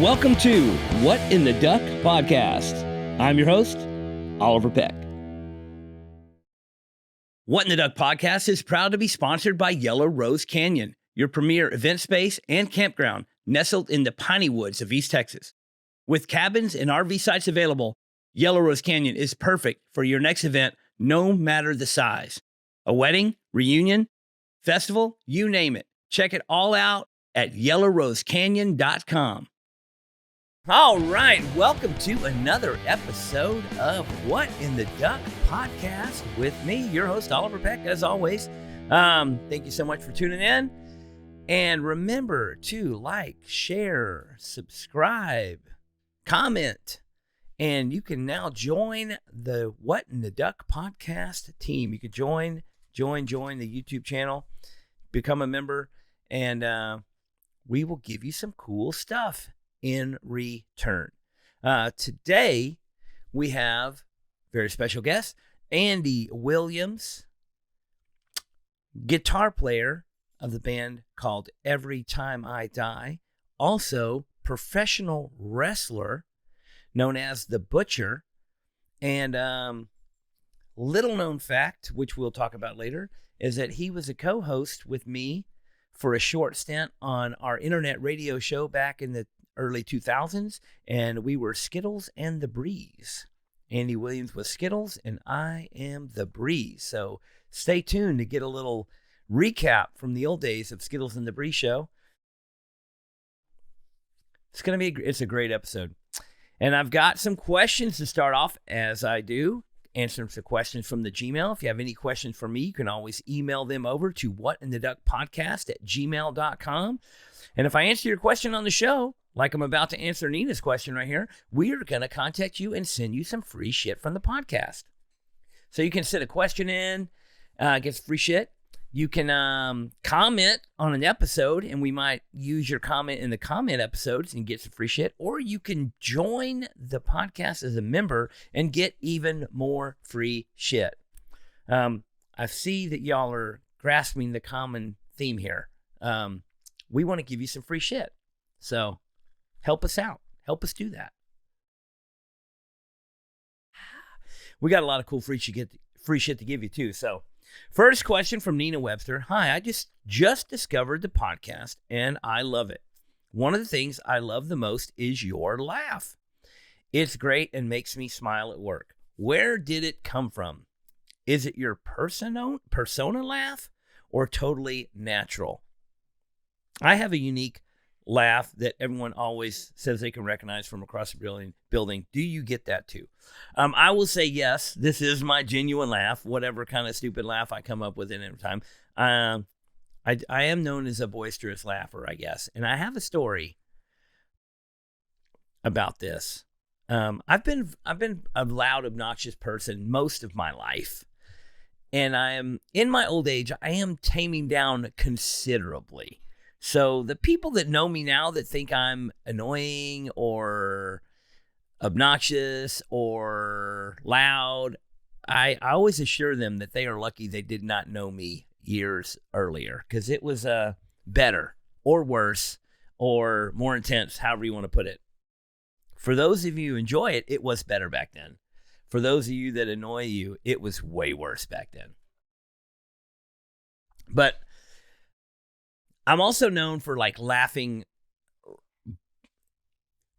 Welcome to What in the Duck podcast. I'm your host, Oliver Peck. What in the Duck podcast is proud to be sponsored by Yellow Rose Canyon, your premier event space and campground nestled in the piney woods of East Texas. With cabins and RV sites available, Yellow Rose Canyon is perfect for your next event, no matter the size. A wedding, reunion, festival, you name it. Check it all out at yellowrosecanyon.com. All right, welcome to another episode of What in the Duck podcast with me, your host, Oliver Peck, as always. Thank you so much for tuning in. And remember to like, share, subscribe, comment, and you can now join the What in the Duck podcast team. You can join the YouTube channel, become a member, and we will give you some cool stuff in return. Today, we have very special guest, Andy Williams, guitar player of the band called Every Time I Die, also professional wrestler known as The Butcher, and little known fact, which we'll talk about later, is that he was a co-host with me for a short stint on our internet radio show back in the early 2000s, and we were Skittles and the Breeze. Andy Williams was Skittles, and I am the Breeze. So stay tuned to get a little recap from the old days of Skittles and the Breeze show. It's a great episode. And I've got some questions to start off, as I do. Answer some questions from the Gmail. If you have any questions for me, you can always email them over to whatintheduckpodcast@gmail.com. And if I answer your question on the show, like I'm about to answer Nina's question right here, we are going to contact you and send you some free shit from the podcast. So you can send a question in, get some free shit. You can comment on an episode, and we might use your comment in the comment episodes and get some free shit. Or you can join the podcast as a member and get even more free shit. I see that y'all are grasping the common theme here. We want to give you some free shit. So help us out. Help us do that. We got a lot of cool free shit to give you too. So first question from Nina Webster. Hi, I just discovered the podcast and I love it. One of the things I love the most is your laugh. It's great and makes me smile at work. Where did it come from? Is it your persona laugh or totally natural? I have a unique laugh that everyone always says they can recognize from across the building. Do you get that too? I will say yes, this is my genuine laugh, whatever kind of stupid laugh I come up with at any time. I am known as a boisterous laugher, I guess. And I have a story about this. I've been a loud, obnoxious person most of my life. And I am, in my old age, I am taming down considerably. So the people that know me now that think I'm annoying or obnoxious or loud, I always assure them that they are lucky they did not know me years earlier, because it was better or worse or more intense, however you want to put it. For those of you who enjoy it, it was better back then. For those of you that annoy you, it was way worse back then. But I'm also known for like laughing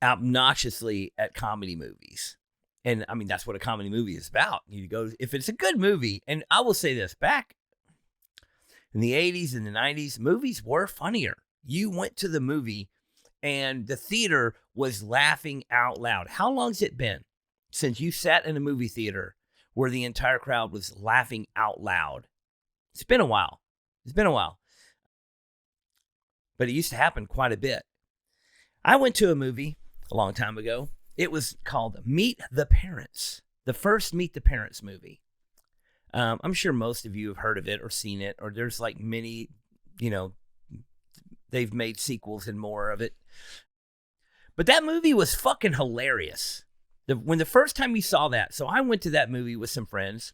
obnoxiously at comedy movies. And I mean, that's what a comedy movie is about. You go, if it's a good movie, and I will say this, back in the 80s and the 90s, movies were funnier. You went to the movie and the theater was laughing out loud. How long's it been since you sat in a movie theater where the entire crowd was laughing out loud? It's been a while. But it used to happen quite a bit. I went to a movie a long time ago. It was called Meet the Parents, the first Meet the Parents movie. I'm sure most of you have heard of it or seen it, or there's like many, they've made sequels and more of it. But that movie was fucking hilarious. When the first time we saw that, so I went to that movie with some friends,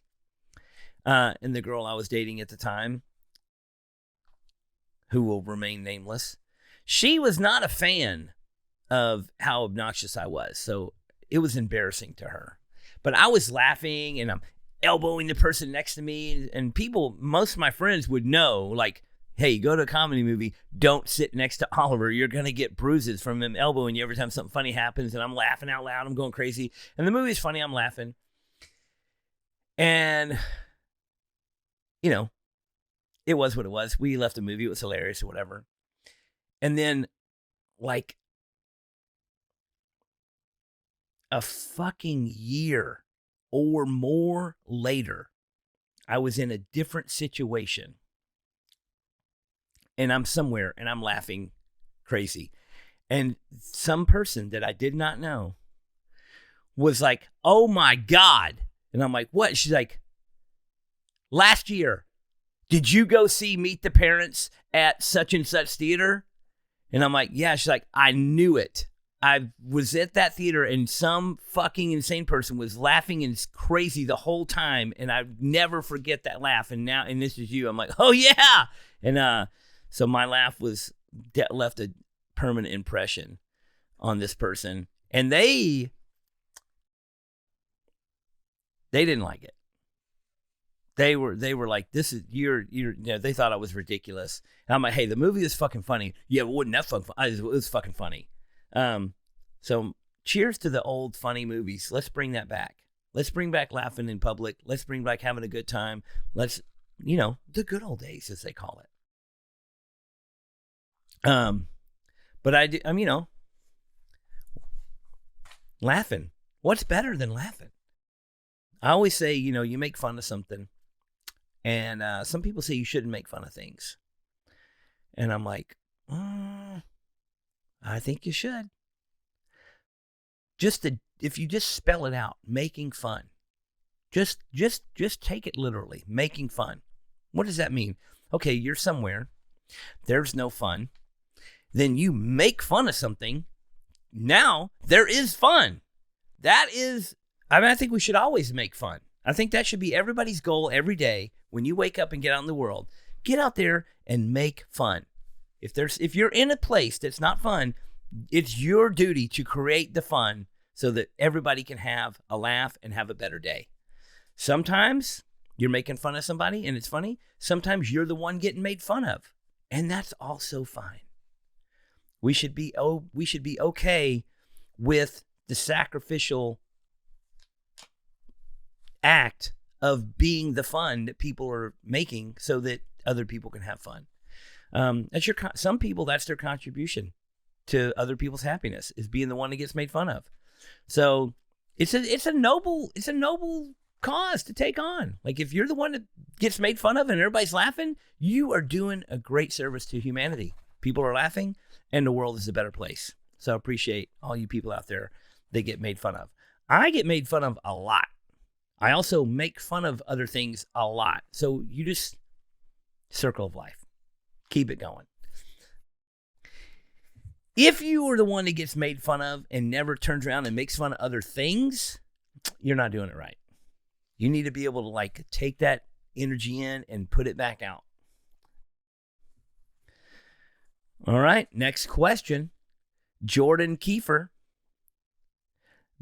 and the girl I was dating at the time, who will remain nameless, she was not a fan of how obnoxious I was. So it was embarrassing to her. But I was laughing and I'm elbowing the person next to me. And people, most of my friends would know, like, hey, go to a comedy movie, don't sit next to Oliver. You're going to get bruises from him elbowing you every time something funny happens. And I'm laughing out loud. I'm going crazy. And the movie's funny. I'm laughing. And, you know, it was what it was. We left the movie. It was hilarious or whatever. And then, like, a fucking year or more later, I was in a different situation. And I'm somewhere and I'm laughing crazy. And some person that I did not know was like, oh my God. And I'm like, what? She's like, last year, did you go see Meet the Parents at such and such theater? And I'm like, yeah. She's like, I knew it. I was at that theater and some fucking insane person was laughing and crazy the whole time. And I never forget that laugh. And now, and this is you. I'm like, oh yeah. And so my laugh was left a permanent impression on this person. And they didn't like it. They were like, this is, you're, you know, they thought I was ridiculous. And I'm like, hey, the movie is fucking funny. Yeah, but wasn't that fun? It was fucking funny. So cheers to the old funny movies. Let's bring that back. Let's bring back laughing in public. Let's bring back having a good time. Let's, you know, the good old days, as they call it. But I'm, you know, laughing. What's better than laughing? I always say, you know, you make fun of something, and some people say you shouldn't make fun of things. And I'm like, I think you should. If you just spell it out, making fun. Just take it literally, making fun. What does that mean? Okay, you're somewhere. There's no fun. Then you make fun of something. Now there is fun. That is, I mean, I think we should always make fun. I think that should be everybody's goal every day when you wake up and get out in the world. Get out there and make fun. If you're in a place that's not fun, it's your duty to create the fun so that everybody can have a laugh and have a better day. Sometimes you're making fun of somebody and it's funny. Sometimes you're the one getting made fun of, and that's also fine. We should be okay with the sacrificial act of being the fun that people are making so that other people can have fun. Some people, that's their contribution to other people's happiness, is being the one that gets made fun of. So it's a noble cause to take on. Like, if you're the one that gets made fun of and everybody's laughing, you are doing a great service to humanity. People are laughing and the world is a better place. So I appreciate all you people out there that get made fun of. I get made fun of a lot. I also make fun of other things a lot. So you just, circle of life. Keep it going. If you are the one that gets made fun of and never turns around and makes fun of other things, you're not doing it right. You need to be able to, like, take that energy in and put it back out. All right, next question. Jordan Kiefer.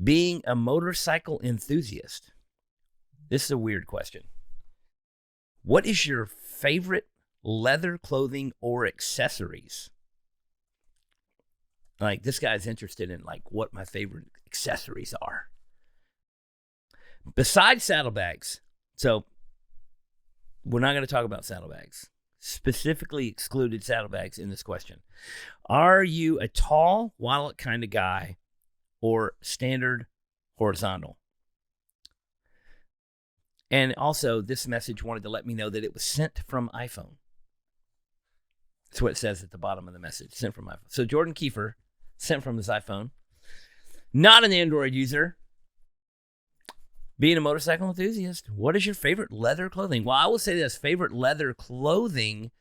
Being a motorcycle enthusiast. This is a weird question. What is your favorite leather clothing or accessories? Like, this guy's interested in, like, what my favorite accessories are. Besides saddlebags. So we're not going to talk about saddlebags. Specifically excluded saddlebags in this question. Are you a tall wallet kind of guy or standard horizontal? And also, this message wanted to let me know that it was sent from iPhone. That's what it says at the bottom of the message. Sent from iPhone. So Jordan Kiefer sent from his iPhone. Not an Android user. Being a motorcycle enthusiast. What is your favorite leather clothing? Well, I will say this. Favorite leather clothing.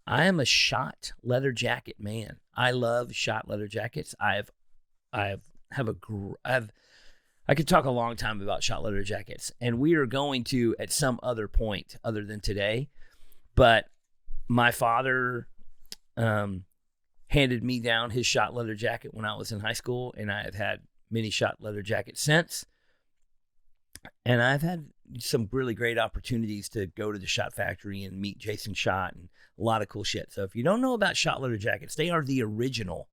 I am a shot leather jacket man. I love shot leather jackets. I could talk a long time about shot leather jackets, and we are going to at some other point other than today. But my father handed me down his shot leather jacket when I was in high school, and I have had many shot leather jackets since. And I've had some really great opportunities to go to the shot factory and meet Jason Schott and a lot of cool shit. So if you don't know about shot leather jackets, they are the original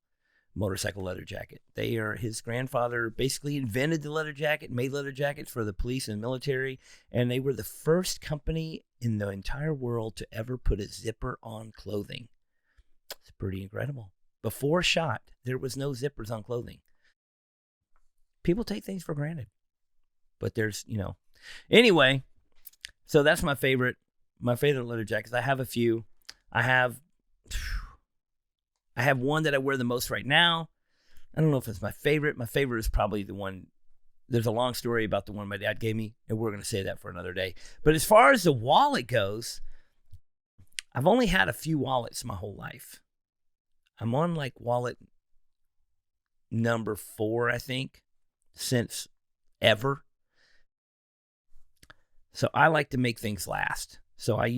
motorcycle leather jacket. His grandfather basically invented the leather jacket, made leather jackets for the police and military, and they were the first company in the entire world to ever put a zipper on clothing. It's pretty incredible. Before shot, there was no zippers on clothing. People take things for granted, but there's, anyway, so that's my favorite leather jackets. I have a few. I have one that I wear the most right now. I don't know if it's my favorite. My favorite is probably the one. There's a long story about the one my dad gave me, and we're going to say that for another day. But as far as the wallet goes, I've only had a few wallets my whole life. I'm on like wallet number 4, I think, since ever. So I like to make things last. So I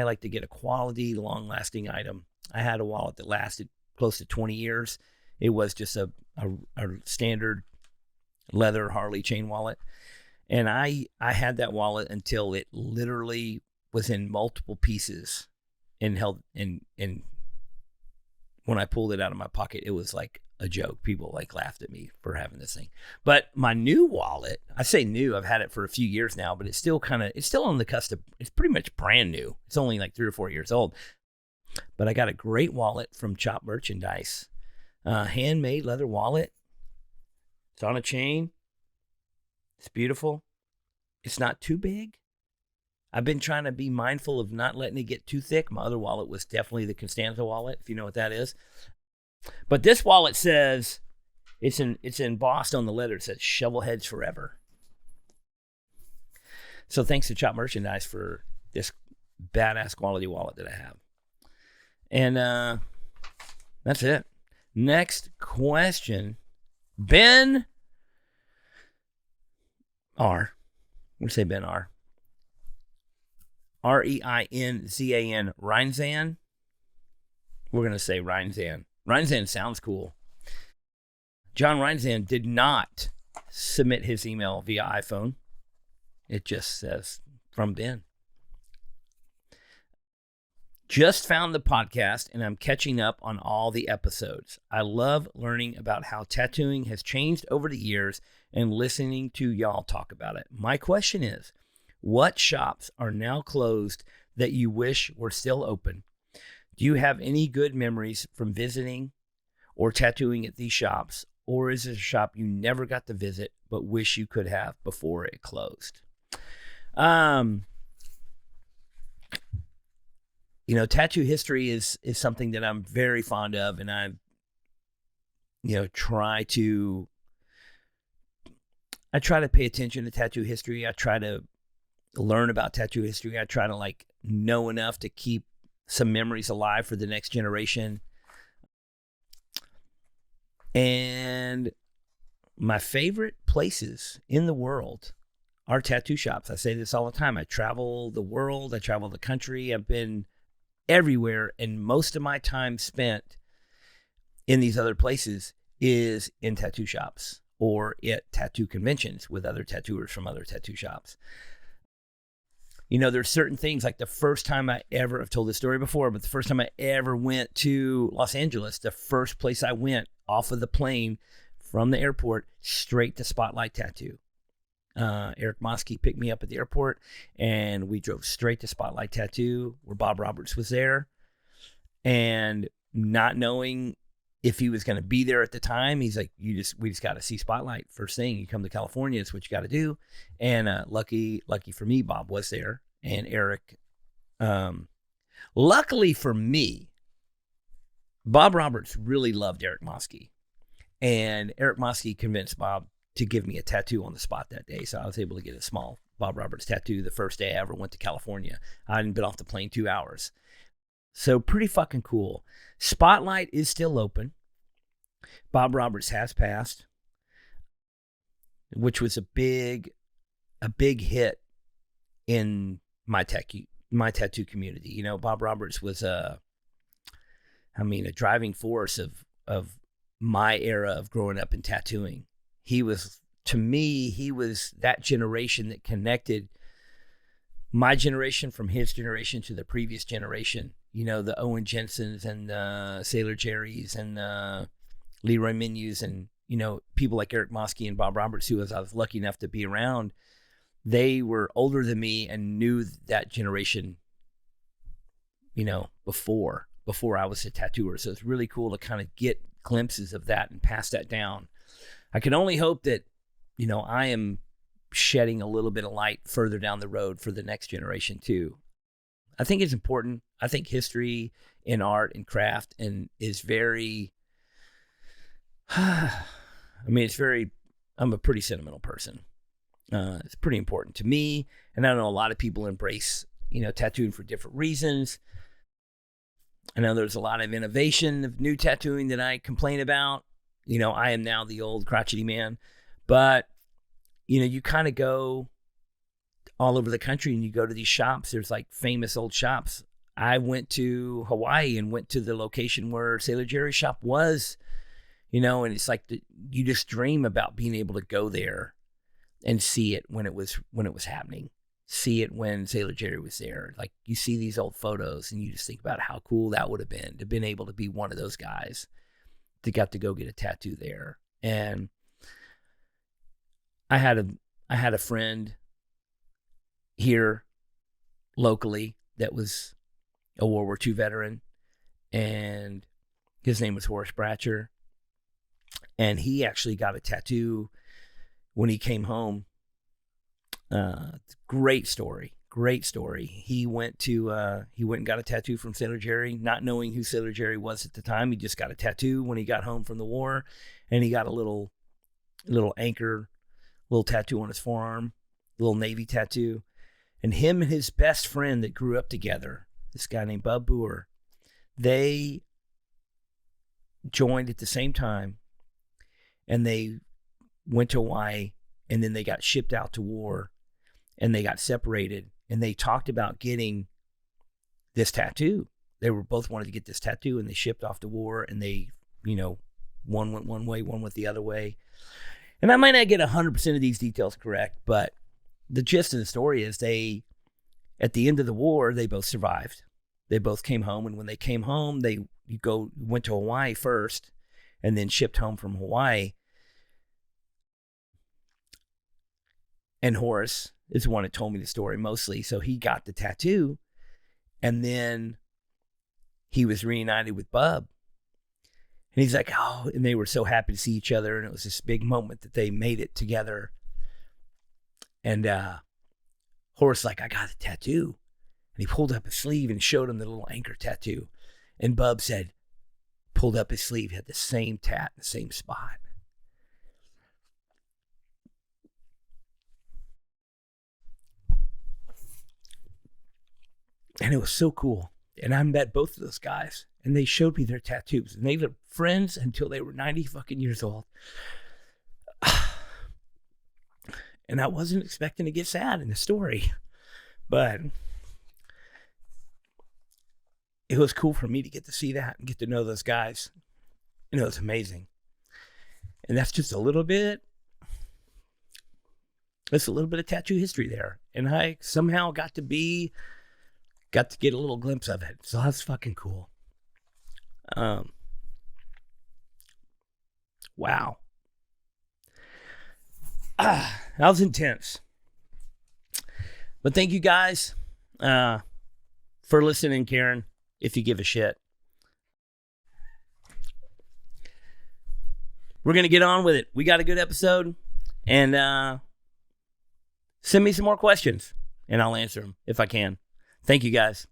like to get a quality, long-lasting item. I had a wallet that lasted close to 20 years. It was just a standard leather Harley chain wallet. And I had that wallet until it literally was in multiple pieces and held and when I pulled it out of my pocket, it was like a joke. People like laughed at me for having this thing. But my new wallet, I say new, I've had it for a few years now, but it's still on the cusp. It's pretty much brand new. It's only like 3 or 4 years old. But I got a great wallet from Chop Merchandise. Handmade leather wallet. It's on a chain. It's beautiful. It's not too big. I've been trying to be mindful of not letting it get too thick. My other wallet was definitely the Constanza wallet, if you know what that is. But this wallet says, it's embossed on the leather. It says, Shovelheads Forever. So thanks to Chop Merchandise for this badass quality wallet that I have. And that's it. Next question. Ben R. I'm going to say Ben R. Reinzan. Reinzan. We're going to say Reinzan. Reinzan sounds cool. John Reinzan did not submit his email via iPhone. It just says from Ben. Just found the podcast and I'm catching up on all the episodes. I love learning about how tattooing has changed over the years and listening to y'all talk about it. My question is, what shops are now closed that you wish were still open? Do you have any good memories from visiting or tattooing at these shops? Or is it a shop you never got to visit but wish you could have before it closed? Tattoo history is something that I'm very fond of, and I try to pay attention to tattoo history. I try to learn about tattoo history. I try to know enough to keep some memories alive for the next generation. And my favorite places in the world are tattoo shops. I say this all the time. I travel the world. I travel the country. I've been everywhere, and most of my time spent in these other places is in tattoo shops or at tattoo conventions with other tattooers from other tattoo shops. There's certain things, like the first time I've told this story before, but the first time I ever went to Los Angeles, the first place I went off of the plane from the airport straight to Spotlight Tattoo. Eric Mosky picked me up at the airport, and we drove straight to Spotlight Tattoo, where Bob Roberts was there. And not knowing if he was going to be there at the time, he's like, we just got to see Spotlight first thing. You come to California, it's what you got to do. And lucky for me, Bob was there, and Eric. Luckily for me, Bob Roberts really loved Eric Mosky, and Eric Mosky convinced Bob to give me a tattoo on the spot that day. So I was able to get a small Bob Roberts tattoo the first day I ever went to California. I hadn't been off the plane 2 hours. So pretty fucking cool. Spotlight is still open. Bob Roberts has passed, which was a big hit in my tattoo community. Bob Roberts was I mean, a driving force of my era of growing up and tattooing. He was, to me, he was that generation that connected my generation from his generation to the previous generation. You know, the Owen Jensens and Sailor Jerry's and Leroy Menus and, you know, people like Eric Mosky and Bob Roberts, who I was lucky enough to be around. They were older than me and knew that generation, you know, before I was a tattooer. So it's really cool to kind of get glimpses of that and pass that down. I can only hope that, you know, I am shedding a little bit of light further down the road for the next generation too. I think it's important. I think history in art and craft is very, I mean, I'm a pretty sentimental person. It's pretty important to me. And I know a lot of people embrace, you know, tattooing for different reasons. I know there's a lot of innovation of new tattooing that I complain about. You know, I am now the old crotchety man, but you know, you kind of go all over the country and you go to these shops. There's like famous old shops. I went to Hawaii and went to the location where Sailor Jerry's shop was, you know, and it's like you just dream about being able to go there and see it when it was happening. See it when Sailor Jerry was there. Like you see these old photos and you just think about how cool that would have been to have been able to be one of those guys that got to go get a tattoo there. And I had a friend here locally that was a World War II veteran, and his name was Horace Bratcher. And he actually got a tattoo when he came home. Great story. He went and got a tattoo from Sailor Jerry, not knowing who Sailor Jerry was at the time. He just got a tattoo when he got home from the war, and he got a little anchor, little tattoo on his forearm, little Navy tattoo. And him and his best friend that grew up together, this guy named Bub Boer, they joined at the same time, and they went to Hawaii, and then they got shipped out to war, and they got separated, and they talked about getting this tattoo. They were both wanted to get this tattoo, and they shipped off to war, and they, you know, one went one way, one went the other way. And I might not get 100% of these details correct, but the gist of the story is at the end of the war, they both survived. They both came home, and when they came home, went to Hawaii first, and then shipped home from Hawaii. And Horace is the one that told me the story mostly. So he got the tattoo, and then he was reunited with Bub. And he's like, oh, and they were so happy to see each other. And it was this big moment that they made it together. And Horace like, I got a tattoo. And he pulled up his sleeve and showed him the little anchor tattoo. And Bub said, pulled up his sleeve, had the same tat in the same spot. And it was so cool. And I met both of those guys, and they showed me their tattoos, and they were friends until they were 90 fucking years old. And I wasn't expecting to get sad in the story, but it was cool for me to get to see that and get to know those guys. You know, it's amazing. And that's just a little bit of tattoo history there. And I somehow got to get a little glimpse of it. So that's fucking cool. Wow. That was intense. But thank you guys for listening, Karen, if you give a shit. We're going to get on with it. We got a good episode. And send me some more questions, and I'll answer them if I can. Thank you, guys.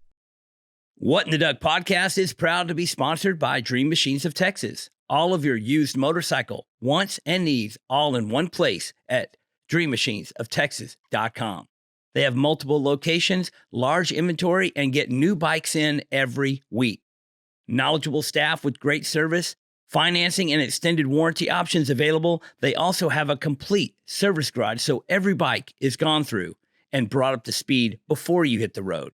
What in the Duck podcast is proud to be sponsored by Dream Machines of Texas. All of your used motorcycle wants and needs all in one place at dreammachinesoftexas.com. They have multiple locations, large inventory, and get new bikes in every week. Knowledgeable staff with great service, financing, and extended warranty options available. They also have a complete service garage, so every bike is gone through and brought up to speed before you hit the road.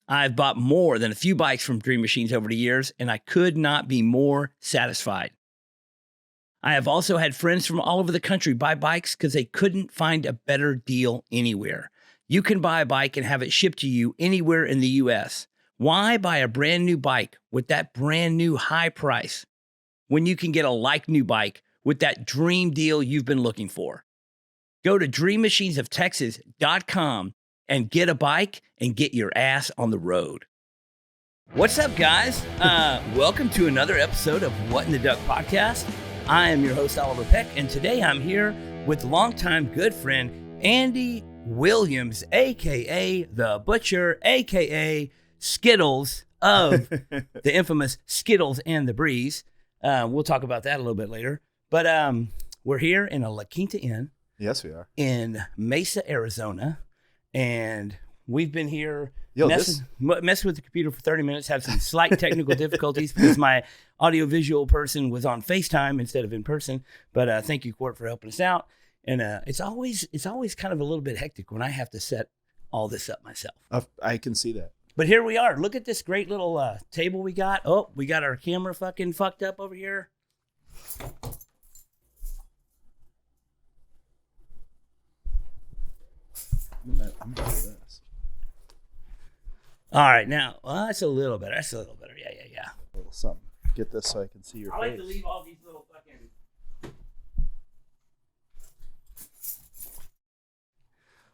I've bought more than a few bikes from Dream Machines over the years, and I could not be more satisfied. I have also had friends from all over the country buy bikes because they couldn't find a better deal anywhere. You can buy a bike and have it shipped to you anywhere in the U.S. Why buy a brand new bike with that brand new high price when you can get a like new bike with that dream deal you've been looking for? Go to dreammachinesoftexas.com and get a bike and get your ass on the road. What's up, guys? Welcome to another episode of What in the Duck podcast. I am your host, Oliver Peck, and today I'm here with longtime good friend Andy Williams, a.k.a. The Butcher, a.k.a. Skittles of the infamous Skittles and the Breeze. We'll talk about that a little bit later. But we're here in a La Quinta Inn. Yes, we are. In Mesa, Arizona. And we've been here messing with the computer for 30 minutes, had some slight technical difficulties because my audiovisual person was on FaceTime instead of in person. But thank you, Court, for helping us out. And it's always kind of a little bit hectic when I have to set all this up myself. I can see that. But here we are. Look at this great little table we got. Oh, we got our camera fucking fucked up over here. I'm gonna do this. All right, now that's a little better. That's a little better. Yeah. A little something. Get this so I can see your face. I like to leave all these little fucking.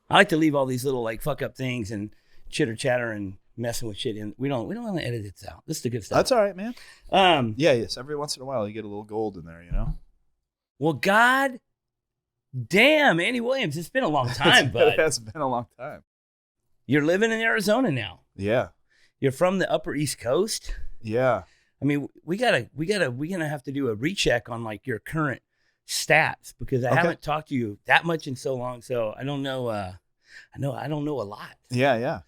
I like to leave all these little like fuck up things and chitter chatter and messing with shit in. We don't want to edit this out. This is the good stuff. That's all right, man. Yes. Every once in a while you get a little gold in there, you know. Well, God damn, Andy Williams, it's been a long time, bud. It has been a long time. You're living in Arizona now. Yeah. You're from the Upper East Coast. Yeah. I mean, we're gonna have to do a recheck on like your current stats because I haven't talked to you that much in so long. So I don't know. I don't know a lot. Yeah.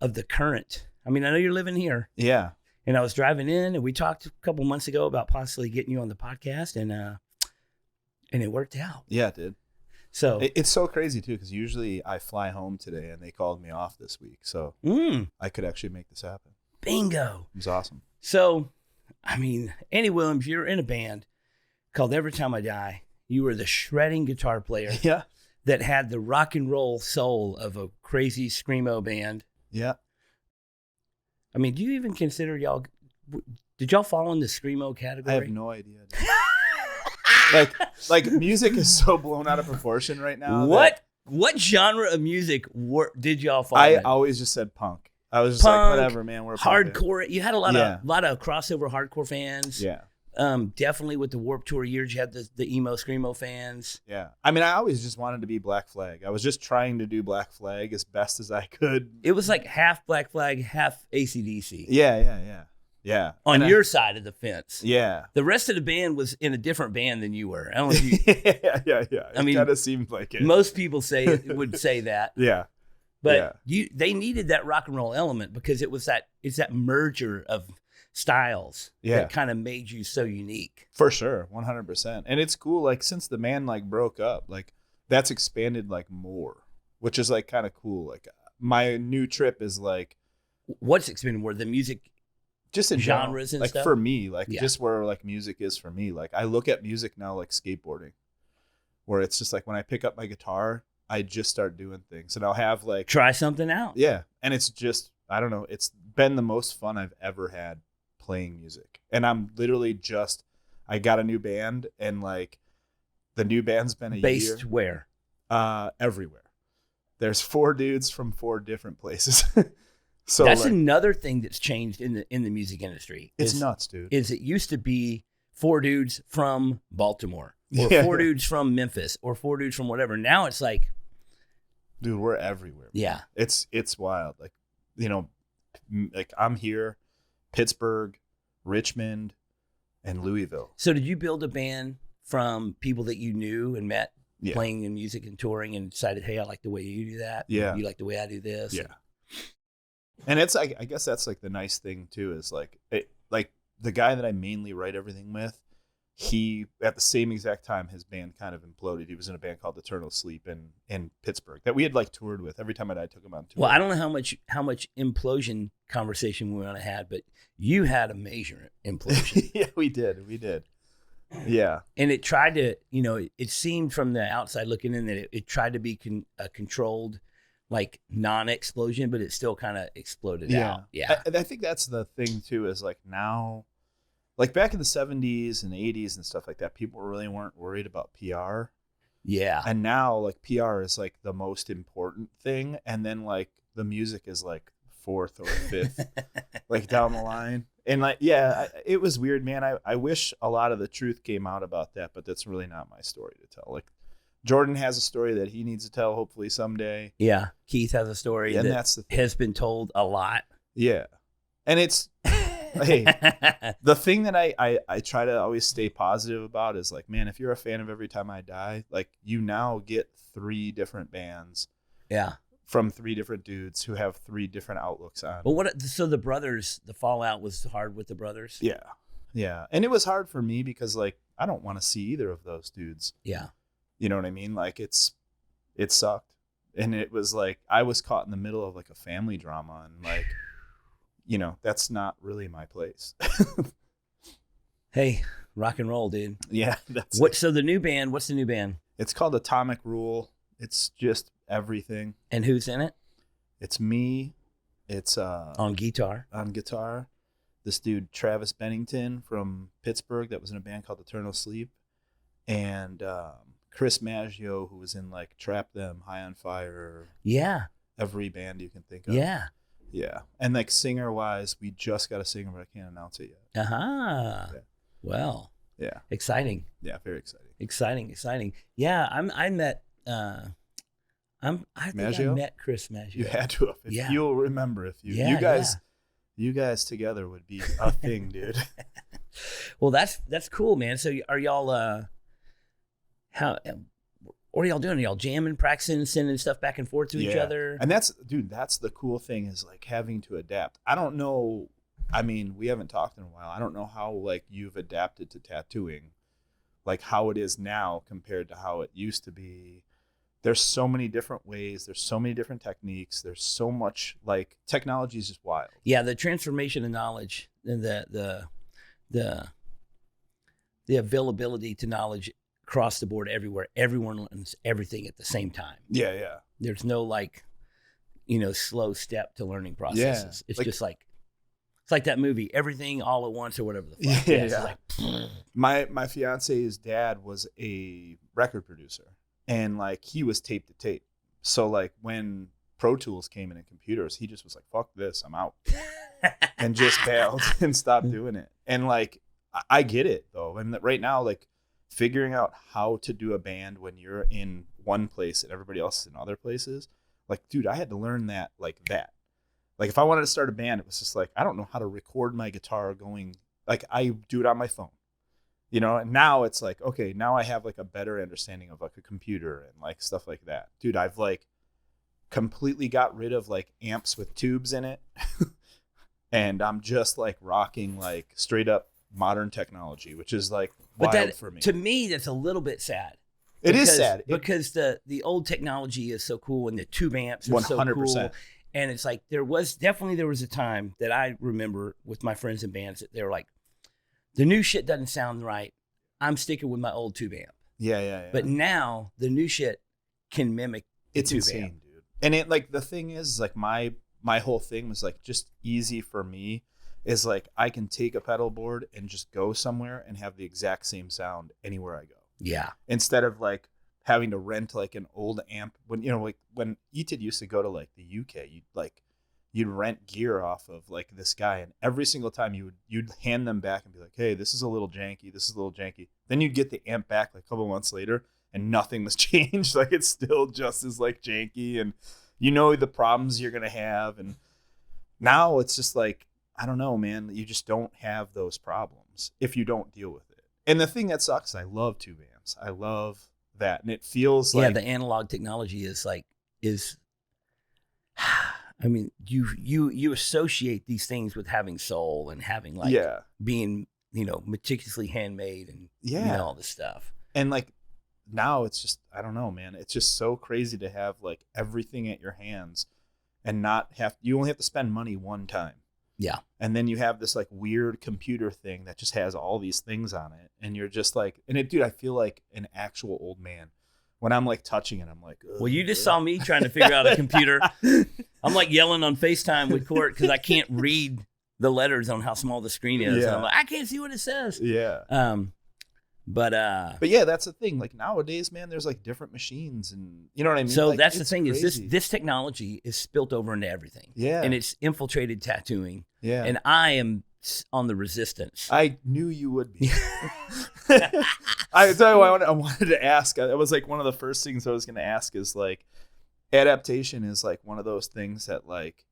Of the current. I mean, I know you're living here. Yeah. And I was driving in, and we talked a couple months ago about possibly getting you on the podcast, and it worked out. Yeah, it did. So it's so crazy too, because usually I fly home today, and they called me off this week, so I could actually make this happen. Bingo! It was awesome. So, I mean, Andy Williams, you're in a band called Every Time I Die. You were the shredding guitar player. Yeah. That had the rock and roll soul of a crazy screamo band. Yeah. I mean, do you even consider did y'all fall in the screamo category? I have no idea. like music is so blown out of proportion right now. What genre of music did y'all fall in? I always just said punk. I was just like, whatever, man. We're hardcore. You had a lot of crossover hardcore fans. Yeah. Definitely with the Warped Tour years, you had the emo screamo fans. Yeah. I mean, I always just wanted to be Black Flag. I was just trying to do Black Flag as best as I could. It was like half Black Flag, half AC/DC. Yeah. On your side of the fence. Yeah. The rest of the band was in a different band than you were. I don't know if you, yeah. I mean, kind of seemed like it. Most people would say that. Yeah. But they needed that rock and roll element because it's that merger of styles that kind of made you so unique. For sure, 100%. And it's cool, like since the band like broke up, like that's expanded like more, which is like kind of cool. Like my new trip is like, what's expanded more? The music, just in genres and like stuff. For me, like just where like music is for me. Like I look at music now like skateboarding, where it's just like when I pick up my guitar, I just start doing things, and I'll have like try something out. Yeah, and it's just I don't know. It's been the most fun I've ever had playing music, and I'm literally I got a new band, and like the new band's been a year. Based where? Everywhere. There's 4 dudes from 4 different places. So that's like, another thing that's changed in the music industry. It's nuts, dude. Is it used to be 4 dudes from Baltimore, or 4 dudes from Memphis, or 4 dudes from whatever. Now it's like, dude, we're everywhere. Yeah, it's wild. Like, you know, like I'm here. Pittsburgh, Richmond, and Louisville. So did you build a band from people that you knew and met playing in music and touring and decided, hey, I like the way you do that. Yeah. You like the way I do this. Yeah. And it's like, I guess that's like the nice thing too, is like, like the guy that I mainly write everything with, he, at the same exact time, his band kind of imploded. He was in a band called Eternal Sleep in Pittsburgh that we had like toured with. Every time I took him on tour. Well, I don't know how much implosion conversation we had, but you had a major implosion. Yeah, we did. Yeah. And it tried to, it seemed from the outside looking in that it tried to be a controlled, like non-explosion, but it still kind of exploded out. Yeah. I think that's the thing too, is like now, like back in the 70s and 80s and stuff like that, people really weren't worried about PR. Yeah. And now like PR is like the most important thing. And then like the music is like fourth or fifth, like down the line. And like, yeah, it was weird, man. I wish a lot of the truth came out about that, but that's really not my story to tell. Like Jordan has a story that he needs to tell hopefully someday. Yeah. Keith has a story and that that's the thing. Has been told a lot. Yeah. And it's, hey, the thing that I try to always stay positive about is like, man, if you're a fan of Every Time I Die, like you now get 3 different bands. Yeah. From 3 different dudes who have 3 different outlooks on. Well, so the brothers, the fallout was hard with the brothers? Yeah. Yeah. And it was hard for me because like, I don't want to see either of those dudes. Yeah. You know what I mean? Like it sucked. And it was like, I was caught in the middle of like a family drama and like, that's not really my place. Hey, rock and roll, dude. Yeah. That's So the new band, what's the new band? It's called Atomic Rule. It's just everything. And who's in it? It's me. It's on guitar. On guitar. This dude, Travis Bennington from Pittsburgh, that was in a band called Eternal Sleep. And Chris Maggio, who was in like Trap Them, High on Fire. Yeah. Every band you can think of. Yeah. Yeah. And like singer wise, we just got a singer, but I can't announce it yet. Uh-huh. Yeah. Well. Yeah. Exciting. Yeah, very exciting. Exciting. Yeah, I met I think I met Chris Maggio. You had to have. If you'll remember, you guys together would be a thing, dude. Well, that's cool, man. So are y'all what are y'all doing? Are y'all jamming, practicing, sending stuff back and forth to each other? And that's the cool thing is like having to adapt. I don't know. I mean, we haven't talked in a while. I don't know how like you've adapted to tattooing, like how it is now compared to how it used to be. There's so many different ways. There's so many different techniques. There's so much like technology is just wild. Yeah, the transformation of knowledge and the availability to knowledge across the board everywhere. Everyone learns everything at the same time. Yeah, yeah. There's no like, slow step to learning processes. It's just like it's like that movie, Everything All at Once or whatever the fuck. Yeah. It's like, my fiance's dad was a record producer. And like he was tape to tape. So like when Pro Tools came in and computers, he just was like, fuck this, I'm out. And just bailed and stopped doing it. And like I get it though. And right now, like figuring out how to do a band when you're in one place and everybody else is in other places, like, dude, I had to learn that like that. Like if I wanted to start a band, it was just like, I don't know how to record my guitar going, like I do it on my phone. And now it's like, okay, now I have like a better understanding of like a computer and like stuff like that. Dude, I've like completely got rid of like amps with tubes in it. And I'm just like rocking like straight up modern technology, which is like wild for me. To me, that's a little bit sad. It is sad. Because the old technology is so cool and the tube amps are 100%. So cool. And it's like there was a time that I remember with my friends in bands that they were like, the new shit doesn't sound right. I'm sticking with my old tube amp. Yeah. But now the new shit can mimic it's tube insane, amp. dude. And it like the thing is like my whole thing was like just easy for me is like I can take a pedal board and just go somewhere and have the exact same sound anywhere I go. Yeah. Instead of like having to rent like an old amp when like when WITD used to go to like the UK, you'd rent gear off of like this guy, and every single time you'd hand them back and be like, hey, this is a little janky. Then you'd get the amp back like a couple months later and nothing was changed. Like it's still just as like janky, and the problems you're gonna have. And now it's just like, I don't know, man, you just don't have those problems if you don't deal with it. And the thing that sucks, I love tube amps. I love that. And it feels like the analog technology is I mean, you associate these things with having soul and having like being meticulously handmade and all this stuff. And like now it's just, I don't know, man. It's just so crazy to have like everything at your hands and you only have to spend money one time. Yeah. And then you have this like weird computer thing that just has all these things on it. And you're just like, dude, I feel like an actual old man. When I'm like touching it, I'm like, ugh. Well, you just saw me trying to figure out a computer. I'm like yelling on FaceTime with Court because I can't read the letters on how small the screen is. Yeah. And I'm like, I can't see what it says. Yeah. But yeah, that's the thing. Like nowadays, man, there's like different machines and you know what I mean? So like, that's the thing crazy. is this technology is spilt over into everything. Yeah. And it's infiltrated tattooing. Yeah. And I am on the resistance. I knew you would be. I tell you what, I wanted to ask. It was like one of the first things I was going to ask is like adaptation is like one of those things that like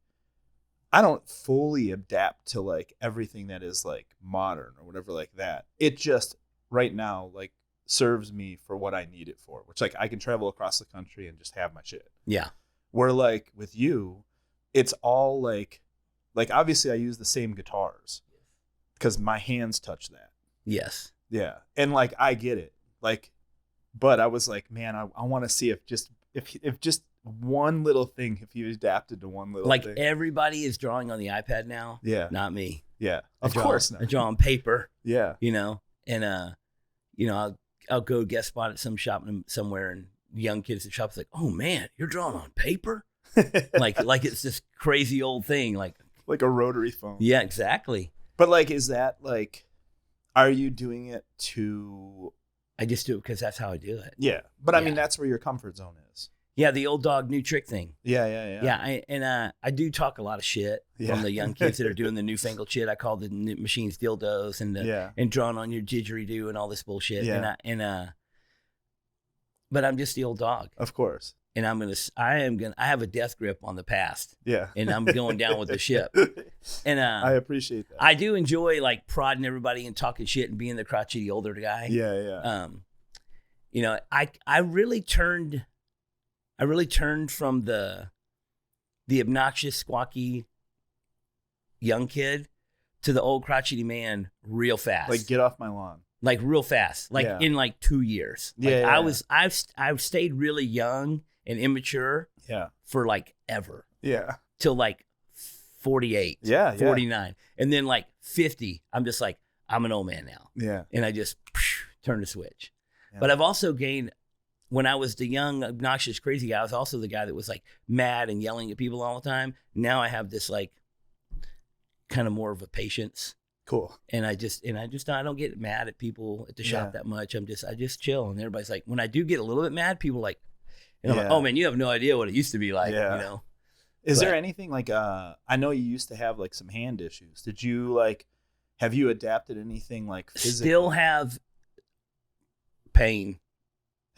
I don't fully adapt to like everything that is like modern or whatever like that. It just right now like serves me for what I need it for, which like I can travel across the country and just have my shit. Yeah. Where like with you, it's all like obviously I use the same guitars because my hands touch that. Yes. Yeah. And like, I get it. Like, but I was like, man, I want to see if just one little thing, if you adapted to one little like thing. everybody is drawing on the iPad now. Yeah. Not me. Yeah. Of course not. I draw on paper. Yeah. And I'll go guest spot at some shop somewhere and young kids at shops like, oh man, you're drawing on paper? like it's this crazy old thing. Like a rotary phone. Yeah, exactly. But like, is that like, are you doing it to? I just do it because that's how I do it. Yeah. But I mean, that's where your comfort zone is. Yeah. The old dog, new trick thing. Yeah. Yeah. I do talk a lot of shit from the young kids that are doing the newfangled shit. I call the machines dildos and drawing on your didgeridoo and all this bullshit. Yeah. But I'm just the old dog. Of course. And I have a death grip on the past. Yeah. And I'm going down with the ship. And I appreciate that. I do enjoy like prodding everybody and talking shit and being the crotchety older guy. Yeah. I really turned from the obnoxious, squawky young kid to the old crotchety man real fast. Like, get off my lawn. Like real fast. Like in like 2 years. Like I've stayed really young and immature for like ever. Yeah. Till like 48. Yeah. 49. And then like 50, I'm just like, I'm an old man now. Yeah. And I just turn the switch. Yeah. But I've also gained, when I was the young, obnoxious, crazy guy, I was also the guy that was like mad and yelling at people all the time. Now I have this like kind of more of a patience. Cool. And I don't get mad at people at the shop that much. I just chill. And everybody's like, when I do get a little bit mad, people like, and I'm like, oh man, you have no idea what it used to be like, Is there anything like, I know you used to have like some hand issues. Did you like, have you adapted anything like physically? Still have pain.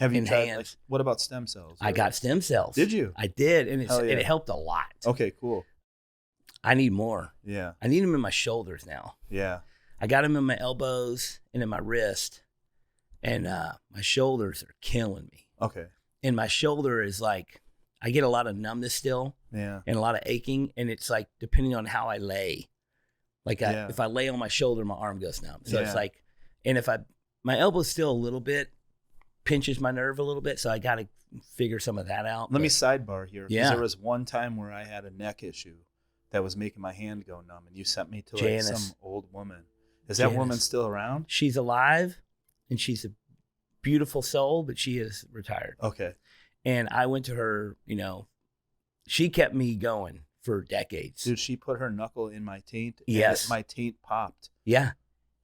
Have you in tried, hands. like, what about stem cells? I got stem cells. Did you? I did. And it helped a lot. Okay, cool. I need more. Yeah. I need them in my shoulders now. Yeah. I got them in my elbows and in my wrist. And my shoulders are killing me. Okay. And my shoulder is like, I get a lot of numbness still. Yeah. And a lot of aching. And it's like, depending on how I lay. Like if I lay on my shoulder, my arm goes numb. So it's like, and my elbow's still a little bit, pinches my nerve a little bit. So I got to figure some of that out. Let me sidebar here. Yeah. There was one time where I had a neck issue that was making my hand go numb. And you sent me to like some old woman. Is that woman still around? She's alive and she's a beautiful soul, but she is retired. Okay. And I went to her, she kept me going for decades. Dude, she put her knuckle in my taint. Yes. And my taint popped. Yeah.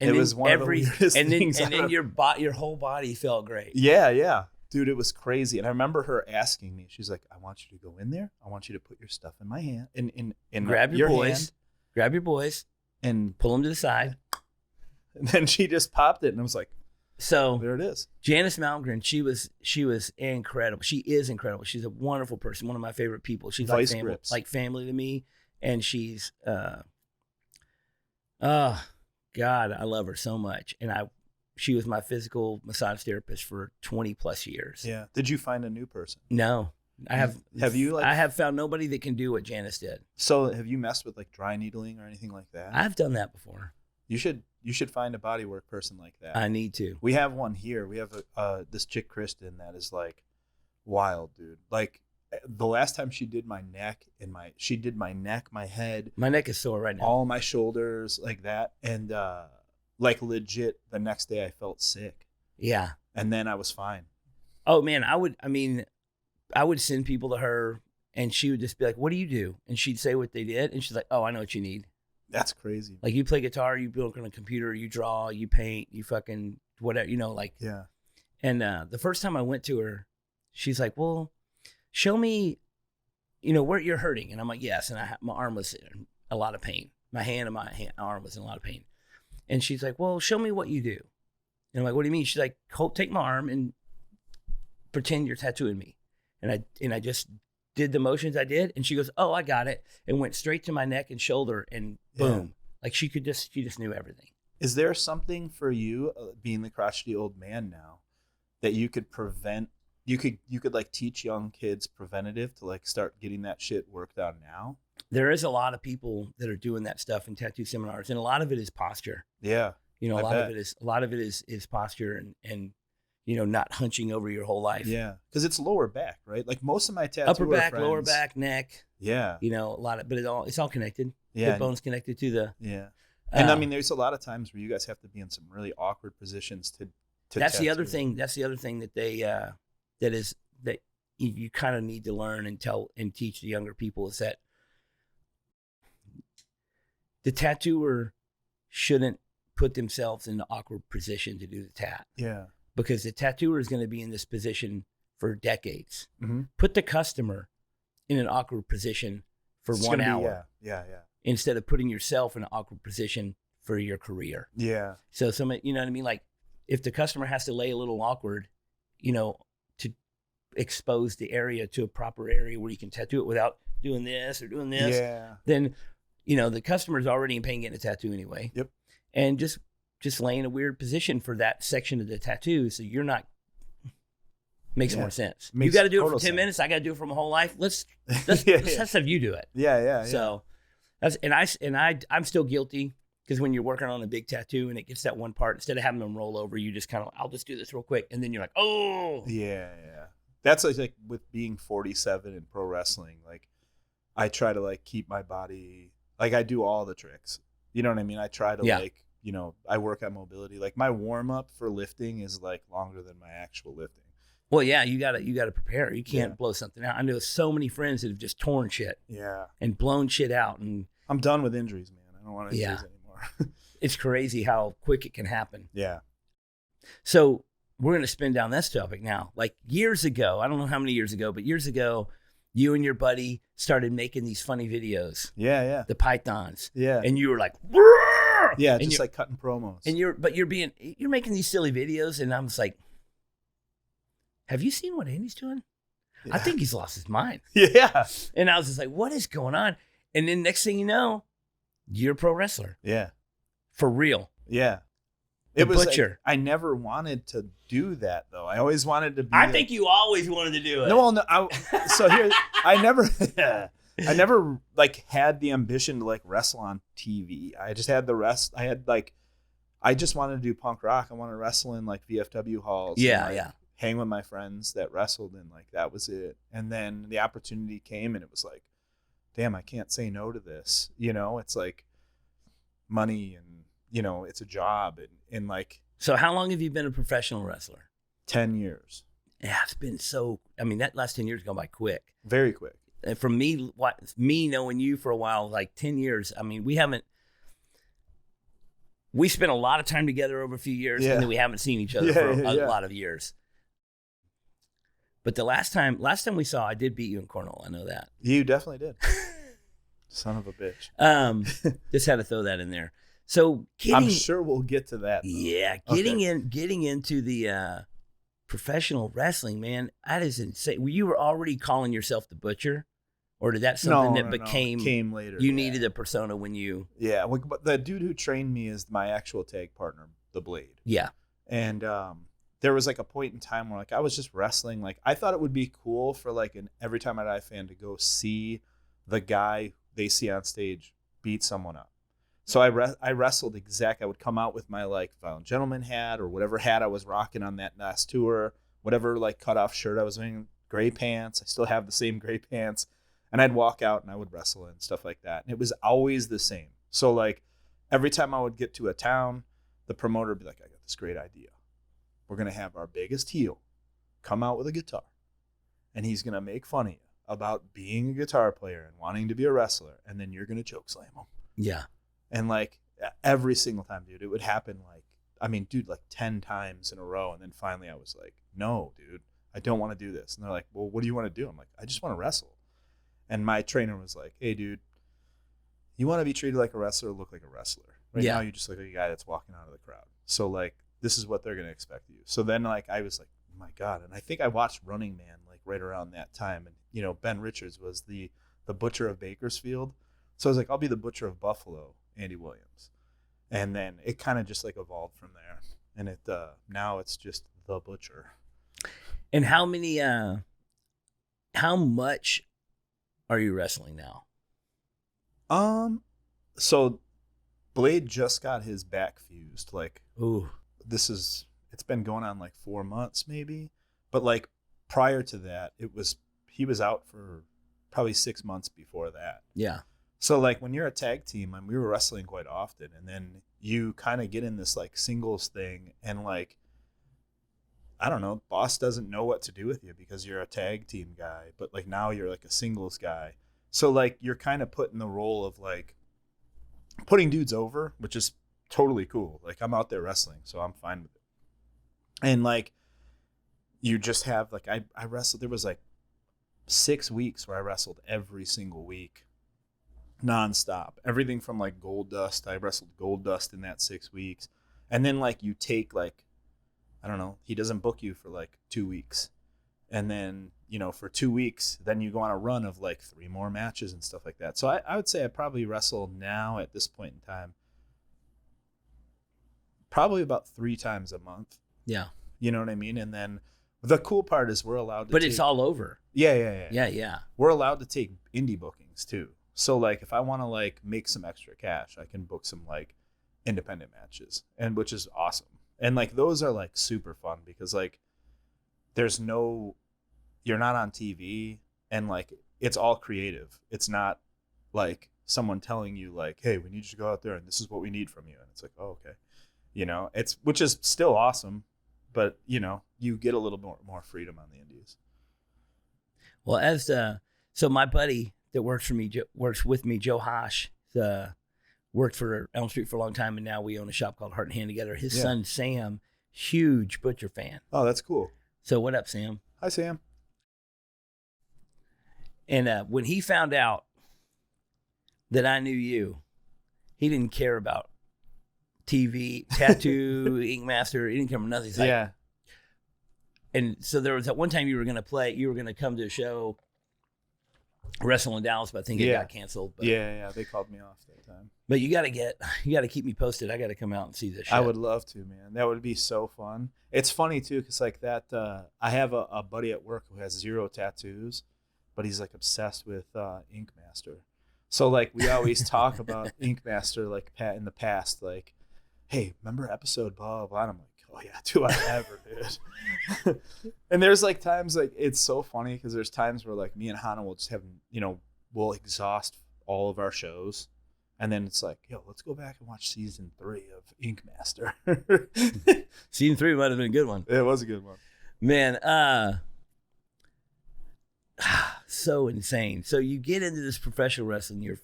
And it was one of the weirdest things. And then your whole body felt great. Yeah, yeah. Dude, it was crazy. And I remember her asking me, she's like, I want you to go in there. I want you to put your stuff in my hand. In grab your boys. Hand, grab your boys. And pull them to the side. And then she just popped it. And I was like, so there it is. Janice Malmgren, she was incredible. She is incredible. She's a wonderful person. One of my favorite people. She's like family to me. And she's, God, I love her so much. And she was my physical massage therapist for 20 plus years. Yeah. Did you find a new person? No. I have found nobody that can do what Janice did. So have you messed with like dry needling or anything like that? I've done that before. You should find a bodywork person like that. I need to. We have one here. We have this chick Kristen that is like wild, dude. Like the last time she did my neck and she did my neck, my head. My neck is sore right now. All my shoulders, like that, and like legit. The next day I felt sick. Yeah. And then I was fine. Oh man, I would send people to her, and she would just be like, "What do you do?" And she'd say what they did, and she's like, "Oh, I know what you need." That's crazy. Like you play guitar, you build on a computer, you draw, you paint, you fucking whatever, like. Yeah. And the first time I went to her, she's like, "Well, show me, where you're hurting." And I'm like, "Yes." And my arm was in a lot of pain. My hand and my arm was in a lot of pain. And she's like, "Well, show me what you do." And I'm like, "What do you mean?" She's like, "Take my arm and pretend you're tattooing me." And I just did the motions I did, and she goes, "Oh, I got it," and went straight to my neck and shoulder, and boom, like she just knew everything. Is there something for you, being the crotchety old man now, that you could prevent? You could like teach young kids preventative to like start getting that shit worked on now. There is a lot of people that are doing that stuff in tattoo seminars, and a lot of it is posture. Yeah, a lot of it is posture and not hunching over your whole life. Yeah, because it's lower back, right? Like most of my tattoo upper back, friends, lower back, neck. Yeah, a lot of, but it's all connected. Yeah, the bone's connected to the. Yeah, and I mean, there's a lot of times where you guys have to be in some really awkward positions to. That's tattoo. the other thing. That's the other thing that they that you kind of need to learn and tell and teach the younger people is that the tattooer shouldn't put themselves in an awkward position to do the tat. Yeah. Because the tattooer is going to be in this position for decades. Mm-hmm. Put the customer in an awkward position for 1 hour. Yeah. Instead of putting yourself in an awkward position for your career. Yeah. So you know what I mean? Like if the customer has to lay a little awkward, to expose the area to a proper area where you can tattoo it without doing this or doing this, then, the customer's already in pain getting a tattoo anyway. Yep. And just lay in a weird position for that section of the tattoo, so you're not. Makes more sense. You got to do it for 10 minutes. I got to do it for my whole life. Let's have you do it. Yeah. So I'm still guilty because when you're working on a big tattoo and it gets that one part, instead of having them roll over, you just kind of, I'll just do this real quick, and then you're like, oh. Yeah. That's like with being 47 in pro wrestling. Like I try to like keep my body, like I do all the tricks. You know what I mean? I try to like. I work on mobility. Like my warm up for lifting is like longer than my actual lifting. Well, yeah, you gotta prepare. You can't blow something out. I know so many friends that have just torn shit. Yeah. And blown shit out. And I'm done with injuries, man. I don't want injuries anymore. It's crazy how quick it can happen. Yeah. So we're gonna spin down this topic now. Like years ago, I don't know how many years ago, but years ago, you and your buddy started making these funny videos. Yeah. The pythons. Yeah. And you were like, yeah, and just like cutting promos. And you're making these silly videos, and I'm just like, have you seen what Andy's doing? Yeah. I think he's lost his mind. Yeah. And I was just like, what is going on? And then next thing you know, you're a pro wrestler. Yeah. For real. Yeah. It was butcher. I never wanted to do that though. I always wanted to be. I think you always wanted to do it. So here, I never like had the ambition to like wrestle on TV. I just had I just wanted to do punk rock. I wanted to wrestle in like VFW halls. Yeah. Hang with my friends that wrestled, and like that was it. And then the opportunity came, and it was like, damn, I can't say no to this. It's like money, and it's a job, and like. So how long have you been a professional wrestler? 10 years. Yeah, it's been that last 10 years gone by quick. Very quick. And for me, me knowing you for a while, like 10 years, I mean, we spent a lot of time together over a few years, and then we haven't seen each other for a lot of years. But the last time we saw, I did beat you in cornhole. I know that. You definitely did. Son of a bitch. Just had to throw that in there. So I'm sure we'll get to that. Though. Yeah, getting into the professional wrestling, man, that is insane. You were already calling yourself the Butcher, or did that something came later? You needed a persona when you. Yeah, but the dude who trained me is my actual tag partner, the Blade. Yeah, and there was like a point in time where like I was just wrestling. Like I thought it would be cool for like an Every Time I Die fan to go see the guy they see on stage beat someone up. So I wrestled I would come out with my like Violent Gentleman hat or whatever hat I was rocking on that last tour, whatever like cutoff shirt I was wearing, gray pants. I still have the same gray pants. And I'd walk out and I would wrestle and stuff like that. And it was always the same. So like every time I would get to a town, the promoter would be like, I got this great idea. We're going to have our biggest heel come out with a guitar. And he's going to make fun of you about being a guitar player and wanting to be a wrestler. And then you're going to choke slam him. Yeah. And like every single time, dude, it would happen like, I mean, dude, like 10 times in a row. And then finally I was like, no, dude, I don't want to do this. And they're like, well, what do you want to do? I'm like, I just want to wrestle. And my trainer was like, hey, dude, you want to be treated like a wrestler, look like a wrestler. Right now, you just look like a guy that's walking out of the crowd. So like, this is what they're going to expect of you. So then like, I was like, oh my God. And I think I watched Running Man like right around that time. And, you know, Ben Richards was the butcher of Bakersfield. So I was like, I'll be the butcher of Buffalo, Andy Williams. And then it kind of just like evolved from there. And it now it's just the butcher. And how much are you wrestling now? So Blade just got his back fused. Like, ooh, it's been going on like 4 months maybe. But like prior to that, he was out for probably 6 months before that. Yeah. So like when you're a tag team, and we were wrestling quite often, and then you kind of get in this like singles thing, and like, I don't know, boss doesn't know what to do with you because you're a tag team guy, but like now you're like a singles guy. So like you're kind of put in the role of like putting dudes over, which is totally cool. Like I'm out there wrestling, so I'm fine with it. And like you just have like I wrestled, there was like 6 weeks where I wrestled every single week. Nonstop. Everything from like Gold Dust. I wrestled Gold Dust in that 6 weeks. And then like you take like, I don't know, he doesn't book you for like 2 weeks. And then, you know, for 2 weeks, then you go on a run of like 3 more matches and stuff like that. So I would say I probably wrestle now at this point in time, probably about 3 times a month. Yeah. You know what I mean? And then the cool part is we're allowed to But it's all over. Yeah. We're allowed to take indie bookings too. So like if I want to like make some extra cash, I can book some like independent matches, and which is awesome. And like those are like super fun because like you're not on TV, and like it's all creative. It's not like someone telling you like, hey, we need you to go out there and this is what we need from you. And it's like, oh, okay. You know, which is still awesome, but you know, you get a little more freedom on the indies. Well, so my buddy that works with me, Joe Hosh, worked for Elm Street for a long time, and now we own a shop called Heart and Hand Together. His son Sam, huge Butcher fan. Oh, that's cool. So what up, Sam? Hi, Sam. And when he found out that I knew you, he didn't care about TV, tattoo, Ink Master. He didn't care about nothing. He's like, yeah. And so there was that one time you were going to come to a show, wrestle in Dallas, but I think it got canceled. But, yeah, they called me off that time. But you got to keep me posted. I got to come out and see this show. I would love to, man. That would be so fun. It's funny too, because like that, I have a buddy at work who has 0 tattoos, but he's like obsessed with Ink Master. So like we always talk about Ink Master like in the past, like, hey, remember episode blah blah blah? And I'm like, oh yeah, do I ever, dude? And there's like times like it's so funny because there's times where like me and Hannah will just have, you know, we'll exhaust all of our shows, and then it's like, yo, let's go back and watch season 3 of Ink Master. Season 3 might have been a good one. It was a good one, man. So insane. So you get into this professional wrestling.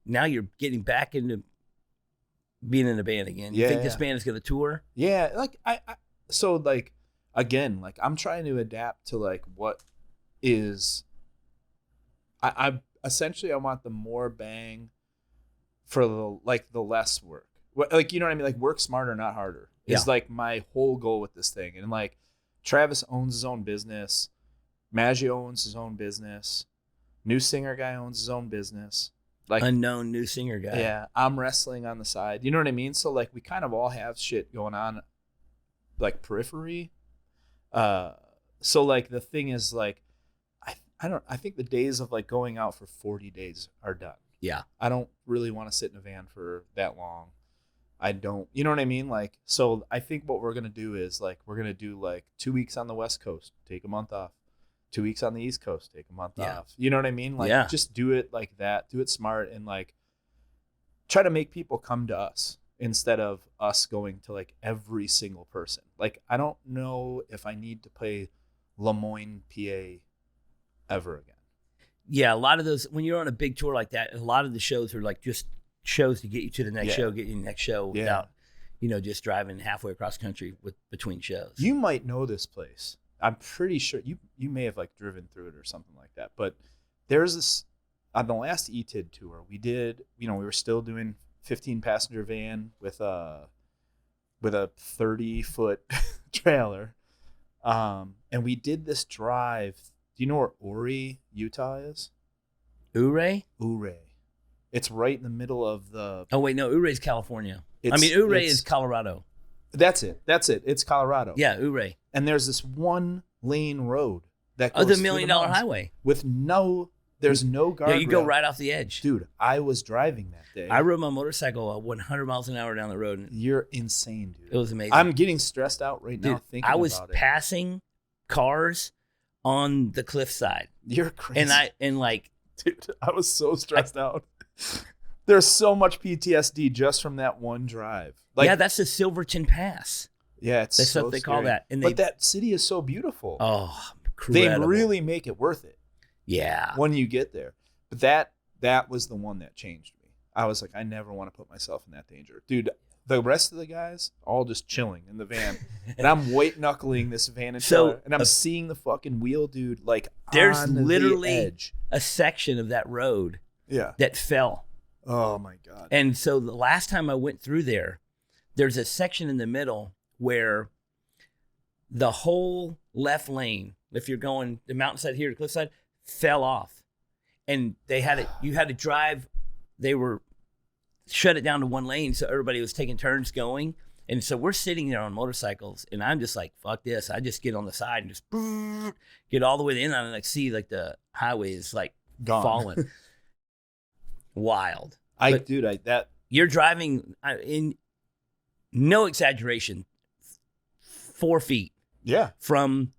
Now you're getting back into being in a band again. You think this band is going to tour? Yeah, like so like again, like I'm trying to adapt to like what is I essentially I want the more bang for the less work. Like, you know what I mean? Like work smarter, not harder is like my whole goal with this thing. And like Travis owns his own business. Maggio owns his own business. New singer guy owns his own business. Like unknown new singer guy. Yeah, I'm wrestling on the side. You know what I mean? So like we kind of all have shit going on, like periphery. So like the thing is like, I think the days of like going out for 40 days are done. Yeah. I don't really want to sit in a van for that long. I don't, you know what I mean? Like, so I think what we're going to do is like, we're going to do like 2 weeks on the West Coast, take a month off. 2 weeks on the East Coast, take a month off. You know what I mean? Like, just do it like that. Do it smart and like try to make people come to us instead of us going to like every single person. Like, I don't know if I need to play Lemoyne, PA ever again. Yeah, a lot of those, when you're on a big tour like that, a lot of the shows are like just shows to get you to the next show, get you to the next show without, you know, just driving halfway across country between shows. You might know this place. I'm pretty sure you may have like driven through it or something like that. But there's this, on the last ETID tour, we did, you know, we were still doing 15 passenger van with a 30-foot trailer. And we did this drive. Do you know where Ouray, Utah is? Ouray? Ouray. It's right in the middle of the... Oh, wait, no, Ouray's California. Ouray is Colorado. That's it. It's Colorado. Yeah, Ouray. And there's this one lane road that goes the $1 Million Highway. With there's no guardrail. Yeah, you go right off the edge. Dude, I was driving that day. I rode my motorcycle 100 miles an hour down the road. You're insane, dude. It was amazing. I'm getting stressed out right now thinking about it. I was passing cars on the cliffside. You're crazy. Dude, I was so stressed out. There's so much PTSD just from that one drive. Like, yeah, that's the Silverton Pass. Yeah, that's what they call that. But that city is so beautiful. Oh, incredible. They really make it worth it. Yeah. When you get there. But that was the one that changed me. I was like, I never want to put myself in that danger. Dude, the rest of the guys all just chilling in the van. And I'm white knuckling this van and I'm seeing the fucking wheel, dude, like there's on literally the edge. A section of that road that fell. Oh my God. And so the last time I went through there's a section in the middle where the whole left lane, if you're going the mountainside here to cliffside, fell off. And you had to drive, they were shut it down to one lane, so everybody was taking turns going. And so we're sitting there on motorcycles, and I'm just like, fuck this. I just get on the side and just get all the way to the end and like see like the highway is like gone. Falling. Wild. You're driving in no exaggeration, 4 feet. Yeah. From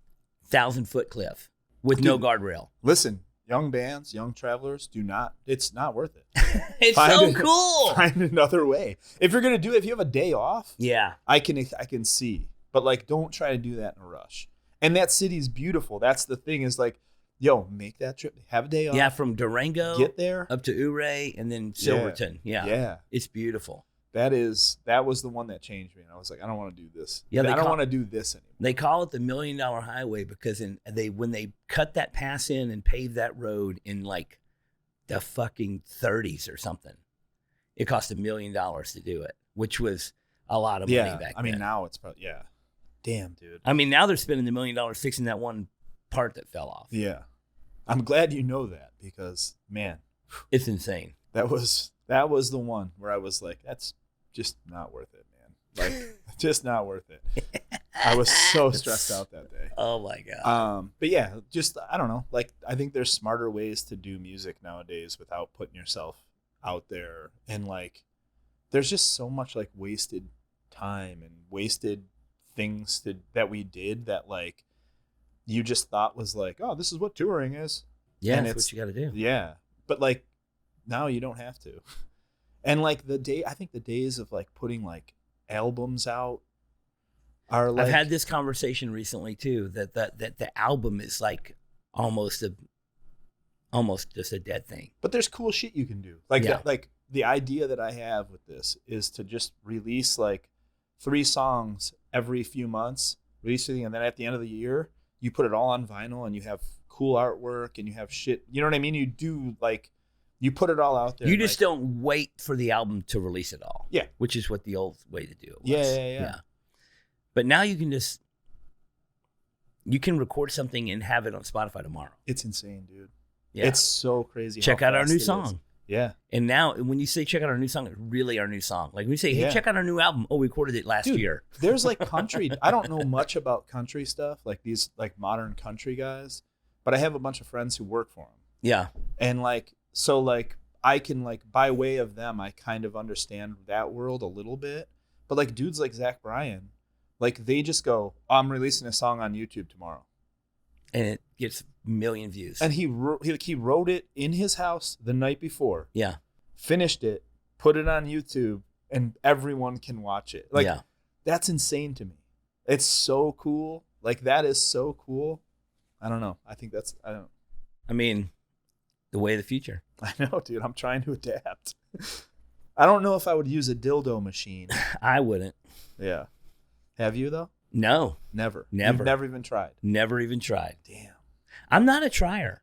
1,000-foot cliff with no guardrail. Listen, young bands, young travelers, it's not worth it. It's so cool. Find another way. If you're going to do it, if you have a day off, I can see. But like, don't try to do that in a rush. And that city's beautiful. That's the thing is like, yo, make that trip. Have a day off. Yeah, from Durango. Get there. Up to Ouray and then Silverton. Yeah. It's beautiful. That was the one that changed me. And I was like, I don't want to do this. Yeah, I don't want to do this anymore. They call it the $1 Million Highway because when they cut that pass in and paved that road in like the fucking 30s or something, it cost $1 million to do it, which was a lot of money back then. I mean, now it's probably, damn, dude. I mean, now they're spending $1 million fixing that one part that fell off. Yeah. I'm glad you know that because, man. It's insane. That was the one where I was like, that's just not worth it, man. Like, just not worth it. I was so stressed out that day. Oh, my God. But yeah, just, I don't know. Like, I think there's smarter ways to do music nowadays without putting yourself out there. And, like, there's just so much, like, wasted time and wasted things that we did that, like, you just thought was like, oh, this is what touring is. Yeah, and that's what you got to do. Yeah. But, like, now you don't have to. And like I think the days of like putting like albums out are like. I've had this conversation recently too, that the album is like almost just a dead thing. But there's cool shit you can do. Like the idea that I have with this is to just release like 3 songs every few months, release everything, and then at the end of the year, you put it all on vinyl and you have cool artwork and you have shit. You know what I mean? You do like. You put it all out there. You just don't wait for the album to release it all. Yeah. Which is what the old way to do it was. Yeah. But now you can record something and have it on Spotify tomorrow. It's insane, dude. Yeah. It's so crazy. Check out our new song. Yeah. And now when you say check out our new song, it's really our new song. Like when you say, hey, check out our new album. Oh, we recorded it last year. There's like country. I don't know much about country stuff, like these like modern country guys, but I have a bunch of friends who work for them. Yeah. And like, so like I can like by way of them, I kind of understand that world a little bit. But like dudes like Zach Bryan, like they just go, I'm releasing a song on YouTube tomorrow. And it gets a million views. And he wrote it in his house the night before. Yeah. Finished it, put it on YouTube, and everyone can watch it. Like, that's insane to me. It's so cool. Like, that is so cool. I don't know. I think I mean, the way of the future. I know, dude. I'm trying to adapt. I don't know if I would use a dildo machine. I wouldn't. Yeah. Have you, though? No. Never. Never. You've never even tried? Never even tried. Damn. I'm not a trier.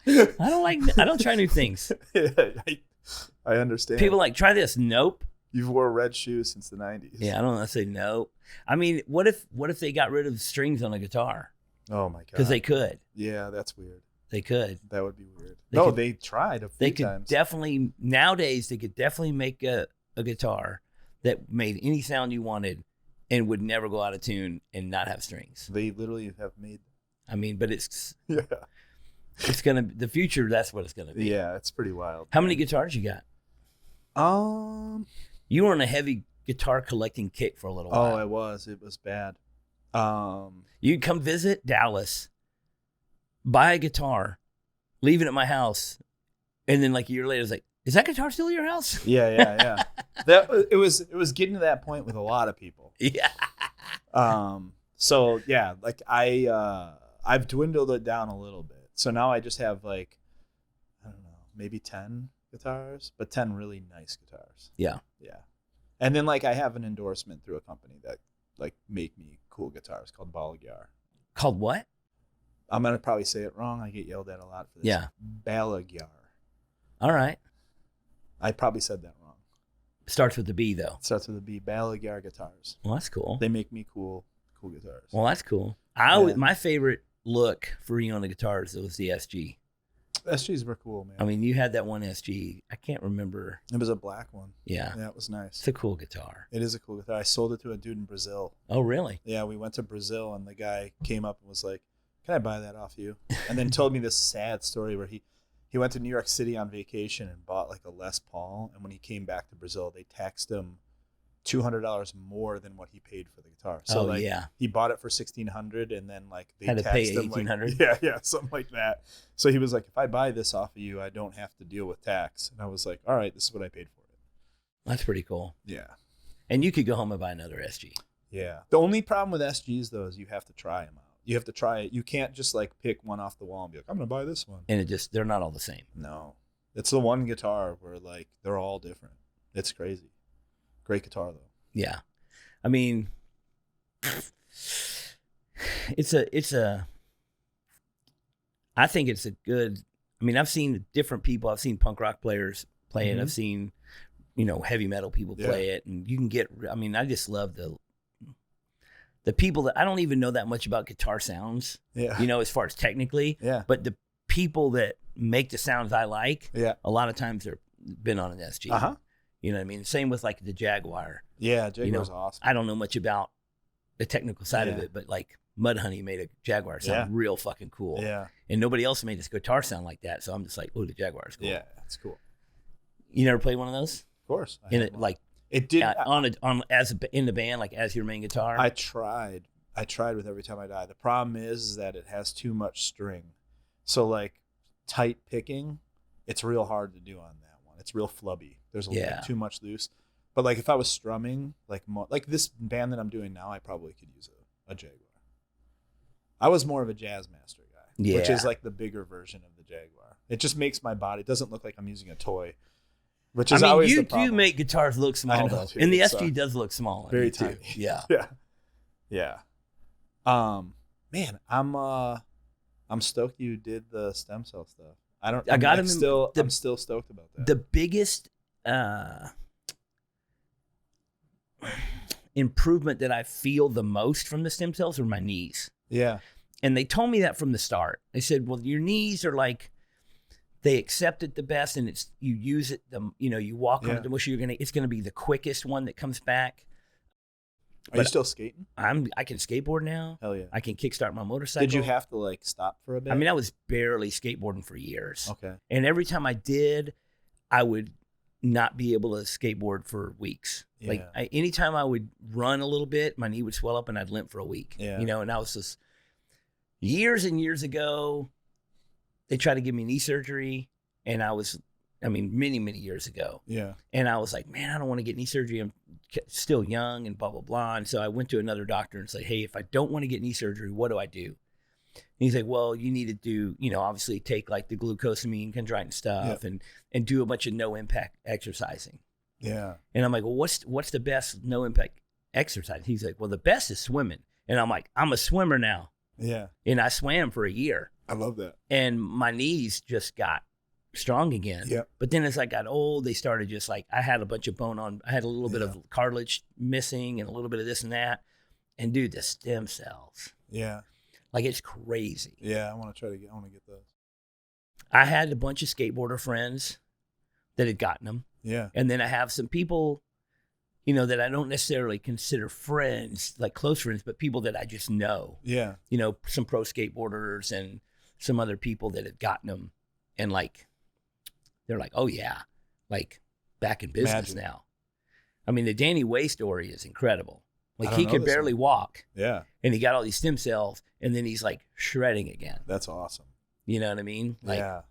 I don't try new things. I understand. People like, try this. Nope. You've wore red shoes since the 90s. Yeah, I don't know. I say nope. I mean, what if they got rid of strings on a guitar? Oh my god. Because they could. Yeah, that's weird. They could. That would be weird. They tried a few times. They could definitely, nowadays, they could definitely make a guitar that made any sound you wanted and would never go out of tune and not have strings. They literally have made. I mean, but it's it's gonna, the future, that's what it's gonna be. Yeah, it's pretty wild. How many guitars you got? You were on a heavy guitar collecting kick for a little while. Oh, I was. It was bad. You come visit Dallas, buy a guitar, leave it at my house, and then like a year later, it's like, is that guitar still at your house? Yeah. It was getting to that point with a lot of people. Yeah. So yeah, like I've dwindled it down a little bit. So now I just have like, I don't know, maybe 10 guitars, but 10 really nice guitars. Yeah. And then like I have an endorsement through a company that like make me cool guitars called Balaguer. Called what? I'm gonna probably say it wrong. I get yelled at a lot for this. Yeah. Balaguer. All right. I probably said that wrong. Starts with the B though. Starts with a B. Balaguer guitars. Well, that's cool. They make me cool guitars. Well, that's cool. My favorite look for you on the guitars was the SG. SGs were cool, man. I mean, you had that one SG. I can't remember. It was a black one. Yeah. Yeah, it was nice. It's a cool guitar. It is a cool guitar. I sold it to a dude in Brazil. Oh, really? Yeah, we went to Brazil, and the guy came up and was like, can I buy that off you? And then told me this sad story where he went to New York City on vacation and bought like a Les Paul. And when he came back to Brazil, they taxed him $200 more than what he paid for the guitar. So he bought it for $1,600, and then like they had to taxed pay him $1,800. Like, yeah, something like that. So he was like, if I buy this off of you, I don't have to deal with tax. And I was like, all right, this is what I paid for it. That's pretty cool. Yeah. And you could go home and buy another SG. Yeah. The only problem with SGs though is you have to try them out. You have to try it. You can't just like pick one off the wall and be like, I'm gonna buy this one. And they're not all the same. No, it's the one guitar where like they're all different. It's crazy. Great guitar though. Yeah. I mean, I think it's a good, I mean, I've seen different people. I've seen punk rock players play it. I've seen, heavy metal people play it, and you can get, I mean, I just love the people that, I don't even know that much about guitar sounds, as far as technically, but the people that make the sounds I like, a lot of times they're been on an SG. You know what I mean? Same with like the Jaguar. Yeah, Jaguar's awesome. I don't know much about the technical side of it, but like Mudhoney made a Jaguar sound real fucking cool. Yeah. And nobody else made this guitar sound like that. So I'm just like, oh, the Jaguar is cool. Yeah, it's cool. You never played one of those? Of course. It did in the band, like as your main guitar? I tried with Every Time I Die. The problem is that it has too much string. So like tight picking, it's real hard to do on that one. It's real flubby. There's too much loose. But like if I was strumming, like this band that I'm doing now, I probably could use a Jaguar. I was more of a Jazz Master guy, which is like the bigger version of the Jaguar. It just makes my body, it doesn't look like I'm using a toy, which is always the problem. You do make guitars look small though. And the SG does look small. Very tiny. Yeah. Yeah. Man, I'm stoked you did the stem cell stuff. I'm still stoked about that. The biggest improvement that I feel the most from the stem cells are my knees. Yeah. And they told me that from the start. They said, well, your knees are like, they accept it the best, and it's, you use it, you walk on it the most it's going to be the quickest one that comes back. Are you still skating? I can skateboard now. Hell yeah. I can kickstart my motorcycle. Did you have to like stop for a bit? I mean, I was barely skateboarding for years. Okay. And every time I did, I would not be able to skateboard for weeks. Yeah. Like anytime I would run a little bit, my knee would swell up and I'd limp for a week. Yeah. You know, and I was just years and years ago, they tried to give me knee surgery, and many, many years ago. Yeah. And I was like, man, I don't want to get knee surgery. I'm still young and blah, blah, blah. And so I went to another doctor and said, hey, if I don't want to get knee surgery, what do I do? And he's like, well, you need to do, obviously take like the glucosamine, chondroitin stuff and do a bunch of no impact exercising. Yeah. And I'm like, well, what's the best no impact exercise? He's like, well, the best is swimming. And I'm like, I'm a swimmer now. Yeah. And I swam for a year. I love that. And my knees just got strong again. Yep. But then as I got old, they started just like, I had a bunch of I had a little bit of cartilage missing and a little bit of this and that. And dude, the stem cells. Yeah. Like it's crazy. Yeah. I want to get those. I had a bunch of skateboarder friends that had gotten them. Yeah. And then I have some people, that I don't necessarily consider friends, like close friends, but people that I just know. Yeah. Some pro skateboarders and some other people that had gotten them. And like, they're like, oh yeah, like back in business now. I mean, the Danny Way story is incredible. Like he could barely walk. Yeah. And he got all these stem cells and then he's like shredding again. That's awesome. You know what I mean? Like yeah.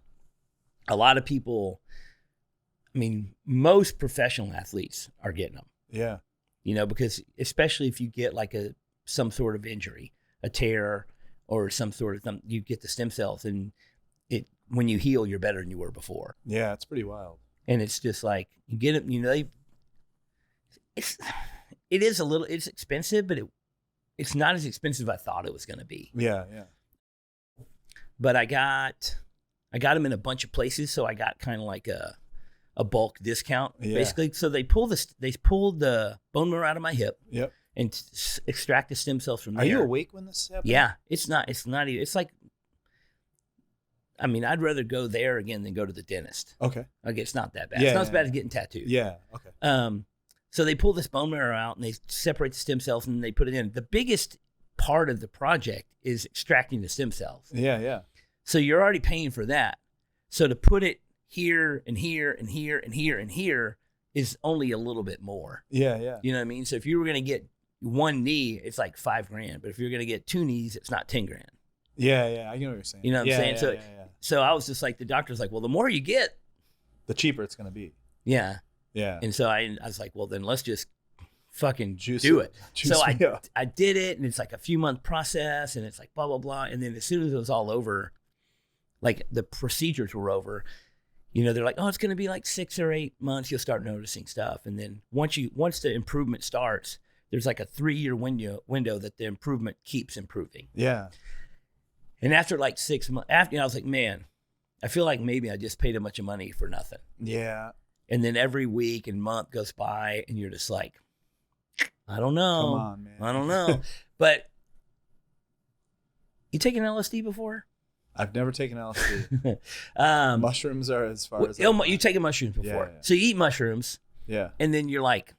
A lot of people, most professional athletes are getting them. Yeah. Because especially if you get like some sort of injury, a tear or some sort of you get the stem cells and when you heal, you're better than you were before. Yeah, it's pretty wild. And it's just like you get it. It's expensive, but it's not as expensive as I thought it was going to be. Yeah, yeah. But I got them in a bunch of places, so I got kind of like a bulk discount, basically. So they pulled the bone marrow out of my hip. Yep. And extract the stem cells from there. Are you awake when this happens? Yeah, it's not even. It's like. I'd rather go there again than go to the dentist. Okay. Like it's not that bad. Yeah, it's not as bad as getting tattooed. Yeah. Okay. So they pull this bone marrow out and they separate the stem cells and they put it in. The biggest part of the project is extracting the stem cells. Yeah, yeah. So you're already paying for that. So to put it here and here and here and here and here is only a little bit more. Yeah, yeah. You know what I mean? So if you were going to get one knee, it's like $5,000. But if you're going to get two knees, it's not $10,000. Yeah, yeah. I know what you're saying. You know what I'm saying? Yeah, So I was just like, the doctor's like, well, the more you get, the cheaper it's going to be. Yeah. Yeah. And so I was like, well, then let's just fucking Juice do it. So I up. did it, and it's like a few month process, and it's like blah, blah, blah. And then as soon as it was all over, like the procedures were over, they're like, oh, it's going to be like 6 or 8 months. You'll start noticing stuff. And then once the improvement starts, there's like a 3-year window that the improvement keeps improving. Yeah. And after like 6 months, I was like, man, I feel like maybe I just paid a bunch of money for nothing. Yeah. And then every week and month goes by and you're just like, I don't know. Come on, man. I don't know. But you taken LSD before? I've never taken LSD. Mushrooms are as far as you taken mushrooms before. Yeah. So you eat mushrooms. Yeah. And then you're like,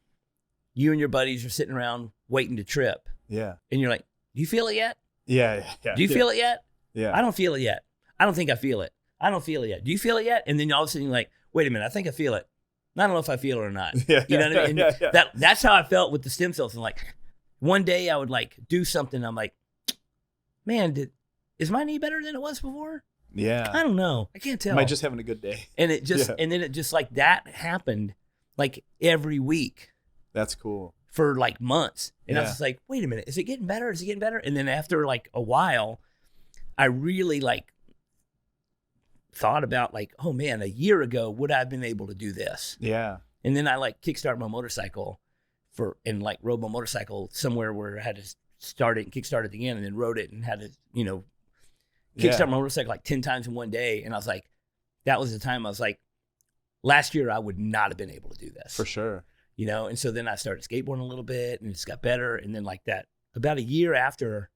you and your buddies are sitting around waiting to trip. Yeah. And you're like, do you feel it yet? Yeah. Do you feel it yet? Yeah. I don't feel it yet. I don't think I feel it. I don't feel it yet. Do you feel it yet? And then all of a sudden you're like, wait a minute, I think I feel it. I don't know if I feel it or not. Yeah. You know what I mean? Yeah. That's how I felt with the stem cells. And like one day I would like do something. I'm like, man, is my knee better than it was before? Yeah. I don't know. I can't tell. Am I just having a good day? And it just, and then it just like that happened like every week. That's cool. For like months. And I was just like, wait a minute, is it getting better? Is it getting better? And then after like a while, I really like thought about like, oh man, a year ago, would I have been able to do this? Yeah. And then I like kickstart my motorcycle and like rode my motorcycle somewhere where I had to start it and kickstart it again and then rode it and had to, kickstart my motorcycle like 10 times in one day. And I was like, that was the time I was like, last year I would not have been able to do this. For sure. And so then I started skateboarding a little bit and it just got better. And then like that, about a year after,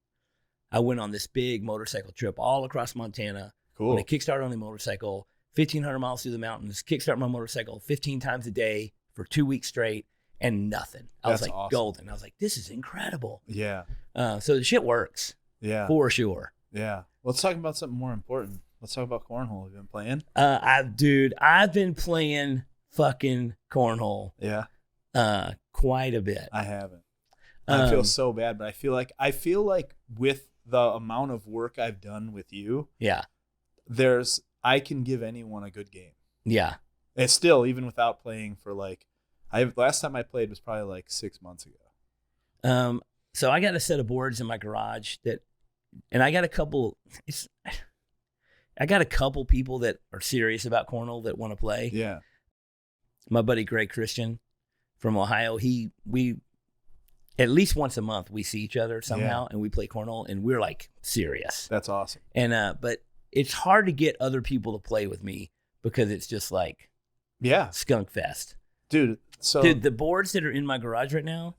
I went on this big motorcycle trip all across Montana. Cool. On a kickstart only motorcycle, 1,500 miles through the mountains, kickstart my motorcycle 15 times a day for 2 weeks straight. and nothing. I was That's like awesome. golden. I was like, this is incredible. Yeah. So the shit works. Yeah. For sure. Yeah. Let's talk about something more important. Let's talk about cornhole. Have you been playing? I've been playing fucking cornhole. Yeah. Quite a bit. I haven't. I feel so bad, but I feel like with the amount of work I've done with you, yeah, I can give anyone a good game. Yeah. And still, even without playing for last time I played was probably like 6 months ago. So I got a set of boards in my garage and I got a couple people that are serious about cornhole that want to play. Yeah. My buddy Greg Christian from Ohio, we at least once a month we see each other somehow and we play cornhole and we're like serious. That's awesome. And but it's hard to get other people to play with me because it's just like skunk fest. Dude, the boards that are in my garage right now,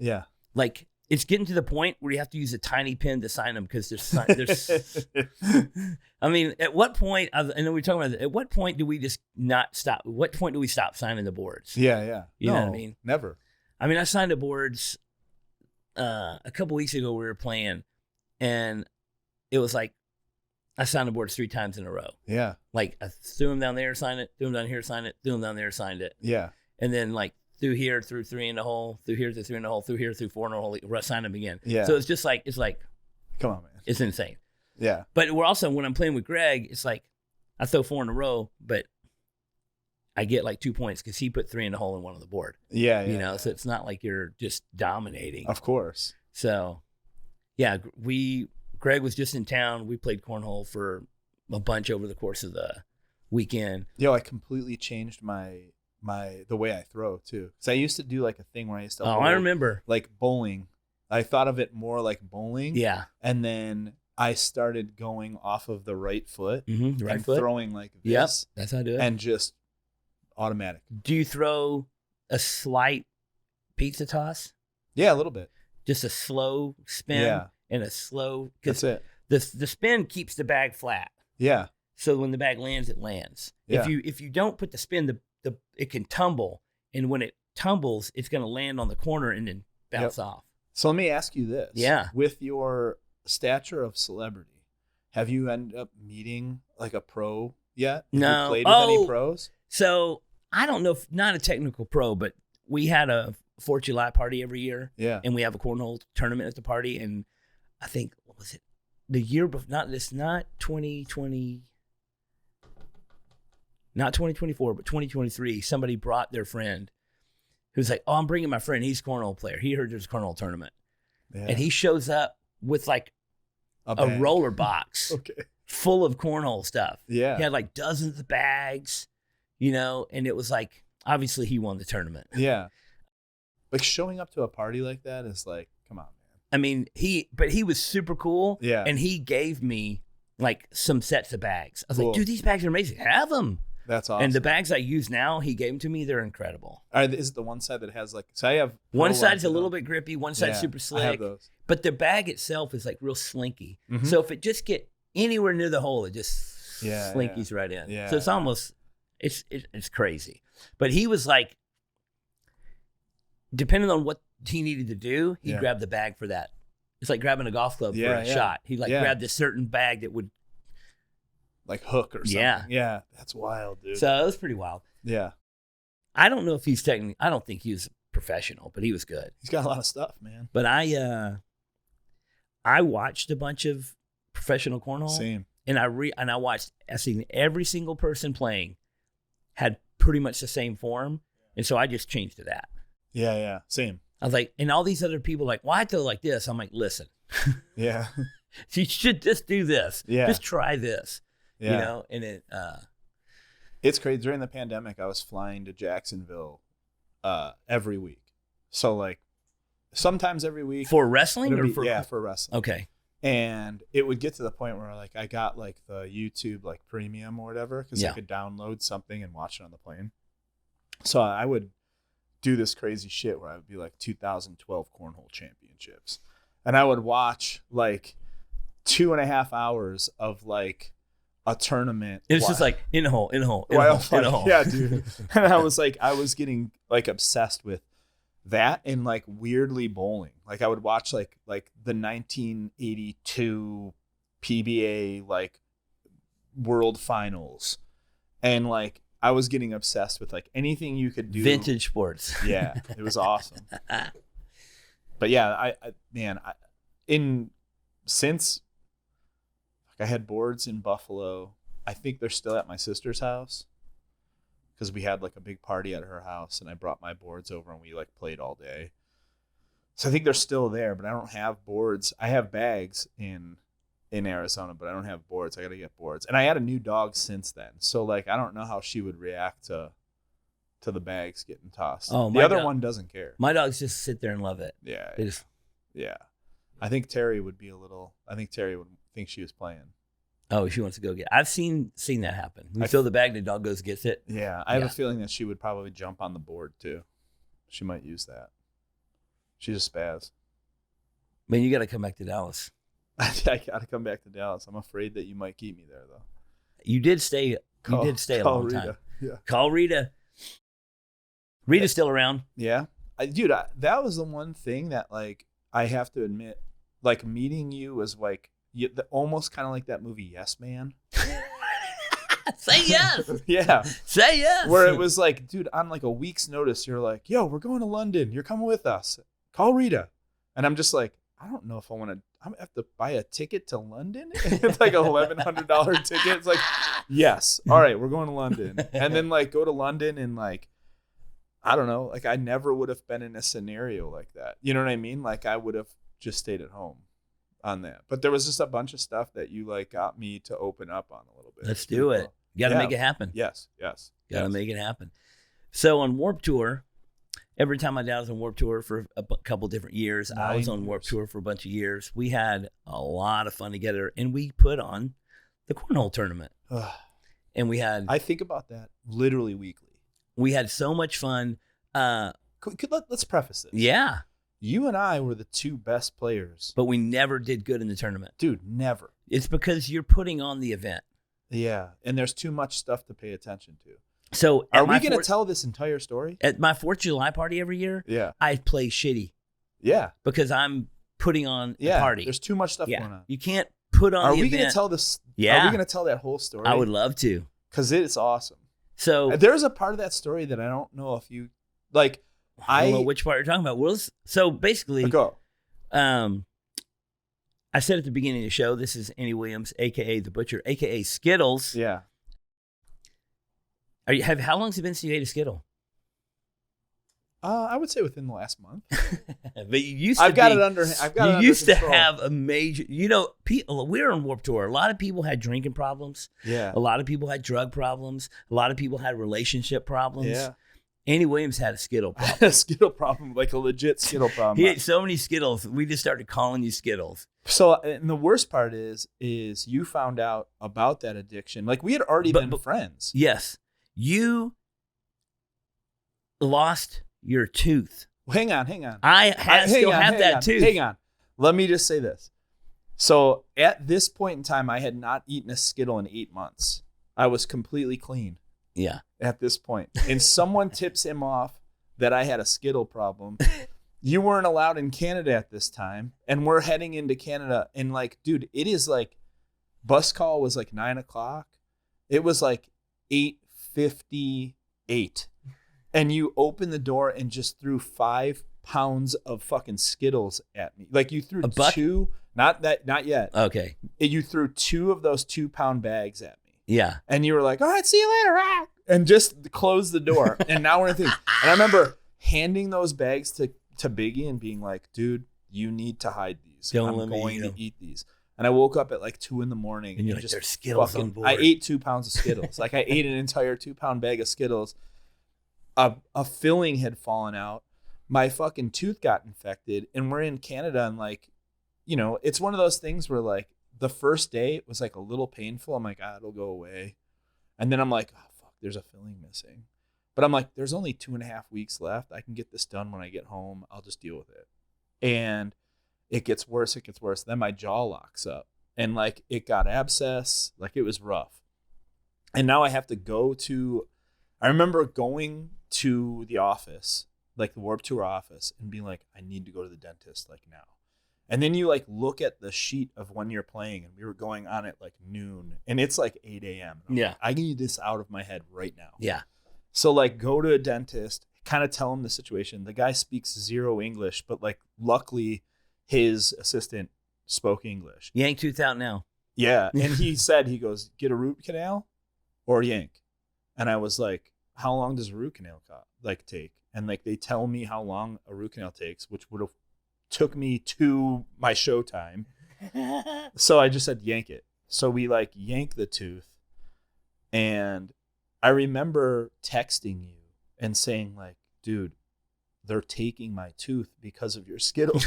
like it's getting to the point where you have to use a tiny pen to sign them because there's I mean, at what point, I know we're talking about this, at what point do we just not stop? At what point do we stop signing the boards? Yeah. You know what I mean? Never. I mean, I signed the boards a couple weeks ago. We were playing, and it was like I signed the boards 3 times in a row. Yeah. Like I threw them down there, signed it, threw them down here, signed it, threw them down there, signed it. Yeah. And then like through here, through 3 in the hole, through here, through 3 in the hole, through here, through 4 in the hole, sign them again. Yeah. So it's just like, come on, man. It's insane. Yeah. But we're also, when I'm playing with Greg, it's like I throw 4 in a row, but I get like 2 points because he put 3 in the hole and 1 on the board. Yeah. You know, so it's not like you're just dominating. Of course. So, yeah, Greg was just in town. We played cornhole for a bunch over the course of the weekend. Yo, I completely changed the way I throw too. Because I used to do like a thing where I used to I remember. Like bowling. I thought of it more like bowling. Yeah. And then I started going off of the right foot and throwing like this. Yep, that's how I do it. And just automatic. Do you throw a slight pizza toss? Yeah, a little bit. Just a slow spin and a slow. That's it. The spin keeps the bag flat. Yeah. So when the bag lands, it lands. Yeah. If you don't put the spin, it can tumble, and when it tumbles, it's going to land on the corner and then bounce off. So let me ask you this. Yeah. With your stature of celebrity, have you ended up meeting like a pro yet? No. Have you played with any pros? So I don't know, not a technical pro, but we had a 4th of July party every year. Yeah. And we have a cornhole tournament at the party. And I think, what was it? The year before, not 2020, not 2024, but 2023, somebody brought their friend who's like, oh, I'm bringing my friend. He's a cornhole player. He heard there's a cornhole tournament. Yeah. And he shows up with like a roller box full of cornhole stuff. Yeah. He had like dozens of bags, you know, and it was like, obviously he won the tournament. Yeah. Like showing up to a party like that is like, come on, man. I mean, he was super cool. Yeah. And he gave me like some sets of bags. I was like, dude, these bags are amazing. Have them. That's awesome. And the bags I use now, he gave them to me. They're incredible. Is it the one side that has like, so I have one side's a little bit grippy, one side's super slick. I have those. But the bag itself is like real slinky. Mm-hmm. So if it just get anywhere near the hole, it just slinkies right in. Yeah. So it's almost, it's crazy. But he was like, depending on what he needed to do, he'd grab the bag for that. It's like grabbing a golf club for a shot. He'd like grab this certain bag that would, like hook or something. Yeah. That's wild, dude. So it was pretty wild. Yeah. I don't know if he's I don't think he was professional, but he was good. He's got a lot of stuff, man. But I watched a bunch of professional cornhole. Same. And I seen every single person playing had pretty much the same form. And so I just changed to that. Yeah. Same. I was like, and all these other people like, why throw like this? I'm like, listen. Yeah. You should just do this. Yeah. Just try this. Yeah. You know, and it's crazy. During the pandemic, I was flying to Jacksonville every week. So like sometimes every week. For wrestling for wrestling. Okay. And it would get to the point where like I got like the YouTube like premium or whatever because I could download something and watch it on the plane. So I would do this crazy shit where I would be like 2012 cornhole championships. And I would watch like 2.5 hours of like a tournament. It's just like in a hole. Yeah, dude. And I was getting like obsessed with That and like weirdly bowling. Like I would watch like the 1982 PBA like World Finals, and like I was getting obsessed with like anything you could do. Vintage sports. Yeah, it was awesome. But yeah, since I had boards in Buffalo, I think they're still at my sister's house because we had like a big party at her house, and I brought my boards over and we like played all day. So I think they're still there, but I don't have boards. I have bags in Arizona, but I don't have boards. I got to get boards. And I had a new dog since then. So like I don't know how she would react to the bags getting tossed. Oh, the other one doesn't care. My dogs just sit there and love it. Yeah. They just... Yeah. I think Terry would think she was playing. Oh, she wants to go get. I've seen that happen. We throw the bag, the dog goes gets it. Yeah, I have a feeling that she would probably jump on the board too. She might use that. She's a spaz. Man, you got to come back to Dallas. I got to come back to Dallas. I'm afraid that you might keep me there though. You did stay. A long Rita. time. Yeah. Call Rita. Rita's still around. Yeah, dude, that was the one thing that like I have to admit, like meeting you was like almost kind of like that movie Yes Man. Say yes. Yeah. Say yes. Where it was like, dude, on like a week's notice, you're like, yo, we're going to London. You're coming with us. Call Rita. And I'm just like, I don't know if I want to. I'm gonna have to buy a ticket to London. It's like $1,100 ticket. It's like, yes, all right, we're going to London, and then like go to London and like, I don't know, like I never would have been in a scenario like that. You know what I mean? Like I would have just stayed at home on that. But there was just a bunch of stuff that you like got me to open up on a little bit. Let's do it. You got to make it happen. Yes. Got to make it happen. So on Warped Tour, every time my dad was on Warped Tour for a couple different years, I was on Warped Tour for a bunch of years. We had a lot of fun together, and we put on the cornhole tournament. And we had... I think about that literally weekly. We had so much fun. Let's preface this. Yeah. You and I were the two best players. But we never did good in the tournament. Dude, never. It's because you're putting on the event. Yeah, and there's too much stuff to pay attention to. So are we going to tell this entire story? At my 4th of July party every year, yeah, I play shitty. Yeah. Because I'm putting on the party. There's too much stuff going on. You can't put on the event. Are we going to tell this? Yeah. Are we going to tell that whole story? I would love to. Because it's awesome. So there's a part of that story that I don't know if you, like. I don't know which part you're talking about. So basically, go. I said at the beginning of the show, this is Andy Williams, a.k.a. The Butcher, a.k.a. Skittles. Yeah. How long has it been since you ate a Skittle? I would say within the last month. But you used to I've got it under have a major, we were on Warped Tour. A lot of people had drinking problems. Yeah. A lot of people had drug problems. A lot of people had relationship problems. Yeah. Andy Williams had a Skittle problem. A Skittle problem, like a legit Skittle problem. He ate so many Skittles, we just started calling you Skittles. So, and the worst part is you found out about that addiction. Like we had already been friends. Yes. You lost your tooth. Well, hang on. I still have that tooth. Hang on. Let me just say this. So at this point in time, I had not eaten a Skittle in 8 months. I was completely clean. Yeah. At this point. And someone tips him off that I had a Skittle problem. You weren't allowed in Canada at this time. And we're heading into Canada. And like, dude, it is like, bus call was like 9:00. It was like 8:58. And you opened the door and just threw 5 pounds of fucking Skittles at me. Like you threw two, not yet. Okay. You threw 2 of those 2-pound bags at me. Yeah. And you were like, all right, see you later. And just closed the door. And now we're in things. And I remember handing those bags to Biggie and being like, dude, you need to hide these. I'm going to eat these. And I woke up at like 2 a.m. And you're like, there's Skittles on board. I ate 2 pounds of Skittles. Like I ate an entire 2-pound bag of Skittles. A filling had fallen out. My fucking tooth got infected. And we're in Canada. And like, it's one of those things where like the first day it was like a little painful. I'm like, it'll go away. And then I'm like, oh, fuck, there's a filling missing. But I'm like, there's only 2.5 weeks left. I can get this done when I get home. I'll just deal with it. And it gets worse. Then my jaw locks up. And like it got abscess. Like it was rough. And now I have to I remember going to the office, like the Warped Tour office and being like, I need to go to the dentist like now. And then you like look at the sheet of when you're playing, and we were going on at like noon, and it's like 8 a.m. Yeah. Like, I need this out of my head right now. Yeah. So like go to a dentist, kind of tell him the situation. The guy speaks zero English, but like luckily his assistant spoke English. Yank tooth out now. Yeah. And he said, he goes, get a root canal or yank. And I was like, how long does a root canal take? And like they tell me how long a root canal takes, which would have took me to my showtime. So I just said yank it. So we like yank the tooth, and I remember texting you and saying like, dude, they're taking my tooth because of your Skittles.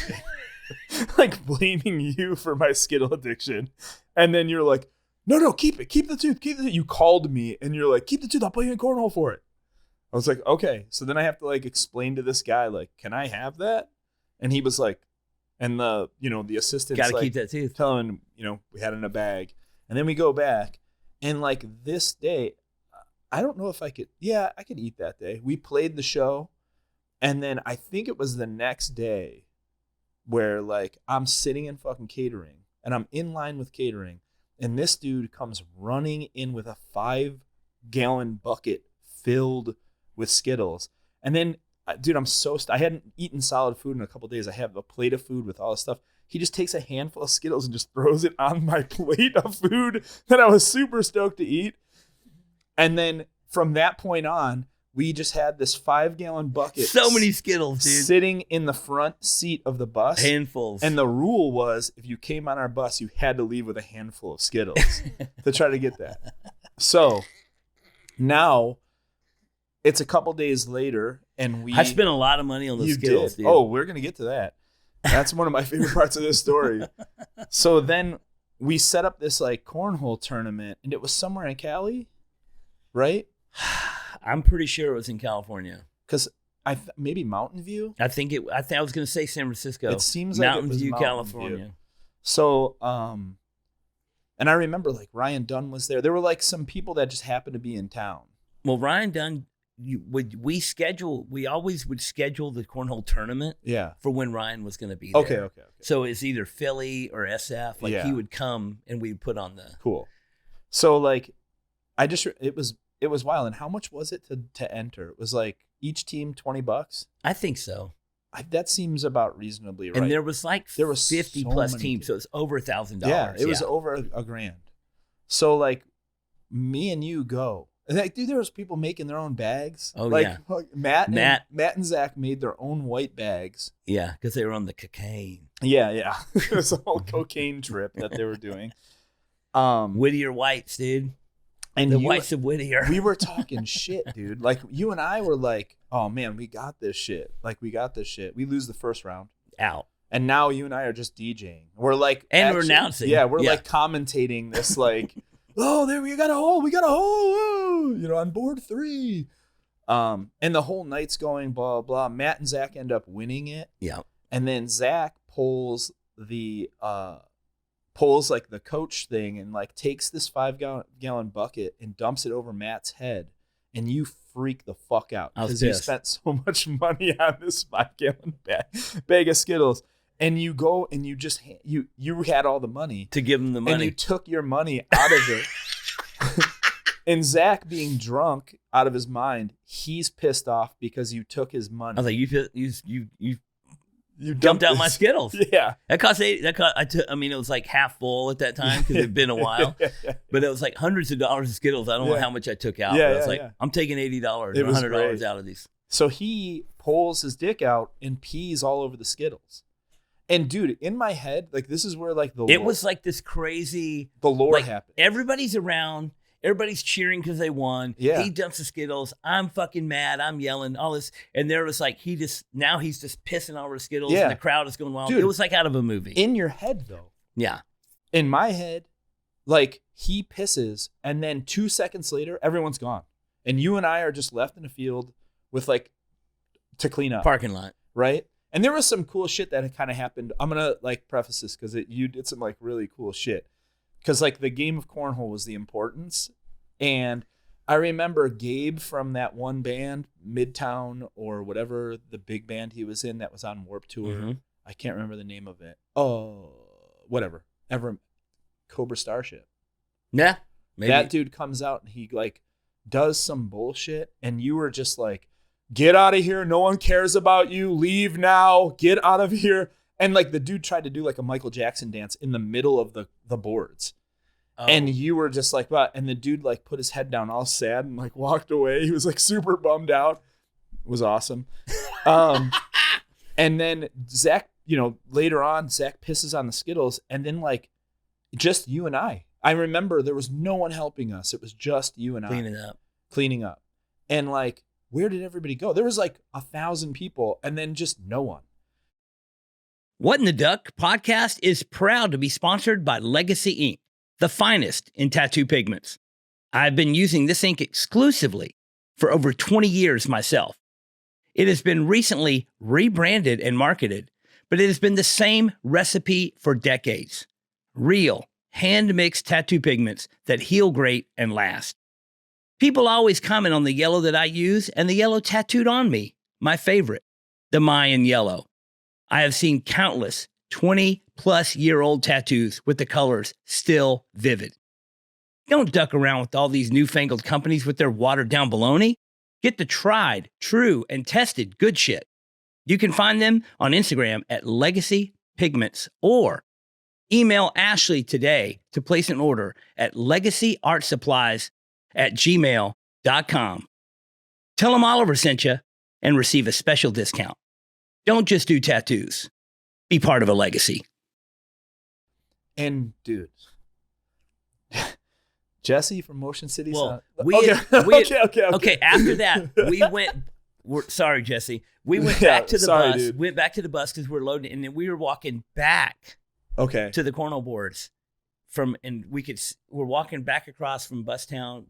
Like blaming you for my Skittle addiction. And then you're like, no, keep it. Keep the tooth. You called me and you're like, keep the tooth. I'll play you in cornhole for it. I was like, okay. So then I have to like explain to this guy, like, can I have that? And he was like, and the assistant's Gotta like, keep that tooth. telling him, we had it in a bag. And then we go back, and like this day, I don't know if I could eat that day. We played the show, and then I think it was the next day where like I'm sitting in fucking catering, and I'm in line with catering, and this dude comes running in with a 5-gallon bucket filled with Skittles. And then, dude, I hadn't eaten solid food in a couple of days. I have a plate of food with all this stuff. He just takes a handful of Skittles and just throws it on my plate of food that I was super stoked to eat. And then from that point on, we just had this 5-gallon bucket. So many Skittles, dude. Sitting in the front seat of the bus. Handfuls. And the rule was, if you came on our bus, you had to leave with a handful of Skittles to try to get that. So now it's a couple days later, and I spent a lot of money on those Skittles, dude. Oh, we're going to get to that. That's one of my favorite parts of this story. So then we set up this like cornhole tournament, and it was somewhere in Cali, right? I'm pretty sure it was in California. Because maybe Mountain View. I was going to say San Francisco. It seems like Mountain it was View, Mountain California. View. So, and I remember like Ryan Dunn was there. There were like some people that just happened to be in town. Well, Ryan Dunn, we always would schedule the cornhole tournament for when Ryan was going to be there. Okay. So it's either Philly or SF. Like he would come and we'd put on the cool. So like, it was wild. And how much was it to enter? It was like each team $20. I think so. That seems about reasonably right. And there was 50 so plus many teams, so it's over $1,000. Yeah, it was over $1,000. So like, me and you go. And like, dude, there was people making their own bags. Oh, like, yeah. Matt and Zach made their own white bags. Yeah, because they were on the cocaine. Yeah. It was a whole cocaine trip that they were doing. Whittier whites, dude. And the whites of Whittier. We were talking shit, dude. Like, you and I were like, oh, man, we got this shit. We lose the first round. Out. And now you and I are just DJing. We're like. And we're announcing. Yeah, we're like commentating this like. Oh, there we got a hole. Whoa, on board 3. And the whole night's going blah blah. Matt and Zach end up winning it. Yeah. And then Zach pulls the coach thing and like takes this 5-gallon bucket and dumps it over Matt's head, and you freak the fuck out because you spent so much money on this 5-gallon bag of Skittles. And you go and you just you had all the money to give him the money, and you took your money out of it. And Zach, being drunk out of his mind, he's pissed off because you took his money. I was like, you dumped out my Skittles. Yeah, that cost it was like half full at that time because it'd been a while. But it was like hundreds of dollars of Skittles. I don't know how much I took out. But it's I'm taking $80 or $100 out of these. So he pulls his dick out and pees all over the Skittles. And dude, in my head, like this is where like it was like this crazy. The lore happened. Everybody's around. Everybody's cheering because they won. Yeah. He dumps the Skittles. I'm fucking mad. I'm yelling all this, and there was like he's just pissing all over the Skittles, and the crowd is going wild. Dude, it was like out of a movie. In your head, though. Yeah. In my head, like he pisses, and then 2 seconds later, everyone's gone, and you and I are just left in the field with like to clean up parking lot, right? And there was some cool shit that had kind of happened. I'm going to like preface this because you did some like really cool shit. Because like the game of cornhole was the importance. And I remember Gabe from that one band, Midtown or whatever the big band he was in that was on Warped Tour. Mm-hmm. I can't remember the name of it. Oh, whatever. Cobra Starship. Yeah. Maybe. That dude comes out and he like does some bullshit and you were just like, get out of here. No one cares about you. Leave now. Get out of here. And like the dude tried to do like a Michael Jackson dance in the middle of the boards. Oh. And you were just like, what? And the dude like put his head down all sad and like walked away. He was like super bummed out. It was awesome. And then Zach, later on, Zach pisses on the Skittles and then like just you and I. I remember there was no one helping us. It was just you and Cleaning up. And like, where did everybody go? There was like 1,000 people and then just no one. What in the Duck podcast is proud to be sponsored by Legacy Ink, the finest in tattoo pigments. I've been using this ink exclusively for over 20 years myself. It has been recently rebranded and marketed, but it has been the same recipe for decades. Real, hand-mixed tattoo pigments that heal great and last. People always comment on the yellow that I use and the yellow tattooed on me, my favorite, the Mayan yellow. I have seen countless 20-plus-year-old tattoos with the colors still vivid. Don't duck around with all these newfangled companies with their watered-down baloney. Get the tried, true, and tested good shit. You can find them on Instagram at Legacy Pigments or email Ashley today to place an order at legacyartsupplies@gmail.com. Tell them Oliver sent you and receive a special discount. Don't just do tattoos. Be part of a legacy. And dude, Jesse from Motion City. Well, okay. After that, we went. Sorry, Jesse. We went back to the bus. Dude. Went back to the bus because we're loading, and then we were walking back. To the cornhole boards, we're walking back across from Bus World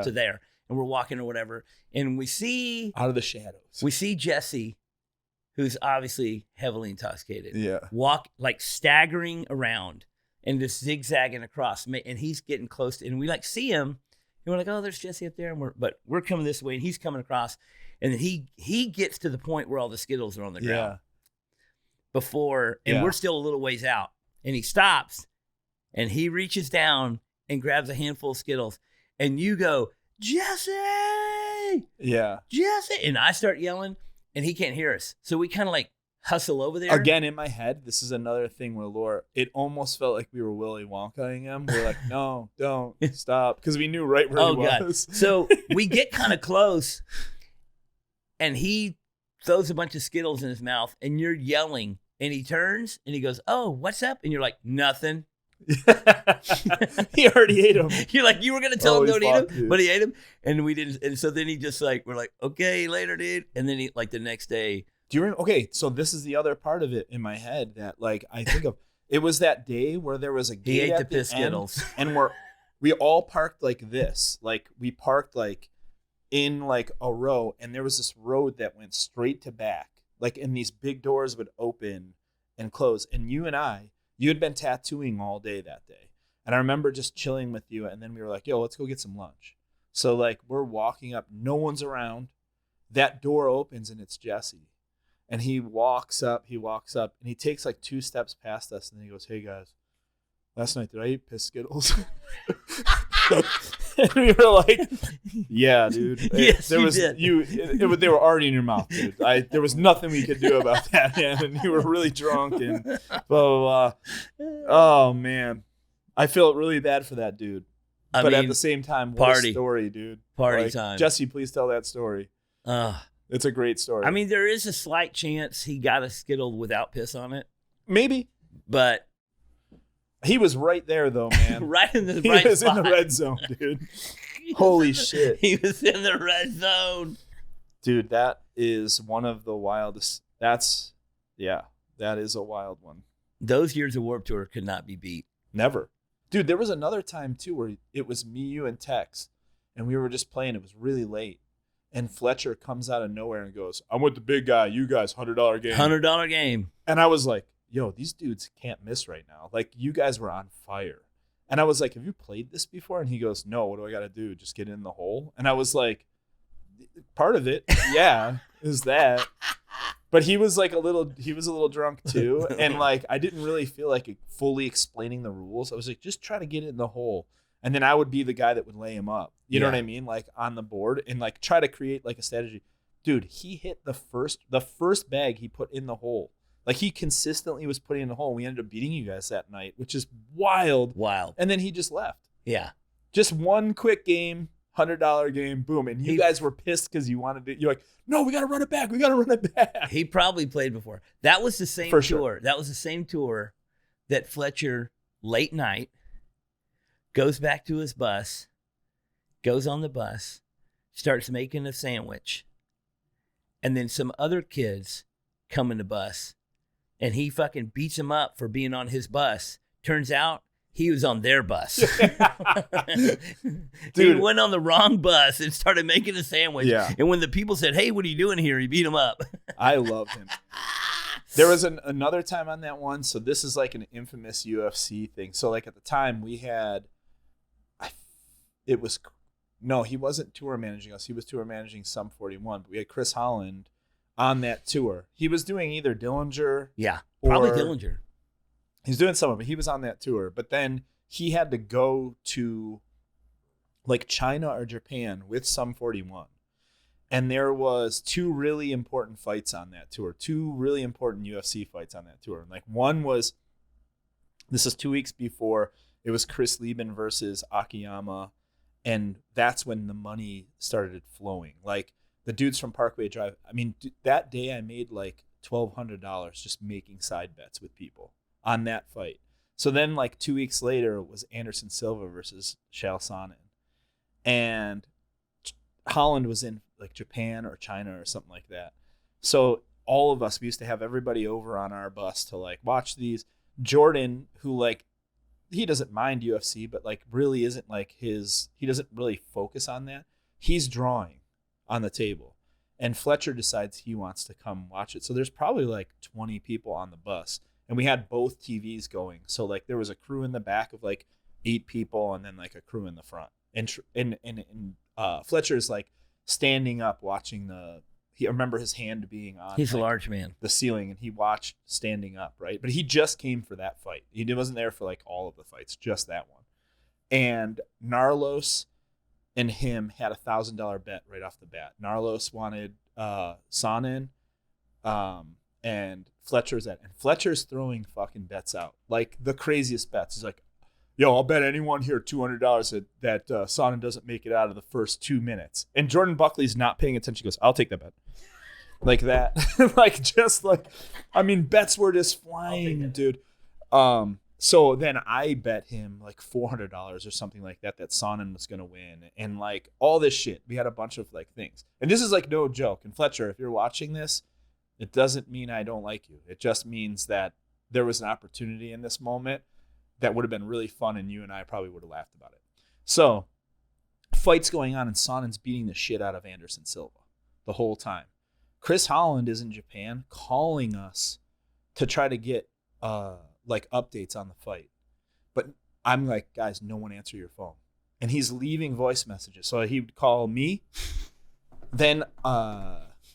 to there, and we're walking or whatever, and we see out of the shadows. We see Jesse, who's obviously heavily intoxicated. Yeah, walk like staggering around and just zigzagging across, and he's getting close to, and we like see him, and we're like, oh, there's Jesse up there, and we're coming this way, and he's coming across, and then he gets to the point where all the Skittles are on the ground. Before, and we're still a little ways out. And he stops, and he reaches down and grabs a handful of Skittles. And you go, Jesse! Yeah. Jesse! And I start yelling, and he can't hear us. So we kind of like hustle over there. Again, in my head, this is another thing with Laura. It almost felt like we were Willy Wonka-ing him. We're like, no, don't, stop. Because we knew right where he was. God. So we get kind of close, and he throws a bunch of Skittles in his mouth, and you're yelling. And he turns and he goes, oh, what's up? And you're like, nothing. He already ate them. You're like, you were going to tell him don't eat them, dude. But he ate them. And we didn't. And so then he just like, we're like, okay, later, dude. And then he like the next day. Do you remember? Okay, so this is the other part of it in my head that like I think of. It was that day where there was a gate. He ate at the piss Skittles. And we all parked like this. Like we parked like in like a row. And there was this road that went straight to back. Like, and these big doors would open and close. And you had been tattooing all day that day. And I remember just chilling with you. And then we were like, yo, let's go get some lunch. So, like, we're walking up. No one's around. That door opens, and it's Jesse. And he walks up, and he takes, like, 2 steps past us. And then he goes, hey, guys, last night, did I eat piss Skittles? And we were like, yeah, dude. Yes, they were already in your mouth, dude. There was nothing we could do about that, man. And you were really drunk and blah, blah, blah. Oh, man. I feel really bad for that dude. But at the same time, what a story, dude. Party time. Jesse, please tell that story. It's a great story. I mean, there is a slight chance he got a Skittle without piss on it. Maybe. But he was right there, though, man. Right in the he right was spot. In the red zone, dude. Holy shit. He was in the red zone. Dude, that is one of the wildest. That is a wild one. Those years of Warped Tour could not be beat. Never. Dude, there was another time, too, where it was me, you, and Tex, and we were just playing. It was really late. And Fletcher comes out of nowhere and goes, I'm with the big guy. You guys, $100 game. $100 game. And I was like, yo, these dudes can't miss right now. Like, you guys were on fire. And I was like, have you played this before? And he goes, no, what do I got to do? Just get in the hole? And I was like, part of it, yeah, is that. But he was like a little drunk too. And like, I didn't really feel like fully explaining the rules. I was like, just try to get in the hole. And then I would be the guy that would lay him up. You know what I mean? Like on the board and like try to create like a strategy. Dude, he hit the first bag he put in the hole. Like he consistently was putting in the hole. We ended up beating you guys that night, which is wild. Wild. And then he just left. Yeah. Just one quick game, $100 game, boom. And you guys were pissed because you wanted it. You're like, no, we got to run it back. We got to run it back. He probably played before. That was the same For tour. sure. That was the same tour that Fletcher, late night, goes back to his bus, goes on the bus, starts making a sandwich. And then some other kids come in the bus. And he fucking beats him up for being on his bus. Turns out he was on their bus. Dude. He went on the wrong bus and started making a sandwich. Yeah. And when the people said, hey, what are you doing here? He beat him up. I love him. There was another time on that one. So this is like an infamous UFC thing. So like at the time we had, he wasn't tour managing us. He was tour managing Sum 41. But we had Chris Holland on that tour. He was doing either Dillinger. Yeah, probably Dillinger. He's doing some of it. He was on that tour. But then he had to go to like China or Japan with Sum 41. And there was 2 really important fights on that tour. 2 really important UFC fights on that tour. Like one was, this is 2 weeks before, it was Chris Lieben versus Akiyama. And that's when the money started flowing. Like, the dudes from Parkway Drive, I mean, that day I made like $1,200 just making side bets with people on that fight. So then like 2 weeks later was Anderson Silva versus Chael Sonnen. And Holland was in like Japan or China or something like that. So all of us, we used to have everybody over on our bus to like watch these. Jordan, who like, he doesn't mind UFC, but like really isn't like he doesn't really focus on that. He's drawing on the table, and Fletcher decides he wants to come watch it. So there's probably like 20 people on the bus, and we had both TVs going. So like there was a crew in the back of like 8 people, and then like a crew in the front. And Fletcher's like standing up watching I remember his hand being on. He's like, a large man. The ceiling, and he watched standing up, right? But he just came for that fight. He wasn't there for like all of the fights, just that one. And Narlos and him had $1,000 bet right off the bat. Narlos wanted Sonnen, and Fletcher's at, and Fletcher's throwing fucking bets out, like the craziest bets. He's like, yo, I'll bet anyone here $200 that Sonnen doesn't make it out of the first 2 minutes. And Jordan Buckley's not paying attention. He goes, I'll take that bet. Like that. Like, just like, I mean, bets were just flying, dude. So then I bet him like $400 or something like that Sonnen was going to win. And like all this shit. We had a bunch of like things. And this is like no joke. And Fletcher, if you're watching this, it doesn't mean I don't like you. It just means that there was an opportunity in this moment that would have been really fun, and you and I probably would have laughed about it. So fight's going on, and Sonnen's beating the shit out of Anderson Silva the whole time. Chris Holland is in Japan calling us to try to get like updates on the fight. But I'm like, guys, no one answer your phone. And he's leaving voice messages. So he would call me. Then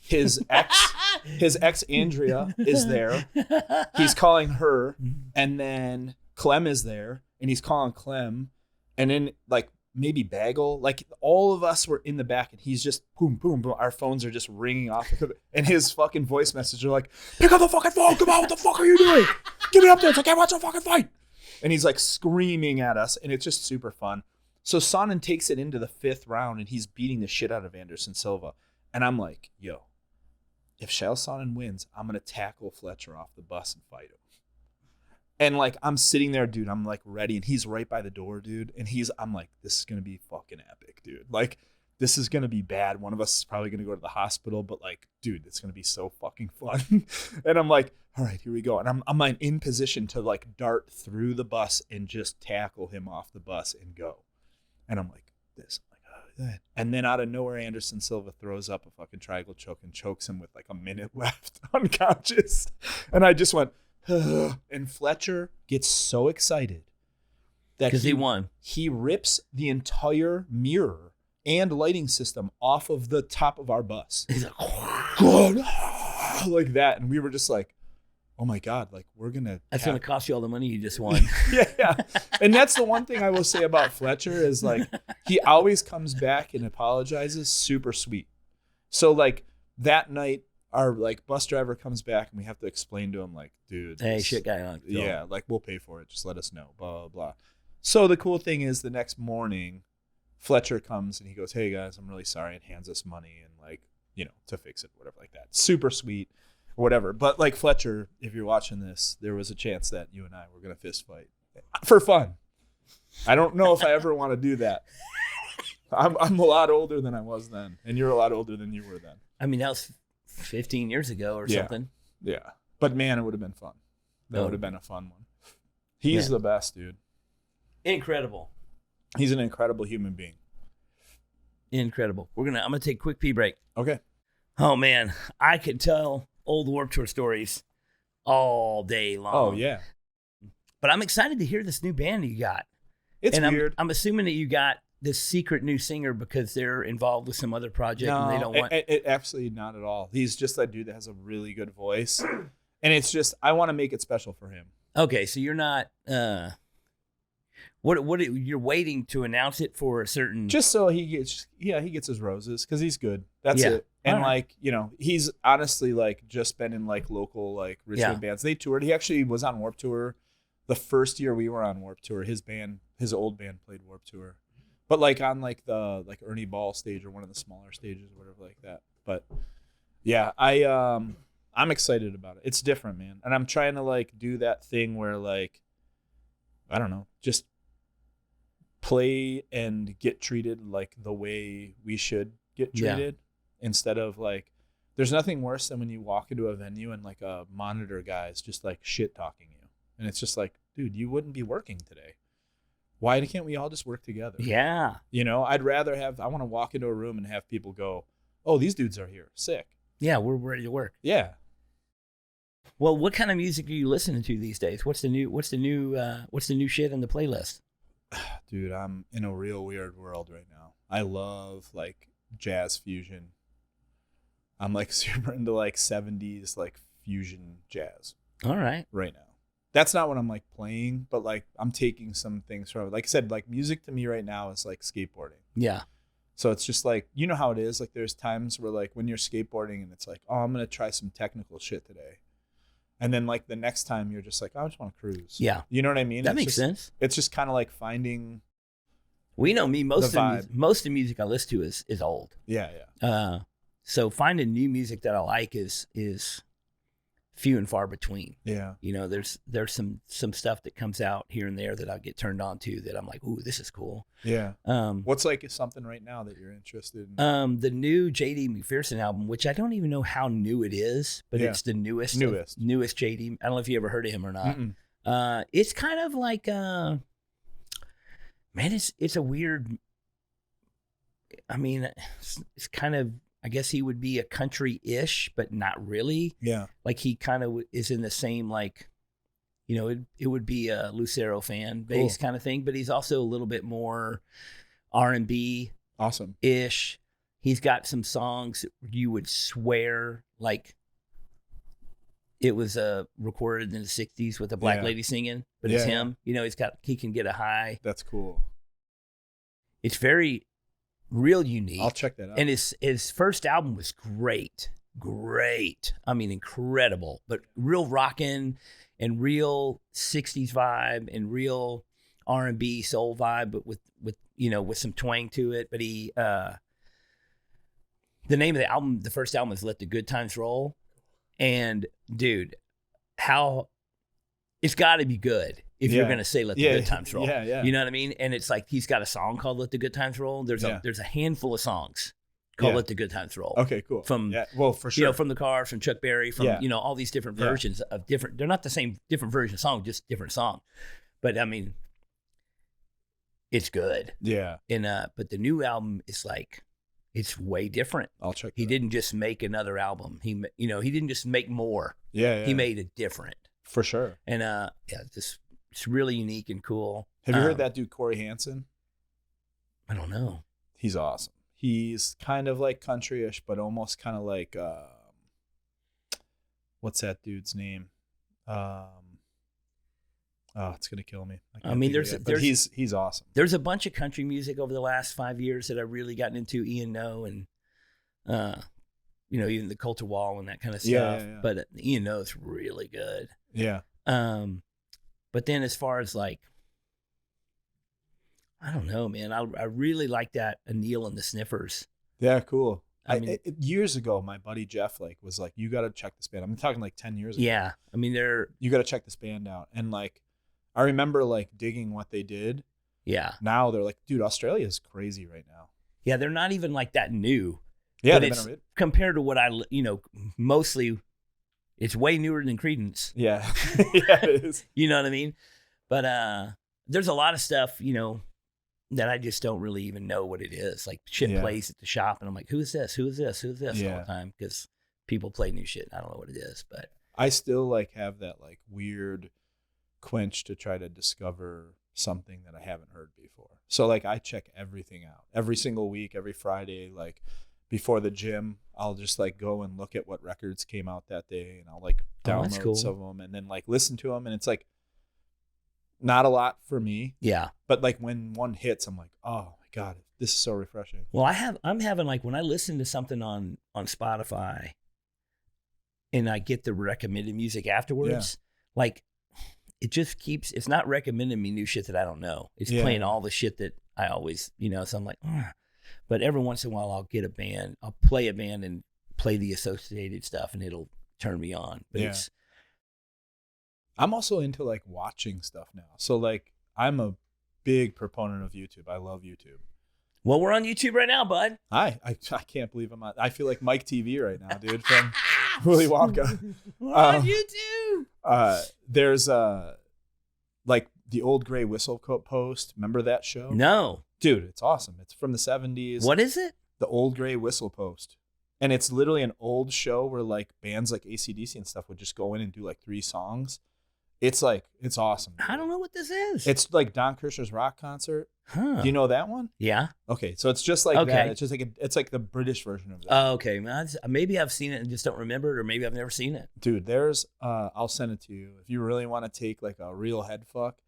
his ex Andrea is there. He's calling her. And then Clem is there. And he's calling Clem. And then like maybe Bagel, like all of us were in the back, and he's just boom, boom, boom. Our phones are just ringing off, and his fucking voice messages are like, pick up the fucking phone, come on, what the fuck are you doing? Give me updates, I can't watch the fucking fight. And he's like screaming at us, and it's just super fun. So Sonnen takes it into the 5th round, and he's beating the shit out of Anderson Silva. And I'm like, yo, if Chael Sonnen wins, I'm going to tackle Fletcher off the bus and fight him. And like, I'm sitting there, dude, I'm like ready, and he's right by the door, dude. And I'm like, this is going to be fucking epic, dude. Like, this is going to be bad. One of us is probably going to go to the hospital, but like, dude, it's going to be so fucking fun. And I'm like, all right, here we go. And I'm like in position to like dart through the bus and just tackle him off the bus and go. And I'm like, this, I'm like, oh, that. And then out of nowhere, Anderson Silva throws up a fucking triangle choke and chokes him with like a minute left, unconscious. And I just went, and Fletcher gets so excited that Because he won. He rips the entire mirror and lighting system off of the top of our bus. He's like, like that. And we were just like, oh my God, like we're going to. That's going to cost you all the money you just won. Yeah. And that's the one thing I will say about Fletcher is like, he always comes back and apologizes, super sweet. So like that night, our like bus driver comes back and we have to explain to him like, dude, Hey, shit guy on. Yeah, like we'll pay for it. Just let us know, blah, blah, blah. So the cool thing is the next morning, Fletcher comes and he goes, hey guys, I'm really sorry, and hands us money and like, you know, to fix it, whatever like that. Super sweet or whatever. But like Fletcher, if you're watching this, there was a chance that you and I were going to fist fight for fun. I don't know if I ever want to do that. I'm a lot older than I was then, and you're a lot older than you were then. I mean, that was 15 years ago or something. Yeah. But man, it would have been fun. That would have been a fun one. He's the best, dude. Incredible. He's an incredible human being. Incredible. I'm gonna take a quick pee break. Okay. Oh man, I could tell old Warped Tour stories all day long. Oh yeah. But I'm excited to hear this new band you got. It's weird. I'm assuming that you got this secret new singer because they're involved with some other project and they don't want. It absolutely not at all. He's just that dude that has a really good voice, and it's just I want to make it special for him. Okay, so you're not. What you're waiting to announce it for a certain? Just so he gets his roses because he's good. That's it. And like you know, he's honestly like just been in like local like Richmond bands. They toured. He actually was on Warped Tour the first year we were on Warped Tour. His old band played Warped Tour, but like on like the like Ernie Ball stage or one of the smaller stages or whatever like that. But yeah, I'm excited about it. It's different, man, and I'm trying to like do that thing where like I don't know, just play and get treated like the way we should get treated instead of like there's nothing worse than when you walk into a venue and like a monitor guy's just like shit talking you and it's just like, dude, you wouldn't be working today. Why can't we all just work together? Yeah, you know, I want to walk into a room and have people go, oh, these dudes are here sick. Yeah, we're ready to work. Yeah. Well, what kind of music are you listening to these days? What's the new shit in the playlist? Dude, I'm in a real weird world right now. I love like jazz fusion. I'm like super into like 70s like fusion jazz. All right. Right now. That's not what I'm like playing, but like I'm taking some things from it. Like I said, like music to me right now is like skateboarding. Yeah. So it's just like, you know how it is? Like there's times where like when you're skateboarding and it's like, oh, I'm going to try some technical shit today. And then like the next time you're just like, oh, I just want to cruise. Yeah. You know what I mean? That makes sense. It's just kind of like finding. We know me, most of the music I listen to is old. Yeah, yeah. So finding new music that I like is few and far between. Yeah. You know, there's some stuff that comes out here and there that I get turned on to that I'm like, ooh, this is cool. Yeah. What's like something right now that you're interested in? The new J.D. McPherson album, which I don't even know how new it is, but it's the newest J.D. I don't know if you ever heard of him or not. It's kind of like, man, it's a weird, I mean, it's kind of, I guess he would be a country-ish, but not really. Yeah. Like he kind of is in the same, like, you know, it would be a Lucero fan base kind of thing, but he's also a little bit more R&B. Awesome-ish. He's got some songs you would swear like it was recorded in the 60s with a black lady singing, but it's him. You know, he can get a high. That's cool. It's very real unique. I'll check that out. And his first album was great. I mean, incredible, but real rockin' and real 60s vibe and real R&B soul vibe, but with you know, with some twang to it. But he the name of the album, the first album is Let the Good Times Roll. And dude, how it's got to be good if you're going to say Let the Good Times Roll. Yeah. You know what I mean? And it's like he's got a song called Let the Good Times Roll. There's a handful of songs called Let the Good Times Roll. Okay, cool. From for sure. You know, from the Cars, from Chuck Berry, from you know, all these different versions of different. They're not the same different version of song, just different song. But I mean, it's good. Yeah. And but the new album is like, it's way different. I'll check. He didn't just make another album. He didn't just make more. Yeah. He made it different. For sure. And just it's really unique and cool. Have you heard that dude Corey Hansen? I don't know. He's awesome. He's kind of like countryish, but almost kind of like what's that dude's name? Oh, it's gonna kill me. I mean, but he's awesome. There's a bunch of country music over the last 5 years that I've really gotten into. Ian No and even the Coulter Wall and that kind of stuff. Yeah. But Ian No is really good. Yeah. But then as far as like, I don't know, man. I really like that Anil and the Sniffers. Yeah, cool. I mean, years ago, my buddy Jeff was like, you got to check this band. I'm talking like 10 years ago. Yeah, I mean you got to check this band out. And like, I remember like digging what they did. Yeah. Now they're like, dude, Australia is crazy right now. Yeah, they're not even like that new. Yeah, but it's compared to what mostly, it's way newer than Creedence. Yeah, yeah, it is. You know what I mean? But there's a lot of stuff, that I just don't really even know what it is. Like shit plays at the shop, and I'm like, who's this? Who's this? Who's this? All the time, because people play new shit. I don't know what it is, but I still like have that like weird quench to try to discover something that I haven't heard before. So like I check everything out every single week, every Friday, like before the gym, I'll just like go and look at what records came out that day, and I'll like download some of them and then like listen to them. And it's like not a lot for me. Yeah. But like when one hits, I'm like, oh my God, this is so refreshing. Well, I'm having like when I listen to something on Spotify and I get the recommended music afterwards, like it just keeps, it's not recommending me new shit that I don't know. It's playing all the shit that I always, so I'm like, but every once in a while I'll play a band and play the associated stuff and it'll turn me on. But I'm also into like watching stuff now. So like I'm a big proponent of YouTube. I love YouTube. Well, we're on YouTube right now, bud. Hi. I can't believe I'm on. I feel like Mike TV right now, dude, from Willy Wonka. We're on YouTube. There's like the Old Gray Whistle Post. Remember that show? No. Dude, it's awesome. It's from the 70s. What is it? The Old Gray Whistle Post. And it's literally an old show where like bands like AC/DC and stuff would just go in and do like 3 songs. It's awesome. I don't know what this is. It's like Don Kirshner's rock concert. Huh. Do you know that one? Yeah. Okay, so it's just like that. It's just like it's like the British version of that. Oh, okay. Maybe I've seen it and just don't remember it, or maybe I've never seen it. Dude, there's I'll send it to you if you really want to take like a real head fuck.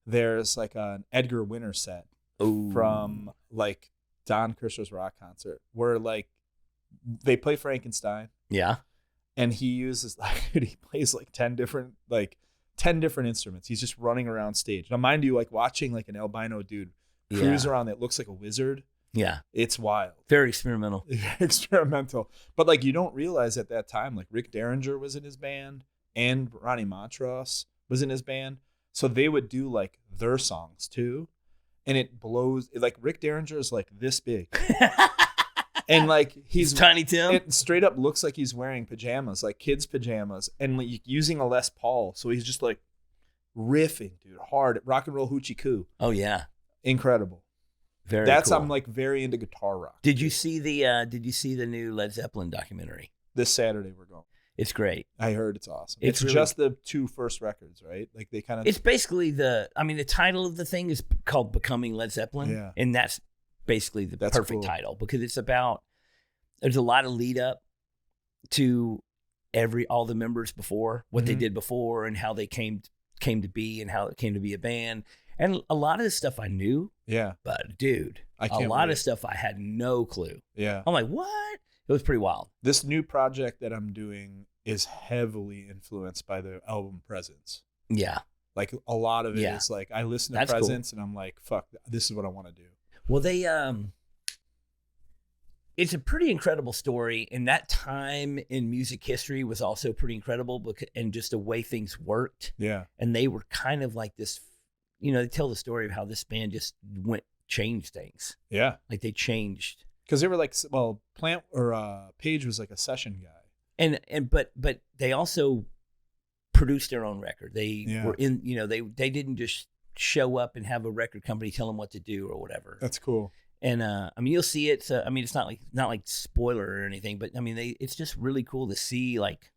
There's like an Edgar Winter set from like Don Kirshner's rock concert where like they play Frankenstein. Yeah. And he uses he plays like 10 different instruments. He's just running around stage. Now, mind you, like watching like an albino dude cruise around that looks like a wizard. Yeah. It's wild. Very experimental. Experimental. But like you don't realize at that time, like Rick Derringer was in his band and Ronnie Montrose was in his band. So they would do like their songs too. And it blows. Like Rick Derringer is like this big. And like he's Tiny Tim. It straight up looks like he's wearing pajamas, like kids' pajamas, and like using a Les Paul. So he's just like riffing, dude, hard rock and roll hoochie coo. Oh yeah, incredible. Very. That's cool. I'm like very into guitar rock. Did you see the new Led Zeppelin documentary? This Saturday we're going. It's great. I heard it's awesome. It's really, just the 2 first records, right? Like they kind of. It's basically the title of the thing is called Becoming Led Zeppelin, and that's basically the perfect title because it's about, there's a lot of lead up to all the members before, what they did before and how they came to be and how it came to be a band. And a lot of this stuff I knew. Yeah. But dude, a lot of stuff I had no clue. Yeah. I'm like, what? It was pretty wild. This new project that I'm doing is heavily influenced by the album Presence. Yeah. Like a lot of it is like, I listen to Presence and I'm like, fuck, this is what I want to do. Well, it's a pretty incredible story, and that time in music history was also pretty incredible, and just the way things worked. Yeah, and they were kind of like this, they tell the story of how this band just changed things. Yeah, like they changed because they were like, well, Page was like a session guy, but they also produced their own record. They were in, they didn't just show up and have a record company tell them what to do or whatever. That's cool. And you'll see it. It's not like spoiler or anything, but it's just really cool to see like.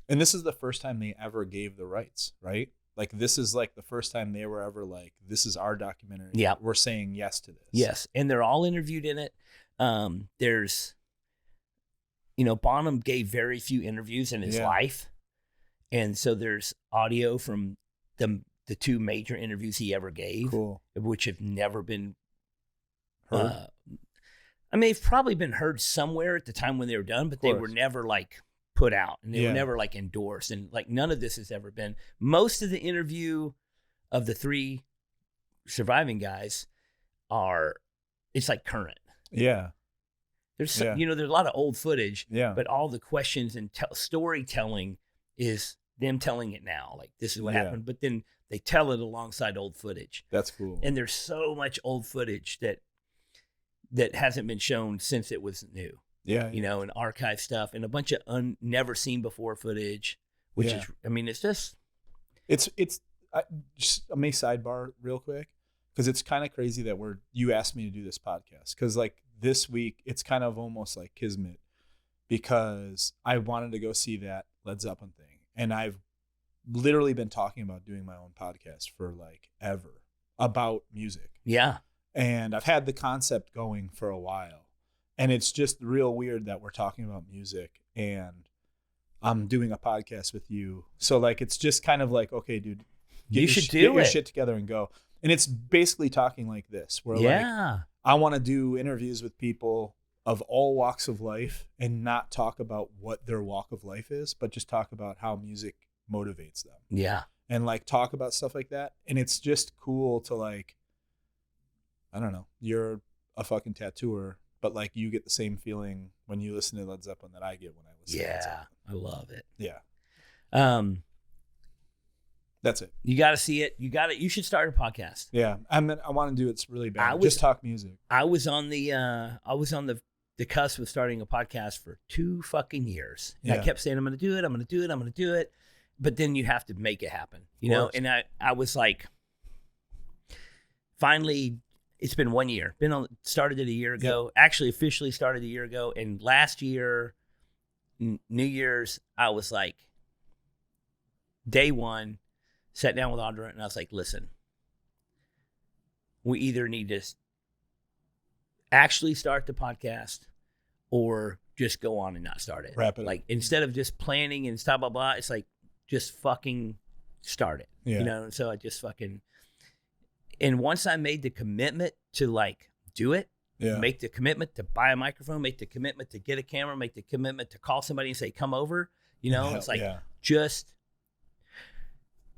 And this is the first time they ever gave the rights, right? Like this is like the first time they were ever like, this is our documentary. Yeah. We're saying yes to this. Yes. And they're all interviewed in it. There's, Bonham gave very few interviews in his life. And so there's audio from the 2 major interviews he ever gave, which have never been heard. They've probably been heard somewhere at the time when they were done, but they were never like put out, and they were never like endorsed, and like none of this has ever been. Most of the interview of the 3 surviving guys it's like current. Yeah. There's there's a lot of old footage, Yeah. but all the questions and storytelling is them telling it now. Like, this is what happened, but then they tell it alongside old footage. That's cool. And there's so much old footage that hasn't been shown since it was new. Yeah. And archive stuff and a bunch of never seen before footage, which is, it's just. I may sidebar real quick, because it's kind of crazy that you asked me to do this podcast. Because like this week, it's kind of almost like kismet, because I wanted to go see that Led Zeppelin thing. And I've literally been talking about doing my own podcast for like ever about music. Yeah. And I've had the concept going for a while. And it's just real weird that we're talking about music and I'm doing a podcast with you. So like, it's just kind of like, okay, dude, get your shit together and go. And it's basically talking like this, where like, I want to do interviews with people of all walks of life and not talk about what their walk of life is, but just talk about how music motivates them. Yeah. And like talk about stuff like that. And it's just cool to like, I don't know, you're a fucking tattooer, but like you get the same feeling when you listen to Led Zeppelin that I get when I listen to Led Zeppelin. I love it. Yeah. That's it. You got to see it. You should start a podcast. Yeah. I want to do it really bad. Just talk music. I was on the cusp of starting a podcast for 2 fucking years. And I kept saying, I'm going to do it. I'm going to do it. I'm going to do it. But then you have to make it happen, And I was like, finally, it's been 1 year. Started it a year ago. Actually, officially started a year ago. And last year, New Year's, I was like, day 1, sat down with Audra, and I was like, listen, we either need to actually start the podcast or just go on and not start it. Wrap it up. Like, instead of just planning and blah, blah, blah, it's like, just fucking start it. Yeah. And so I just fucking, and once I made the commitment to like do it, make the commitment to buy a microphone, make the commitment to get a camera, make the commitment to call somebody and say, come over, it's like just,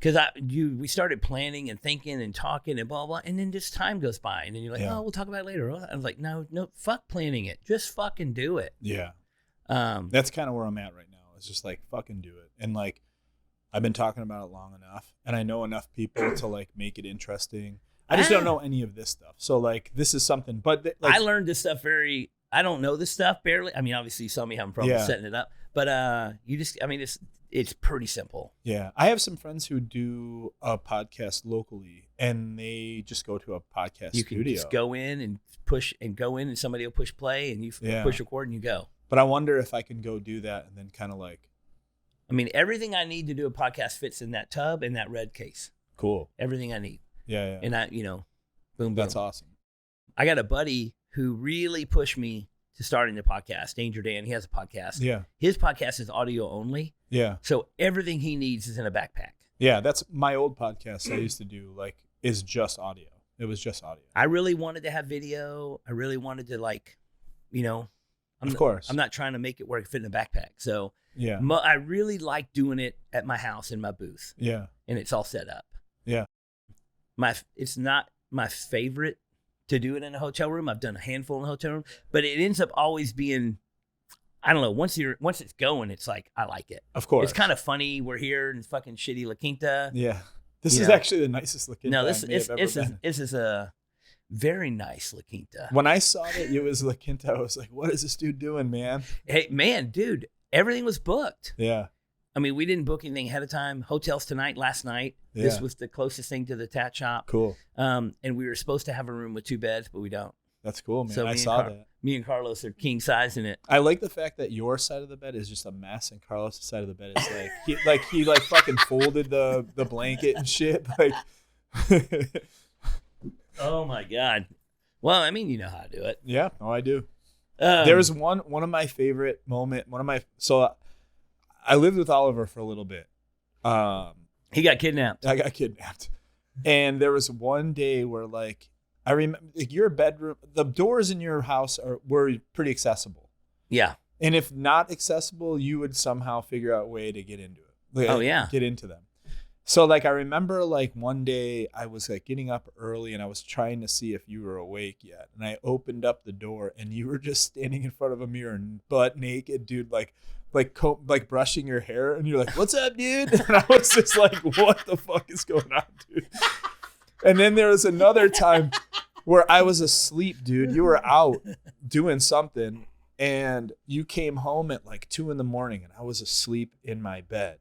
because we started planning and thinking and talking and blah, blah, and then just time goes by. And then you're like, oh, we'll talk about it later. I was like, no, fuck planning it. Just fucking do it. Yeah. That's kind of where I'm at right now. It's just like, fucking do it. And like, I've been talking about it long enough and I know enough people to like make it interesting. I just don't know any of this stuff. So like, this is something, but like, I learned this stuff I don't know this stuff barely. I mean, obviously you saw me having problems setting it up, but it's pretty simple. Yeah. I have some friends who do a podcast locally and they just go to a podcast studio. You can just go in and somebody will push play and you push record and you go. But I wonder if I can go do that and then kind of like. I mean, everything I need to do a podcast fits in that tub and that red case. Cool. Everything I need. Yeah. And I, boom, boom. That's awesome. I got a buddy who really pushed me to starting the podcast, Danger Dan. He has a podcast. Yeah. His podcast is audio only. Yeah. So everything he needs is in a backpack. Yeah. That's my old podcast I used to do, like, is just audio. It was just audio. I really wanted to have video. I really wanted to, like, of course. I'm not trying to make it work fit in a backpack. So yeah, I really like doing it at my house in my booth. Yeah. And it's all set up. Yeah. It's not my favorite to do it in a hotel room. I've done a handful in a hotel room, but it ends up always being, I don't know, once it's going, it's like, I like it. Of course. It's kind of funny. We're here in fucking shitty La Quinta. Yeah. This is actually the nicest La Quinta No, this is a very nice La Quinta. When I saw that it was La Quinta, I was like, what is this dude doing, man? Hey, man, dude, everything was booked. Yeah. I mean, we didn't book anything ahead of time. Hotels tonight, last night. Yeah. This was the closest thing to the tat shop. Cool. And we were supposed to have a room with 2 beds, but we don't. That's cool, man. So I saw that. Me and Carlos are king sizing it. I like the fact that your side of the bed is just a mess, and Carlos' side of the bed is like he fucking folded the blanket and shit. Like, oh my god. Well, I mean, you know how to do it. Yeah, I do. There was one of my favorite so I lived with Oliver for a little bit. He got kidnapped. I got kidnapped, and there was one day where like. I remember your bedroom, the doors in your house were pretty accessible. Yeah. And if not accessible, you would somehow figure out a way to get into it. Get into them. So like, I remember like one day I was like getting up early and I was trying to see if you were awake yet. And I opened up the door and you were just standing in front of a mirror and butt naked, dude, like brushing your hair. And you're like, what's up, dude? And I was just like, what the fuck is going on, dude? And then there was another time where I was asleep, dude. You were out doing something and you came home at like 2 a.m. and I was asleep in my bed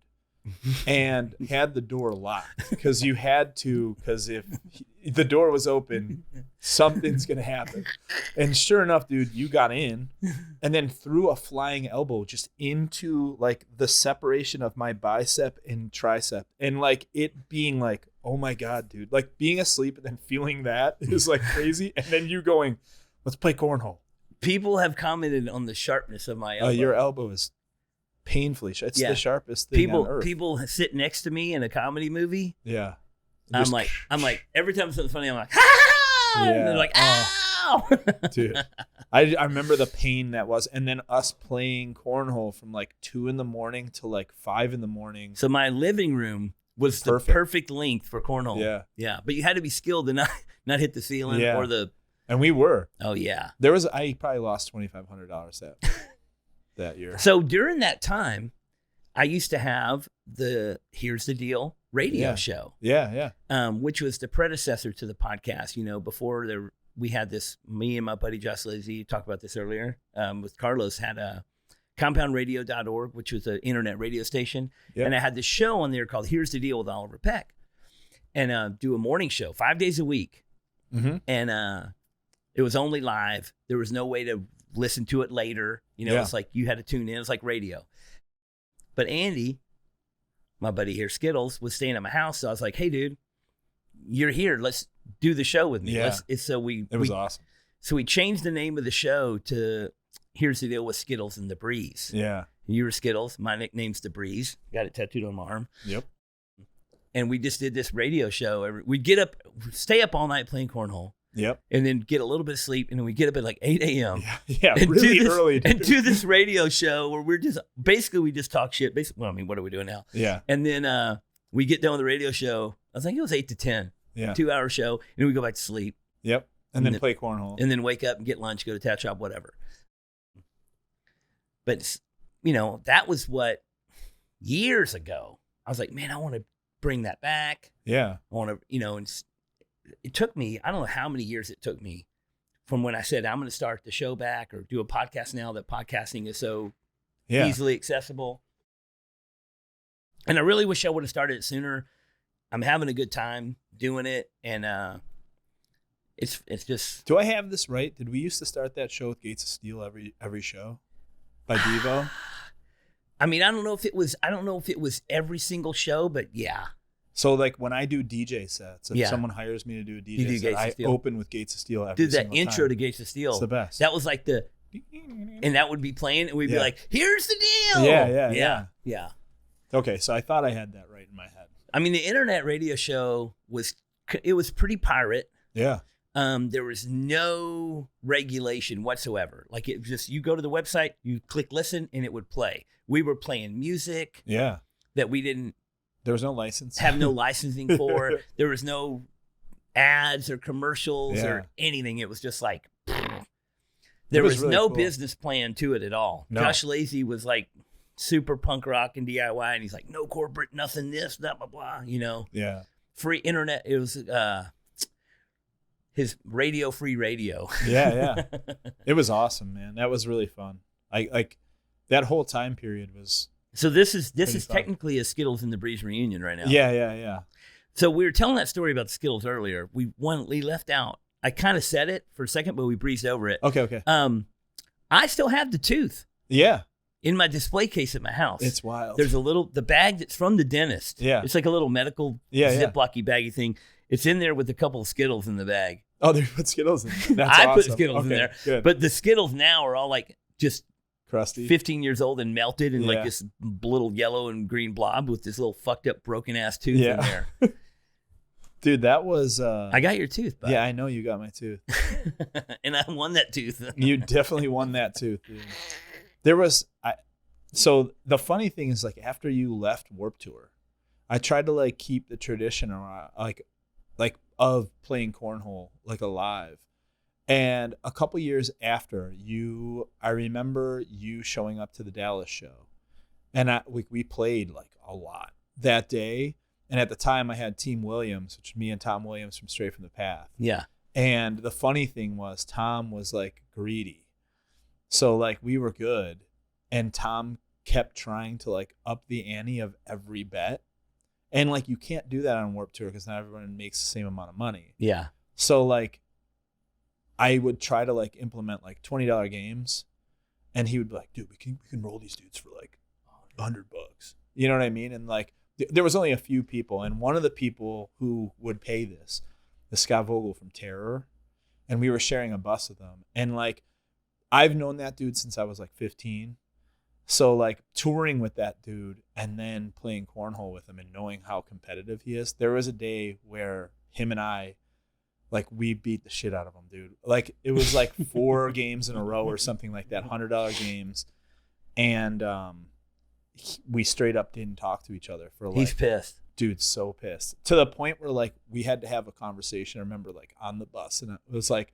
and had the door locked because you had to, because if the door was open, something's going to happen. And sure enough, dude, you got in and then threw a flying elbow just into like the separation of my bicep and tricep. And like it being like, oh my God, dude, like being asleep and then feeling that is like crazy. And then you going, let's play cornhole. People have commented on the sharpness of my elbow. Your elbow is painfully sharp. It's the sharpest thing on earth. People sit next to me in a comedy movie. Yeah. I'm like, every time something's funny, I'm like, ha! Yeah. And they're like, ow! Dude, I remember the pain that was. And then us playing cornhole from like 2 a.m. to like 5 a.m. So my living room was the perfect length for cornhole. Yeah. Yeah. But you had to be skilled to not hit the ceiling or the. And we were. Oh, yeah. I probably lost $2,500 that year. So during that time, I used to have the Here's the Deal radio show. Yeah. Which was the predecessor to the podcast. You know, before we had this, me and my buddy Josh Lazy talked about this earlier, with Carlos, had a compoundradio.org, which was an internet radio station. Yep. And I had this show on there called Here's the Deal with Oliver Peck. And do a morning show 5 days a week. Mm-hmm. And it was only live. There was no way to listen to it later. You know, it's like you had to tune in. It's like radio. But Andy, my buddy here, Skittles, was staying at my house. So I was like, hey, dude, you're here. Let's do the show with me. Yeah. It was awesome. So we changed the name of the show to Here's the Deal with Skittles and the Breeze. Yeah. You were Skittles. My nickname's the Breeze. Got it tattooed on my arm. Yep. And we just did this radio show. We'd get up, stay up all night playing cornhole. Yep. And then get a little bit of sleep. And then we get up at like 8 a.m. Yeah, really early. And do this radio show where we just talk shit. Well, I mean, what are we doing now? Yeah. And then we get done with the radio show. I think it was 8 to 10. Yeah. 2-hour show. And then we go back to sleep. Yep. And then play cornhole. And then wake up and get lunch, go to Tat Shop, whatever. But, you know, that was what years ago. I was like, man, I want to bring that back. Yeah. I want to, you know, and it took me, I don't know how many years it took me from when I said, I'm going to start the show back or do a podcast now that podcasting is so easily accessible. And I really wish I would have started it sooner. I'm having a good time doing it. And it's just. Do I have this right? Did we used to start that show with Gates of Steel every show by Devo? I mean, I don't know if it was every single show, but yeah. So like when I do DJ sets, if someone hires me to do a DJ set, I open with Gates of Steel every single time. Did that intro to Gates of Steel. It's the best. That was like and that would be playing and we'd be like, here's the deal. Yeah. Okay, so I thought I had that right in my head. I mean, the internet radio show was pretty pirate. Yeah. There was no regulation whatsoever. Like it was just, you go to the website, you click listen and it would play. We were playing music that we didn't. There was no license. Have no licensing for. There was no ads or commercials or anything. It was just like, there was really no business plan to it at all. No. Josh Lazy was like super punk rock and DIY. And he's like, no corporate, nothing this, blah, blah, blah, you know? Yeah. Free internet. It was his free radio. Yeah. It was awesome, man. That was really fun. Like that whole time period was. So this is technically a Skittles and the Breeze reunion right now. Yeah. So we were telling that story about the Skittles earlier. We left out. I kind of said it for a second, but we breezed over it. Okay. I still have the tooth Yeah. in my display case at my house. It's wild. There's the bag that's from the dentist. Yeah. It's like a little medical Ziploc-y baggy thing. It's in there with a couple of Skittles in the bag. Oh, they put Skittles in there. That's I awesome. put Skittles in there. Good. But the Skittles now are all like just crusty, 15 years old and melted and like this little yellow and green blob with this little fucked up broken ass tooth in there. Dude, that was I got your tooth, bud. Yeah, I know you got my tooth. And I won that tooth. You definitely won that tooth, dude. There was so the funny thing is, like, after you left Warped Tour, I tried to like keep the tradition around, like of playing cornhole like alive. And a couple years after I remember you showing up to the Dallas show, and we played like a lot that day. And at the time, I had Team Williams, which is me and Tom Williams from Straight from the Path. Yeah. And the funny thing was, Tom was like greedy, so like we were good, and Tom kept trying to like up the ante of every bet. And like, you can't do that on Warped Tour because not everyone makes the same amount of money. Yeah. So like, I would try to like implement like $20 games, and he would be like, dude, we can roll these dudes for like $100. You know what I mean? And like, there was only a few people, and one of the people who would pay this is Scott Vogel from Terror, and we were sharing a bus with them. And like, I've known that dude since I was like 15. So like, touring with that dude and then playing cornhole with him and knowing how competitive he is, there was a day where him and I, like, we beat the shit out of him, dude. Like, it was like 4 games in a row or something like that, $100 games. And we straight up didn't talk to each other for like, he's pissed. Dude, so pissed. To the point where like, we had to have a conversation, I remember, like on the bus, and it was like,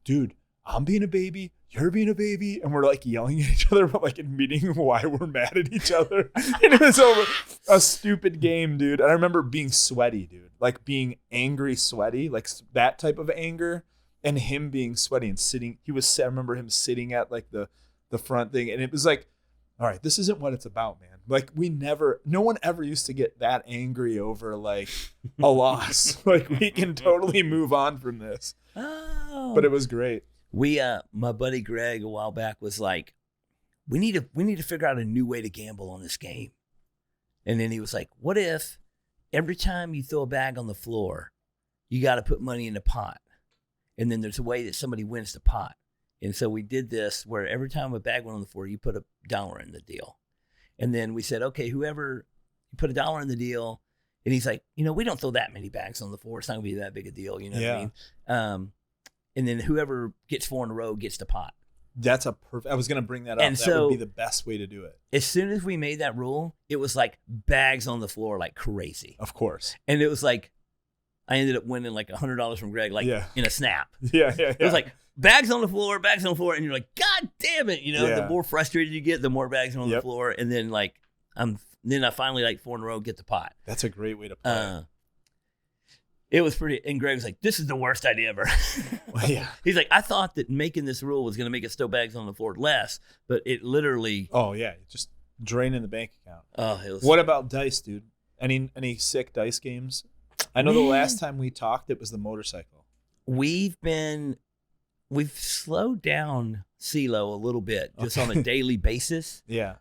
dude, I'm being a baby, you're being a baby, and we're like yelling at each other, but like admitting why we're mad at each other. And it was over a stupid game, dude. And I remember being sweaty, dude, like being angry, sweaty, like that type of anger, and him being sweaty and sitting. I remember him sitting at like the front thing, and it was like, all right, this isn't what it's about, man. Like, no one ever used to get that angry over like a loss. Like, we can totally move on from this. Oh. But it was great. My buddy Greg a while back was like, we need to figure out a new way to gamble on this game. And then he was like, what if every time you throw a bag on the floor, you got to put money in the pot, and then there's a way that somebody wins the pot. And so we did this where every time a bag went on the floor, you put $1 in the deal. And then we said, okay, whoever, you put $1 in the deal. And he's like, we don't throw that many bags on the floor. It's not gonna be that big a deal. You know what I mean? And then whoever gets 4 in a row gets the pot. That's I was going to bring that up. And that would be the best way to do it. As soon as we made that rule, it was like bags on the floor like crazy. Of course. And it was like, I ended up winning like $100 from Greg, like in a snap. Yeah. It was like bags on the floor, and you're like, God damn it. The more frustrated you get, the more bags are on the floor. And then like, I finally like 4 in a row, get the pot. That's a great way to play. It was pretty, and Greg was like, this is the worst idea ever. Well, yeah. He's like, I thought that making this rule was going to make us throw bags on the floor less, but it literally. Oh, yeah. Just draining the bank account. Oh, what about dice, dude? Any sick dice games? I know the last time we talked, it was the motorcycle. We've slowed down CeeLo a little bit, just on a daily basis. Yeah.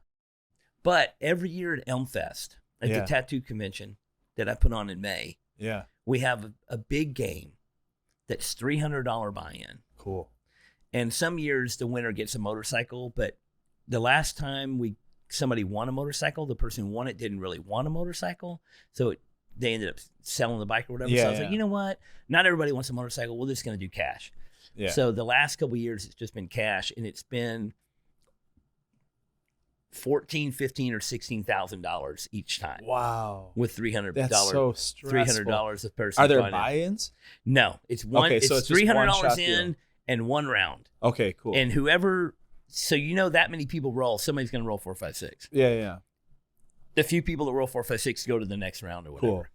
But every year at Elm Fest, at the tattoo convention that I put on in May, we have a big game that's $300 buy-in. Cool. And some years the winner gets a motorcycle, but the last time somebody won a motorcycle, the person who won it didn't really want a motorcycle, so they ended up selling the bike or whatever. So I was like, you know what? Not everybody wants a motorcycle. We're just going to do cash. Yeah. So the last couple of years, it's just been cash, and it's been $14,000, $15,000, or $16,000 each time. Wow. With $300. That's so stressful. $300 a person. Are there buy-ins? No, it's one. Okay, so it's $300 in deal. And one round. Okay, cool. And whoever, so that many people roll, somebody's going to roll 4, 5, 6. Yeah. The few people that roll 4, 5, 6 go to the next round or whatever. Cool.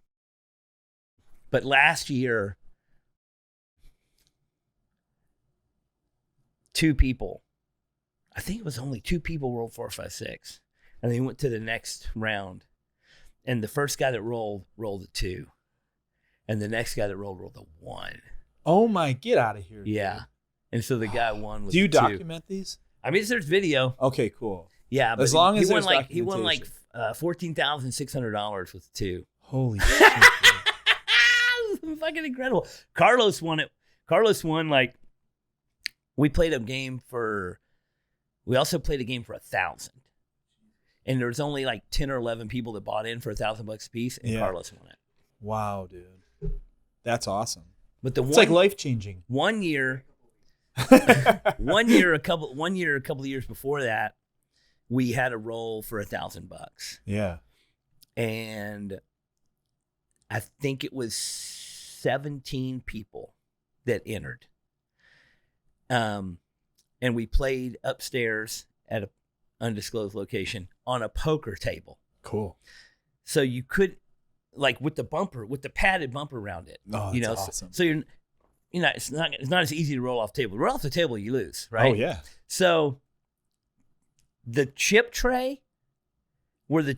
But last year, 2 people. I think it was only 2 people rolled 4, 5, 6, and they went to the next round. And the first guy that rolled a 2, and the next guy that rolled a 1. Oh my! Get out of here! Yeah, dude. and so the guy won. Do you document these? I mean, there's video. Okay, cool. Yeah, but As long as he won there's he won like documentation. $14,600 with 2. Holy shit. Dude. Fucking incredible. Carlos won it. Carlos won like we played a game for. We also played a game for 1,000, and there was only like 10 or 11 people that bought in for $1,000 a piece, and Carlos won it. Wow, dude, that's awesome. But it's like life changing. 1 year, a couple of years before that, we had a roll for $1,000. Yeah, and I think it was 17 people that entered. And we played upstairs at an undisclosed location on a poker table. Cool. So you could, like, with the padded bumper around it. Oh, that's awesome. So you're, it's not as easy to roll off the table. Roll off the table, you lose, right? Oh yeah. So the chip tray, where the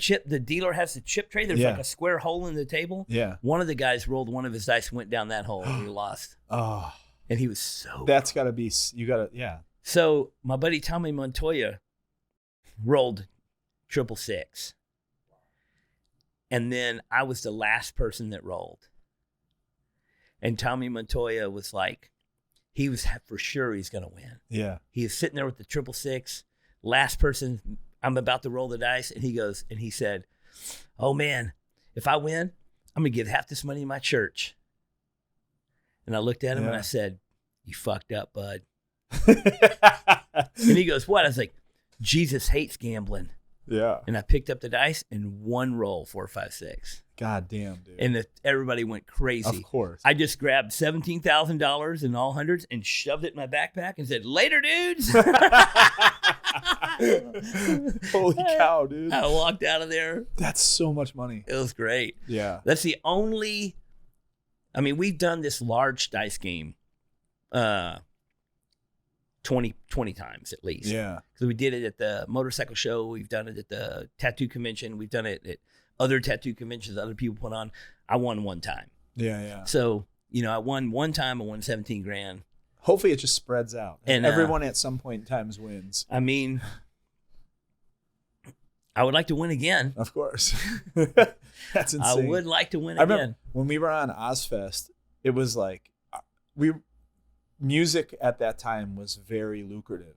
dealer has the chip tray, there's like a square hole in the table. Yeah. One of the guys rolled one of his dice, went down that hole, and he lost. Oh. And he was so. That's got to be. You got to. Yeah. So my buddy Tommy Montoya rolled 666. And then I was the last person that rolled. And Tommy Montoya was like, he was for sure he's going to win. Yeah. He is sitting there with the 666, last person, I'm about to roll the dice. And he said, oh man, if I win, I'm going to give half this money to my church. And I looked at him and I said, you fucked up, bud. And he goes, what? I was like, Jesus hates gambling. Yeah. And I picked up the dice and one roll, 4, 5, 6. God damn, dude. And everybody went crazy. Of course. I just grabbed $17,000 in all hundreds and shoved it in my backpack and said, later, dudes. Holy cow, dude. I walked out of there. That's so much money. It was great. Yeah. That's the only, I mean, we've done this large dice game 20 times at least. Yeah. So we did it at the motorcycle show. We've done it at the tattoo convention. We've done it at other tattoo conventions other people put on. I won one time. Yeah. So, I won one time. I won 17 grand. Hopefully it just spreads out. And everyone at some point in time wins. I mean, I would like to win again. Of course. That's insane. I would like to win I again. remember when we were on Ozfest, it was like music at that time was very lucrative.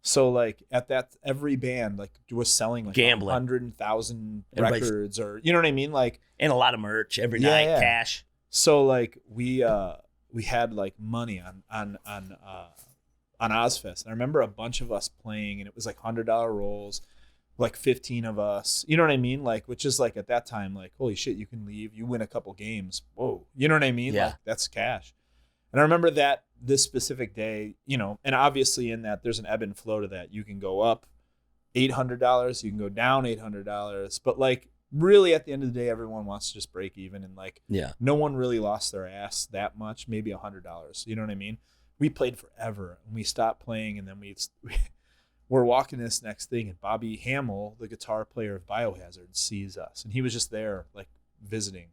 So like at that, every band like was selling like gambling 100,000 records, or you know what I mean, like, and a lot of merch every night, cash. So like we had like money on Ozfest, and I remember a bunch of us playing, and it was like $100 rolls, like 15 of us. You know what I mean? Like, which is like at that time, like, holy shit, you can leave, you win a couple games. Whoa, you know what I mean? Yeah, like, that's cash. And I remember that this specific day, and obviously in that there's an ebb and flow to that. You can go up $800, you can go down $800, but like really at the end of the day, everyone wants to just break even, and like, no one really lost their ass that much, maybe $100. You know what I mean? We played forever, and we stopped playing, and then we're walking this next thing, and Bobby Hamill, the guitar player of Biohazard, sees us, and he was just there like visiting,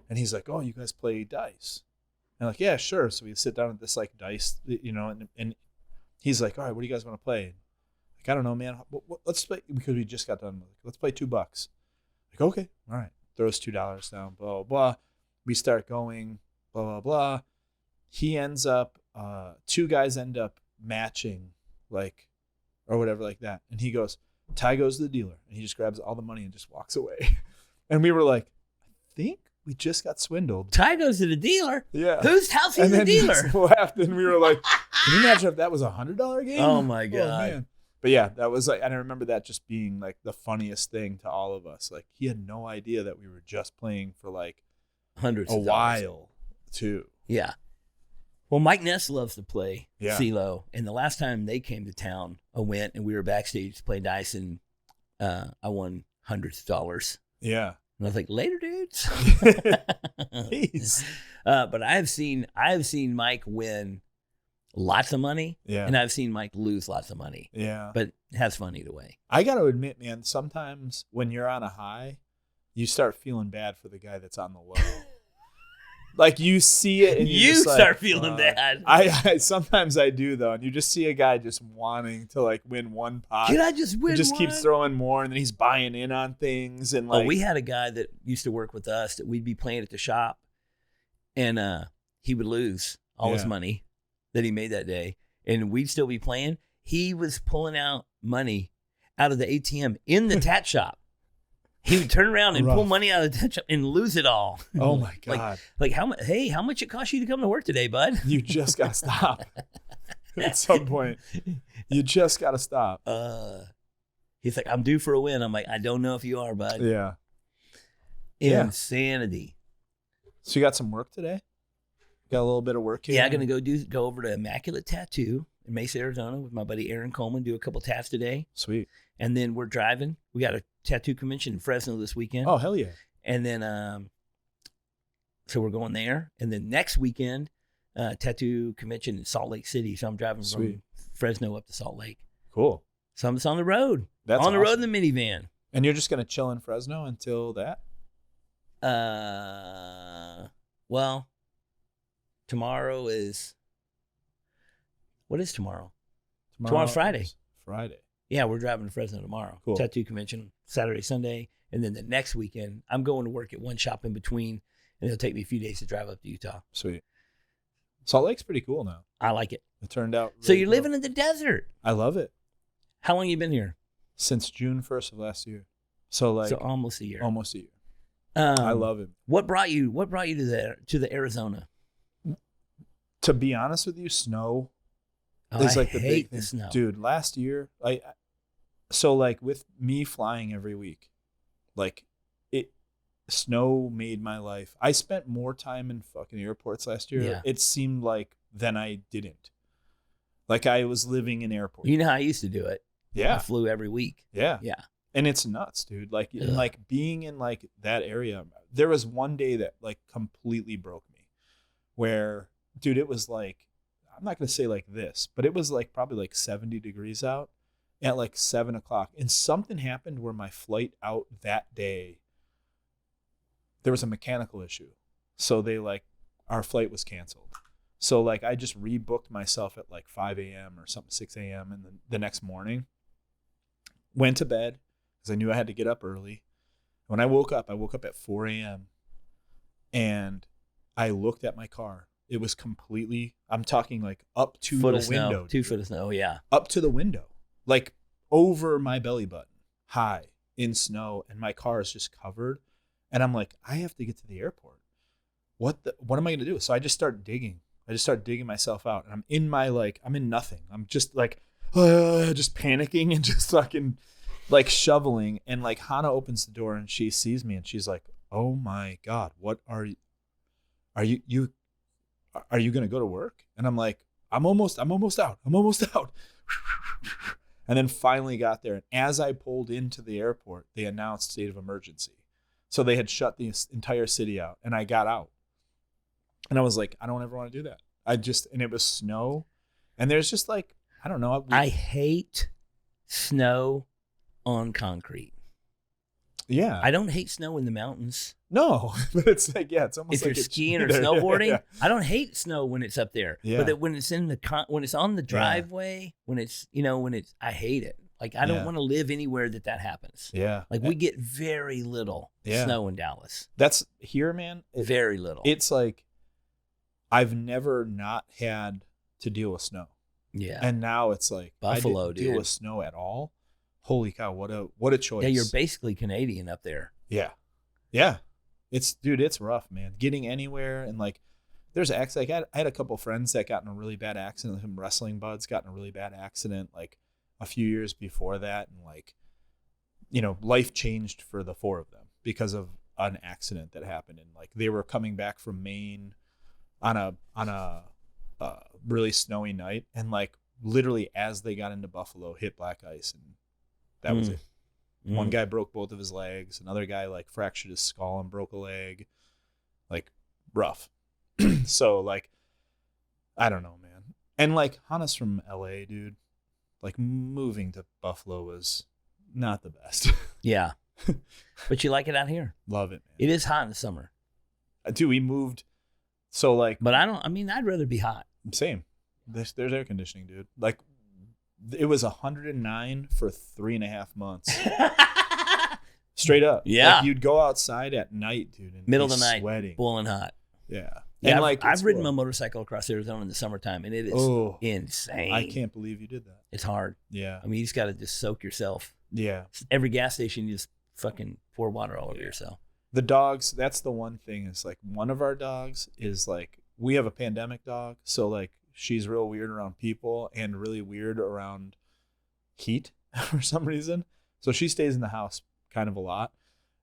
and he's like, oh, you guys play dice? And like, yeah, sure. So we sit down at this like dice, and he's like, all right, what do you guys want to play? Like, I don't know, man. Let's play, because we just got done. Like, let's play $2. Like, okay, all right. Throws $2 down, blah, blah, blah. We start going, blah, blah, blah. He ends up, 2 guys end up matching, like, or whatever like that. And he goes, Ty goes to the dealer, and he just grabs all the money and just walks away. And we were like, I think we just got swindled. Ty goes to the dealer? Yeah. Whose house is the dealer? We laughed, and we were like, can you imagine if that was $100 game? Oh my God. Oh, man. But yeah, that was like, and I remember that just being like the funniest thing to all of us. Like, he had no idea that we were just playing for like hundreds a of while too. Yeah. Well, Mike Ness loves to play CeeLo, and the last time they came to town, I went and we were backstage playing dice, and I won hundreds of dollars. Yeah. And I was like, later, dudes. Jeez. But I have seen Mike win lots of money, and I've seen Mike lose lots of money. Yeah. But it has fun either way. I got to admit, man, sometimes when you're on a high, you start feeling bad for the guy that's on the low. Like you see it and you just start like, feeling bad. I sometimes I do though, and you just see a guy just wanting to like win one pot. Can I just win? He just one? keeps throwing more, and then he's buying in on things. And like, we had a guy that used to work with us that we'd be playing at the shop, and he would lose all his money that he made that day, and we'd still be playing. He was pulling out money out of the ATM in the tat shop. He would turn around and pull money out of the tat shop and lose it all. Oh my God. Like how much? Hey, how much it cost you to come to work today, bud? You just gotta stop. At some point, you just gotta stop. He's like, I'm due for a win. I'm like, I don't know if you are, bud. Yeah. Insanity. So you got some work today? Got a little bit of work here? Yeah, I'm gonna go over to Immaculate Tattoo in Mesa, Arizona with my buddy Aaron Coleman, do a couple tats today. Sweet. And then we're driving. We got a tattoo convention in Fresno this weekend. Oh, hell yeah. And then, so we're going there. And then next weekend, tattoo convention in Salt Lake City. So I'm driving from Fresno up to Salt Lake. Cool. So I'm just on the road. That's on the awesome. road in the minivan. And you're just going to chill in Fresno until that? Well, tomorrow is, what is tomorrow? Tomorrow's Friday. Friday. Yeah, we're driving to Fresno tomorrow. Cool. Tattoo convention Saturday, Sunday. And then the next weekend, I'm going to work at one shop in between, and it'll take me a few days to drive up to Utah. Sweet. Salt Lake's pretty cool now. I like it. It turned out really So you're cool. living in the desert. I love it. How long you been here? Since June 1st of last year. So almost a year. Almost a year. I love it. What brought you to the Arizona? To be honest with you, snow is like the big thing. Snow. Dude, last year, with me flying every week, snow made my life. I spent more time in fucking airports last year. Yeah. It seemed like than I didn't. Like I was living in airports. You know how I used to do it. Yeah. I flew every week. Yeah. Yeah. And it's nuts, dude. Like being in like that area. There was one day that like completely broke me where, dude, it was like, I'm not going to say like this, but it was like probably like 70 degrees out at like 7:00. And something happened where my flight out that day, there was a mechanical issue. So our flight was canceled. So like I just rebooked myself at like 5 a.m. or something, 6 a.m. And then the next morning went to bed because I knew I had to get up early. When I woke up at 4 a.m. and I looked at my car. It was completely, I'm talking like up to the window. 2 foot of snow, yeah. Up to the window, like over my belly button, high in snow, and my car is just covered. And I'm like, I have to get to the airport. What am I going to do? So I just start digging. I just start digging myself out. And I'm in nothing. I'm just like, just panicking and just fucking like shoveling. And like Hannah opens the door and she sees me and she's like, oh my God, what are you going to go to work? And I'm like, I'm almost out. And then finally got there. And as I pulled into the airport, they announced state of emergency. So they had shut the entire city out, and I got out. And I was like, I don't ever want to do that. And it was snow. And there's just like, I don't know. I hate snow on concrete. Yeah. I don't hate snow in the mountains. No, but it's like, yeah, it's almost if like you're skiing or snowboarding, yeah. I don't hate snow when it's up there. Yeah. But when it's when it's on the driveway, when it's, I hate it. Like, I don't want to live anywhere that happens. Yeah. Like, we get very little snow in Dallas. That's here, man. Very little. It's like, I've never not had to deal with snow. Yeah. And now it's like, Buffalo, I didn't deal with snow at all. Holy cow, what a choice. Yeah, you're basically Canadian up there. Yeah. Yeah. It's rough, man. Getting anywhere and like, there's accidents. Like I had a couple friends that got in a really bad accident. Some wrestling buds got in a really bad accident like a few years before that, and like, life changed for the four of them because of an accident that happened. And like they were coming back from Maine on a really snowy night, and like literally as they got into Buffalo, hit black ice, and that was it. One guy broke both of his legs. Another guy like fractured his skull and broke a leg. Like rough. So like, I don't know, man. And like Hannah's from LA, dude. Like moving to Buffalo was not the best. Yeah. But you like it out here. Love it, man. It is hot in the summer. Dude, we moved So like, But I'd rather be hot. same. There's air conditioning, dude. Like, it was 109 for 3.5 months. Straight up. Yeah. Like, you'd go outside at night, dude, and Middle be of the night, sweating. boiling hot. Yeah. Yeah, And I've ridden cool. my motorcycle across Arizona in the summertime, and it is insane. I can't believe you did that. It's hard. Yeah. I mean, you just got to just soak yourself. Yeah. Every gas station, you just fucking pour water all over yourself. The dogs, that's the one thing is like one of our dogs is like, we have a pandemic dog. So like she's real weird around people and really weird around heat for some reason. So she stays in the house kind of a lot.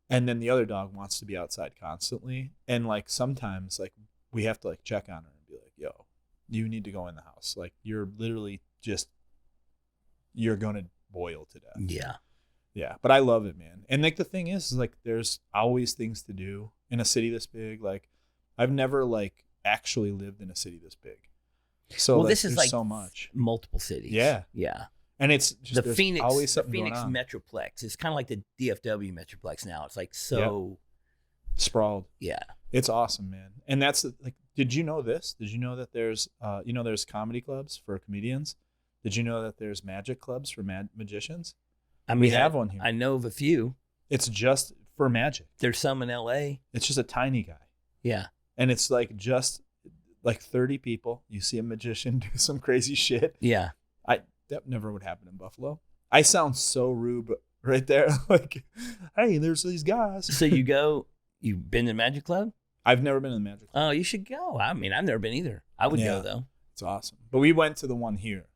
And then the other dog wants to be outside constantly. And like sometimes like we have to like check on her and be like, yo, you need to go in the house. Like you're literally just, you're going to boil to death. Yeah. Yeah, but I love it, man. And like the thing is like there's always things to do in a city this big. Like I've never like actually lived in a city this big. So well, like, this is like so much. multiple cities. Yeah. Yeah. And it's just The Phoenix, always the something Phoenix going on. Metroplex. It's kind of like the DFW Metroplex now. It's like so. Sprawled. Yeah. It's awesome, man. And that's like, did you know this? Did you know that there's there's comedy clubs for comedians? Did you know that there's magic clubs for magicians? I mean, we have one here. I know of a few. It's just for magic. There's some in LA. It's just a tiny guy. Yeah. And it's like just like 30 people. You see a magician do some crazy shit. Yeah. That never would happen in Buffalo. I sound so rude but right there. Like, hey, there's these guys. So you've been to Magic Club? I've never been to the Magic Club. Oh, you should go. I mean, I've never been either. I would go though. It's awesome. But we went to the one here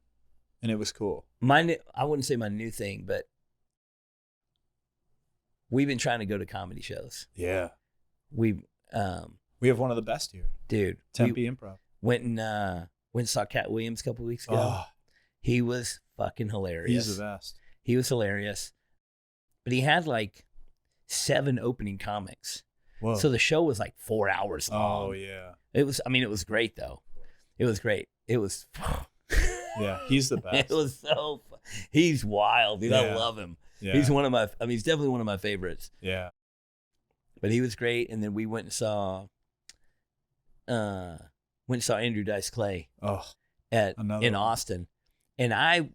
and it was cool. I wouldn't say my new thing, but we've been trying to go to comedy shows. Yeah. We have one of the best here. Dude. Tempe Improv. Went and saw Cat Williams a couple weeks ago. Oh, He was fucking hilarious. he's the best. He was hilarious. But he had like 7 opening comics. Whoa. So the show was like 4 hours long. Oh, yeah. It was great though. It was great. It was Yeah, he's the best. It was he's wild, dude. I Yeah. love him. Yeah. He's he's definitely one of my favorites. Yeah. But he was great. And then we went and saw Andrew Dice Clay Oh, in one. Austin. And I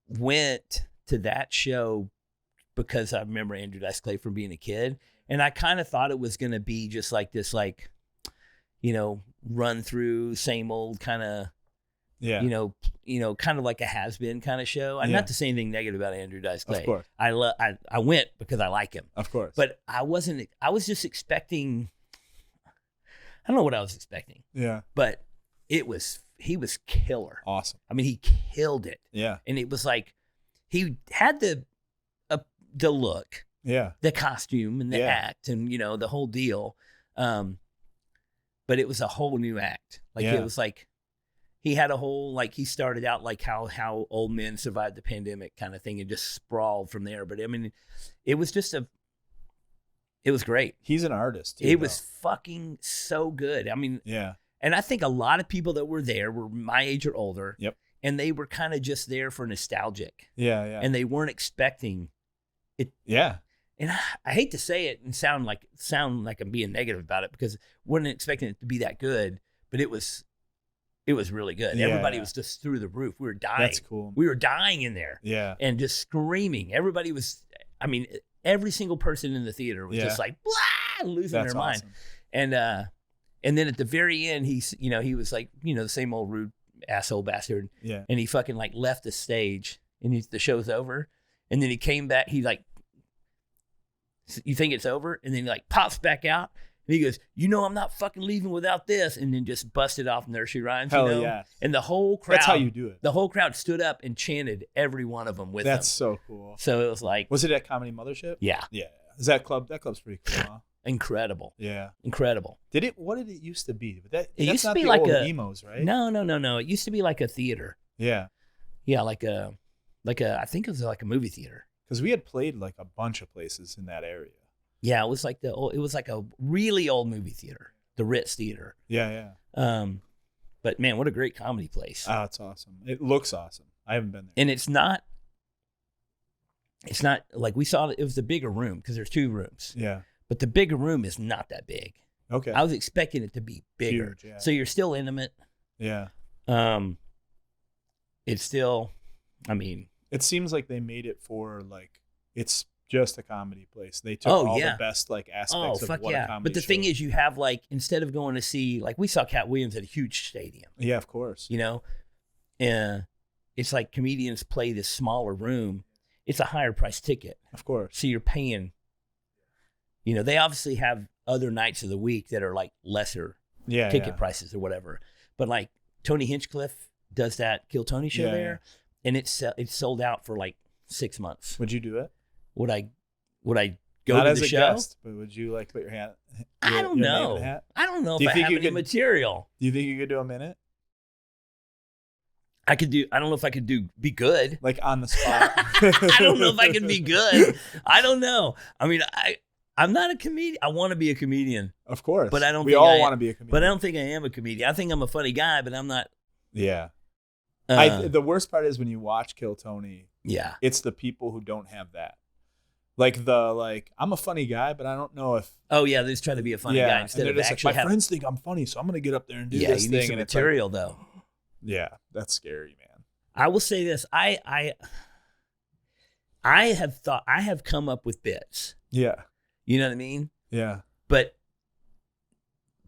went to that show because I remember Andrew Dice Clay from being a kid. And I kind of thought it was going to be just like this, like, run through, same old kind of, yeah. kind of like a has-been kind of show. I'm Yeah. not to say anything negative about Andrew Dice Clay. Of course. I went because I like him. Of course. But I was just expecting, I don't know what I was expecting, yeah. but he was killer. Awesome. I mean, he killed it. Yeah. And it was like, he had the look, Yeah. the costume and the Yeah. act and, the whole deal. But it was a whole new act. Like Yeah. it was like, he had a whole, like he started out like how old men survived the pandemic kind of thing and just sprawled from there. But I mean, it was just it was great. He's an artist. Too, It was fucking so good. I mean, Yeah. and I think a lot of people that were there were my age or older. Yep. And they were kind of just there for nostalgic. Yeah. Yeah. And they weren't expecting it. yeah. And I hate to say it and sound like I'm being negative about it because wasn't expecting it to be that good, but it was really good. Yeah, Everybody yeah. was just through the roof. We were dying. That's cool. We were dying in there Yeah. and just screaming. Everybody was, I mean, every single person in the theater was Yeah. just like, blah, losing That's their mind. awesome. And then at the very end, he was like, the same old rude asshole bastard. Yeah. And he fucking like left the stage and the show's over. And then he came back. He like, you think it's over? And then he like pops back out. And he goes, I'm not fucking leaving without this. And then just busted off nursery rhymes. Hell yeah. And the whole crowd. That's how you do it. The whole crowd stood up and chanted every one of them with That's them. so cool. So it was like, Was it at Comedy Mothership? yeah, Yeah. Is that club? That club's pretty cool, huh? incredible. Yeah. Incredible. What did it used to be? But It that's used to not be the like old a emos, right? No. It used to be like a theater. Yeah. Yeah, like a I think it was like a movie theater. Because we had played like a bunch of places in that area. Yeah, it was like a really old movie theater, the Ritz Theater. Yeah, yeah. But man, what a great comedy place. Oh, it's awesome. It looks awesome. I haven't been there. And it's not like we saw it was the bigger room because there's 2 rooms. Yeah. But the bigger room is not that big. Okay. I was expecting it to be bigger. Huge, yeah. So you're still intimate. Yeah. It's still, I mean. It seems like they made it for like, it's just a comedy place. They took all the best like aspects of what a comedy But the show thing is. is, you have like, instead of going to see, like we saw Cat Williams at a huge stadium. Yeah, of course. You know? It's like comedians play this smaller room. It's a higher price ticket. Of course. So you're paying, you know, they obviously have other nights of the week that are like lesser ticket prices or whatever. But like Tony Hinchcliffe does that Kill Tony show there, and it's sold out for like 6 months. Would you do it? Would I go Not to as the a show? Guest, but would you like put your hat? I don't know. I don't know if I have any material. Do you think you could do a minute? I don't know if I could be good. Like on the spot. I don't know if I could be good. I don't know. I mean, I'm not a comedian. I want to be a comedian. Of course. But I don't we think all want to be a comedian. But I don't think I am a comedian. I think I'm a funny guy, but I'm not. Yeah. The worst part is when you watch Kill Tony. Yeah. It's the people who don't have that. Like I'm a funny guy, but I don't know if. Oh yeah, they just try to be a funny guy instead of actually. My friends think I'm funny, so I'm going to get up there and do this you thing. Need some material though. Yeah, that's scary, man. I will say this: I have come up with bits. Yeah. You know what I mean? Yeah. But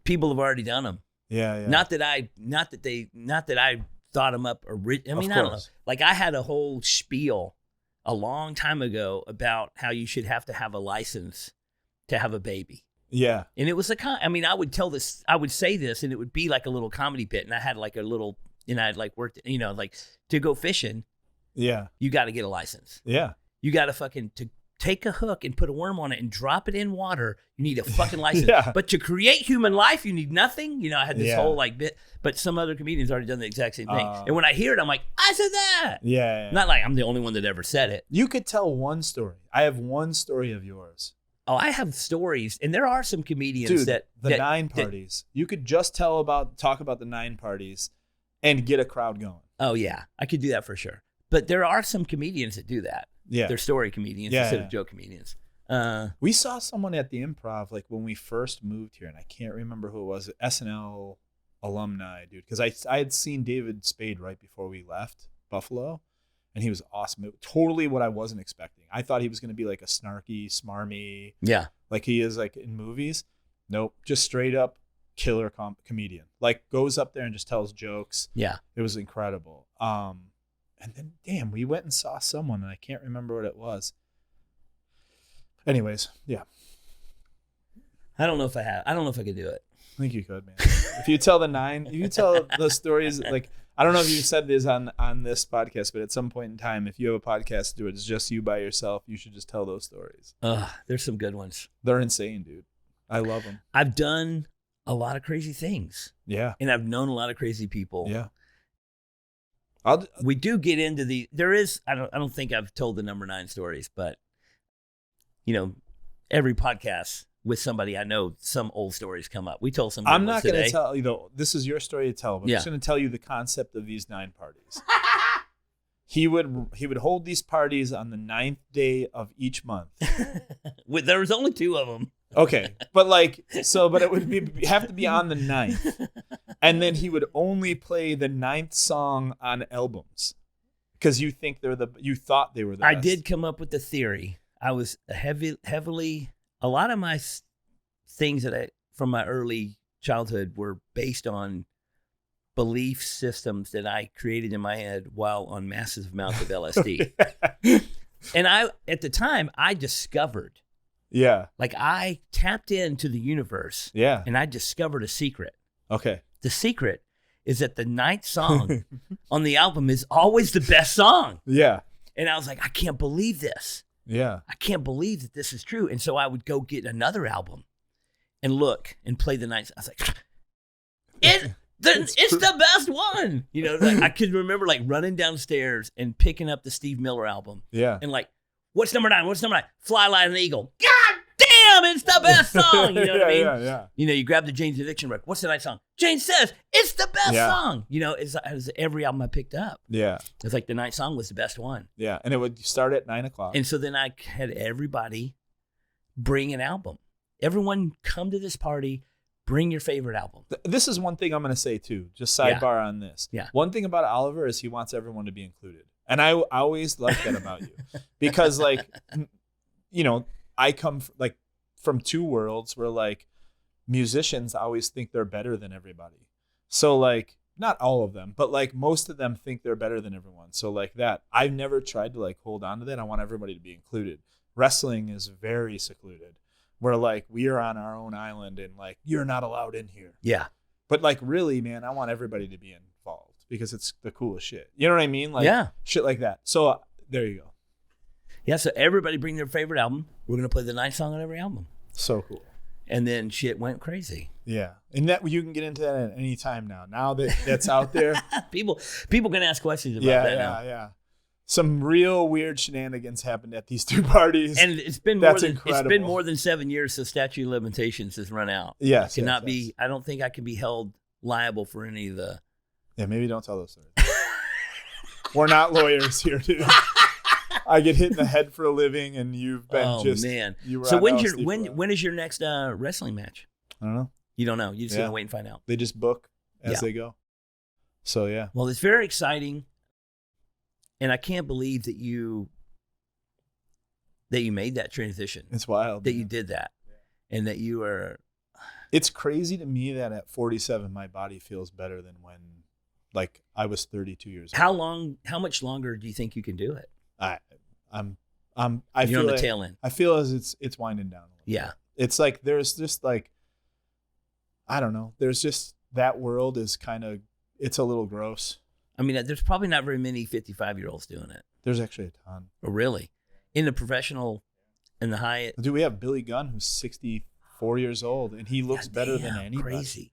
people have already done them. Yeah, yeah. Not that I thought them up. I mean, I don't know. Like I had a whole spiel a long time ago about how you should have to have a license to have a baby. Yeah. And it was I mean, I would say this, and it would be like a little comedy bit, and I had like a little, and I'd like worked, you know, like to go fishing. Yeah. You got to get a license. Yeah. You got to to take a hook and put a worm on it and drop it in water. You need a fucking license. But to create human life, you need nothing. You know, I had this whole like bit, but some other comedians already done the exact same thing. And when I hear it, I'm like, I said that. Yeah. Not like I'm the only one that ever said it. You could tell one story. I have one story of yours. Oh, I have stories, and there are some comedians the 9 parties. You could just talk about the 9 parties and get a crowd going. Oh yeah, I could do that for sure. But there are some comedians that do that. Yeah. They're story comedians instead of joke comedians. We saw someone at the Improv like when we first moved here, and I can't remember who it was. SNL alumni, dude. Because I had seen David Spade right before we left Buffalo, and he was awesome. Totally what I wasn't expecting. I thought he was going to be like a snarky, smarmy, like he is like in movies. Nope, just straight up killer comedian. Like goes up there and just tells jokes. Yeah, it was incredible. And then, damn, we went and saw someone, and I can't remember what it was. Anyways, yeah. I don't know if I could do it. I think you could, man. If you tell the stories, like, I don't know if you said this on this podcast, but at some point in time, if you have a podcast, do it. It's just you by yourself. You should just tell those stories. There's some good ones. They're insane, dude. I love them. I've done a lot of crazy things. Yeah. And I've known a lot of crazy people. Yeah. We do get into I don't think I've told the number 9 stories, but you know, every podcast with somebody I know, some old stories come up. We told some. I'm not going to tell you though. This is your story to tell, but I'm just going to tell you the concept of these 9 parties. He would hold these parties on the 9th day of each month. There was only 2 of them. Okay, but it would have to be on the 9th, and then he would only play the 9th song on albums because you thought they were the best. I did come up with the theory. I was heavily. A lot of my things from my early childhood were based on belief systems that I created in my head while on massive amounts of LSD. And at the time, I discovered. Yeah. Like I tapped into the universe. Yeah. And I discovered a secret. Okay. The secret is that the 9th song on the album is always the best song. Yeah. And I was like, I can't believe this. Yeah. I can't believe that this is true. And so I would go get another album and look and play the 9th. I was like, it's the best one. You know, like, I could remember like running downstairs and picking up the Steve Miller album. Yeah. And like, what's number 9? What's number 9? Fly Like an Eagle. God damn, it's the best song. You know what I mean? Yeah. You know, you grab the Jane's Addiction record. What's the 9th song? Jane Says, it's the best song. You know, it's every album I picked up. Yeah. It's like the 9th song was the best one. Yeah. And it would start at 9:00. And so then I had everybody bring an album. Everyone come to this party, bring your favorite album. This is one thing I'm going to say too, just sidebar on this. Yeah. One thing about Oliver is he wants everyone to be included. And I always like that about you because like, you know, I come from two worlds where like musicians always think they're better than everybody. So like, not all of them, but like most of them think they're better than everyone. So like that, I've never tried to like hold on to that. I want everybody to be included. Wrestling is very secluded where like we are on our own island and like, you're not allowed in here. Yeah. But like, really, man, I want everybody to be involved because it's the coolest shit. You know what I mean? Like shit like that. So there you go. Yeah. So everybody bring their favorite album. We're going to play the 9th song on every album. So cool. And then shit went crazy. Yeah. And that you can get into that at any time now. Now that that's out there. people can ask questions about that now. Yeah. Some real weird shenanigans happened at these two parties. And it's been more than 7 years, so statute of limitations has run out. Yes. I don't think I can be held liable for any of the. Yeah, maybe don't tell those stories. We're not lawyers here, dude. I get hit in the head for a living, and you've been man. So when is your next wrestling match? I don't know. You don't know. You just gonna wait and find out. They just book as they go. So yeah. Well, it's very exciting, and I can't believe that you made that transition. It's wild that you did that, and that you are. It's crazy to me that at 47, my body feels better than when, like, I was 32 years old. How much longer do you think you can do it? I You're feel on the tail end. I feel as it's winding down a little bit. It's like there's just like, I don't know. There's just that world is kind of, it's a little gross. I mean, there's probably not very many 55-year-olds doing it. There's actually a ton. Oh, really? In the professional, in the high. Dude, we have Billy Gunn, who's 64 years old, and he looks better than anybody. Crazy.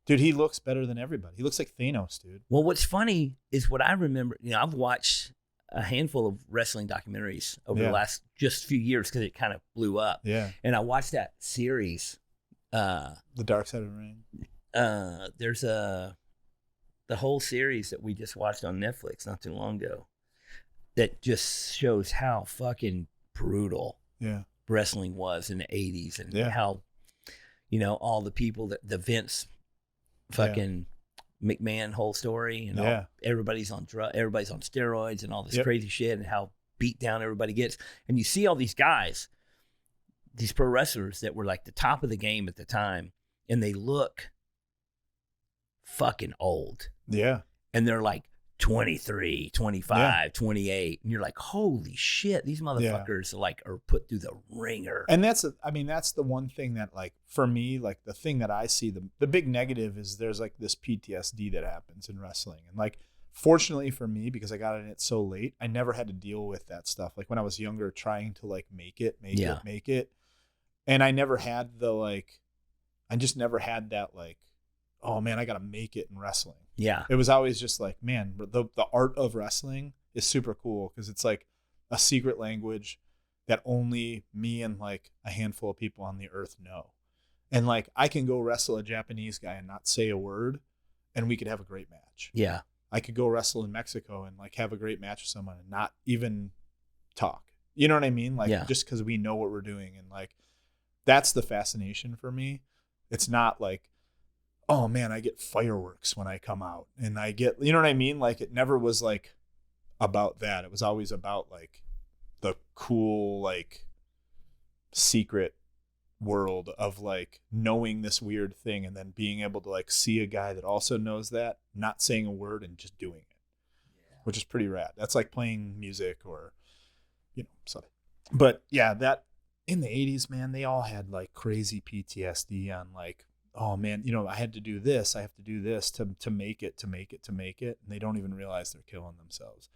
Dude, he looks better than everybody. He looks like Thanos, dude. Well, what's funny is what I remember, I've watched a handful of wrestling documentaries over the last just few years because it kind of blew up. Yeah. And I watched that series. The Dark Side of the Ring. There's the whole series that we just watched on Netflix not too long ago that just shows how fucking brutal wrestling was in the 80s and how, all the people that the Vince fucking McMahon whole story and all, everybody's on everybody's on steroids and all this crazy shit and how beat down everybody gets. And you see all these guys, these pro wrestlers that were like the top of the game at the time, and they look fucking old. Yeah. And they're like 23, 25, 28. And you're like, holy shit, these motherfuckers are put through the ringer. And that's the one thing that, like, for me, like the thing that I see, the big negative is there's like this PTSD that happens in wrestling. And like, fortunately for me, because I got in it so late, I never had to deal with that stuff. Like when I was younger, trying to like make it. And I never had I just never had that like, oh man, I got to make it in wrestling. Yeah. It was always just like, man, the art of wrestling is super cool because it's like a secret language that only me and like a handful of people on the earth know. And like, I can go wrestle a Japanese guy and not say a word and we could have a great match. Yeah. I could go wrestle in Mexico and like have a great match with someone and not even talk. You know what I mean? Like just because we know what we're doing. And like, that's the fascination for me. It's not like, oh man, I get fireworks when I come out and I get, you know what I mean? Like it never was like about that. It was always about like the cool, like secret world of like knowing this weird thing and then being able to like see a guy that also knows that, not saying a word and just doing it, which is pretty rad. That's like playing music or, something. But yeah, that in the 80s, man, they all had like crazy PTSD on like, oh man, I had to do this. I have to do this to make it. And they don't even realize they're killing themselves.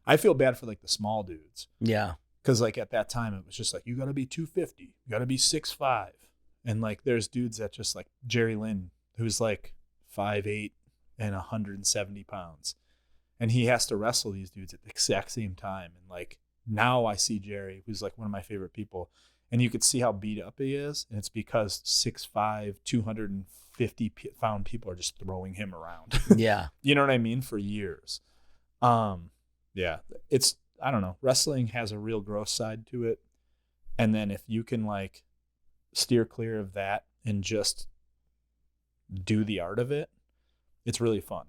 I feel bad for like the small dudes. Yeah. Cause like at that time it was just like, you gotta be 250, you gotta be 6'5". And like, there's dudes that just like Jerry Lynn, who's like 5'8" and 170 pounds. And he has to wrestle these dudes at the exact same time. And like, now I see Jerry, who's like one of my favorite people. And you could see how beat up he is. And it's because 6'5", 250-pound people are just throwing him around. Yeah. You know what I mean? For years. Yeah. It's, I don't know. Wrestling has a real gross side to it. And then if you can like steer clear of that and just do the art of it, it's really fun.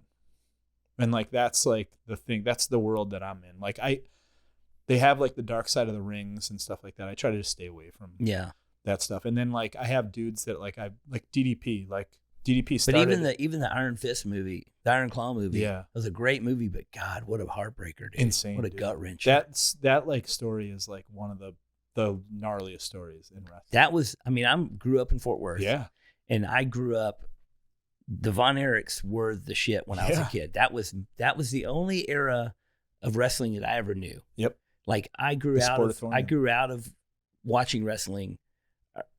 And like that's like the thing, that's the world that I'm in. Like they have like the dark side of the rings and stuff like that. I try to just stay away from that stuff. And then like I have dudes that like DDP started. But even the Iron Fist movie, the Iron Claw movie, it was a great movie, but God, what a heartbreaker, dude. Insane. What a gut wrench. That like story is like one of the gnarliest stories in wrestling. That was, I mean, I grew up in Fort Worth. Yeah. And I grew up, the Von Erichs were the shit when I was a kid. That was the only era of wrestling that I ever knew. Yep. Like I grew out of watching wrestling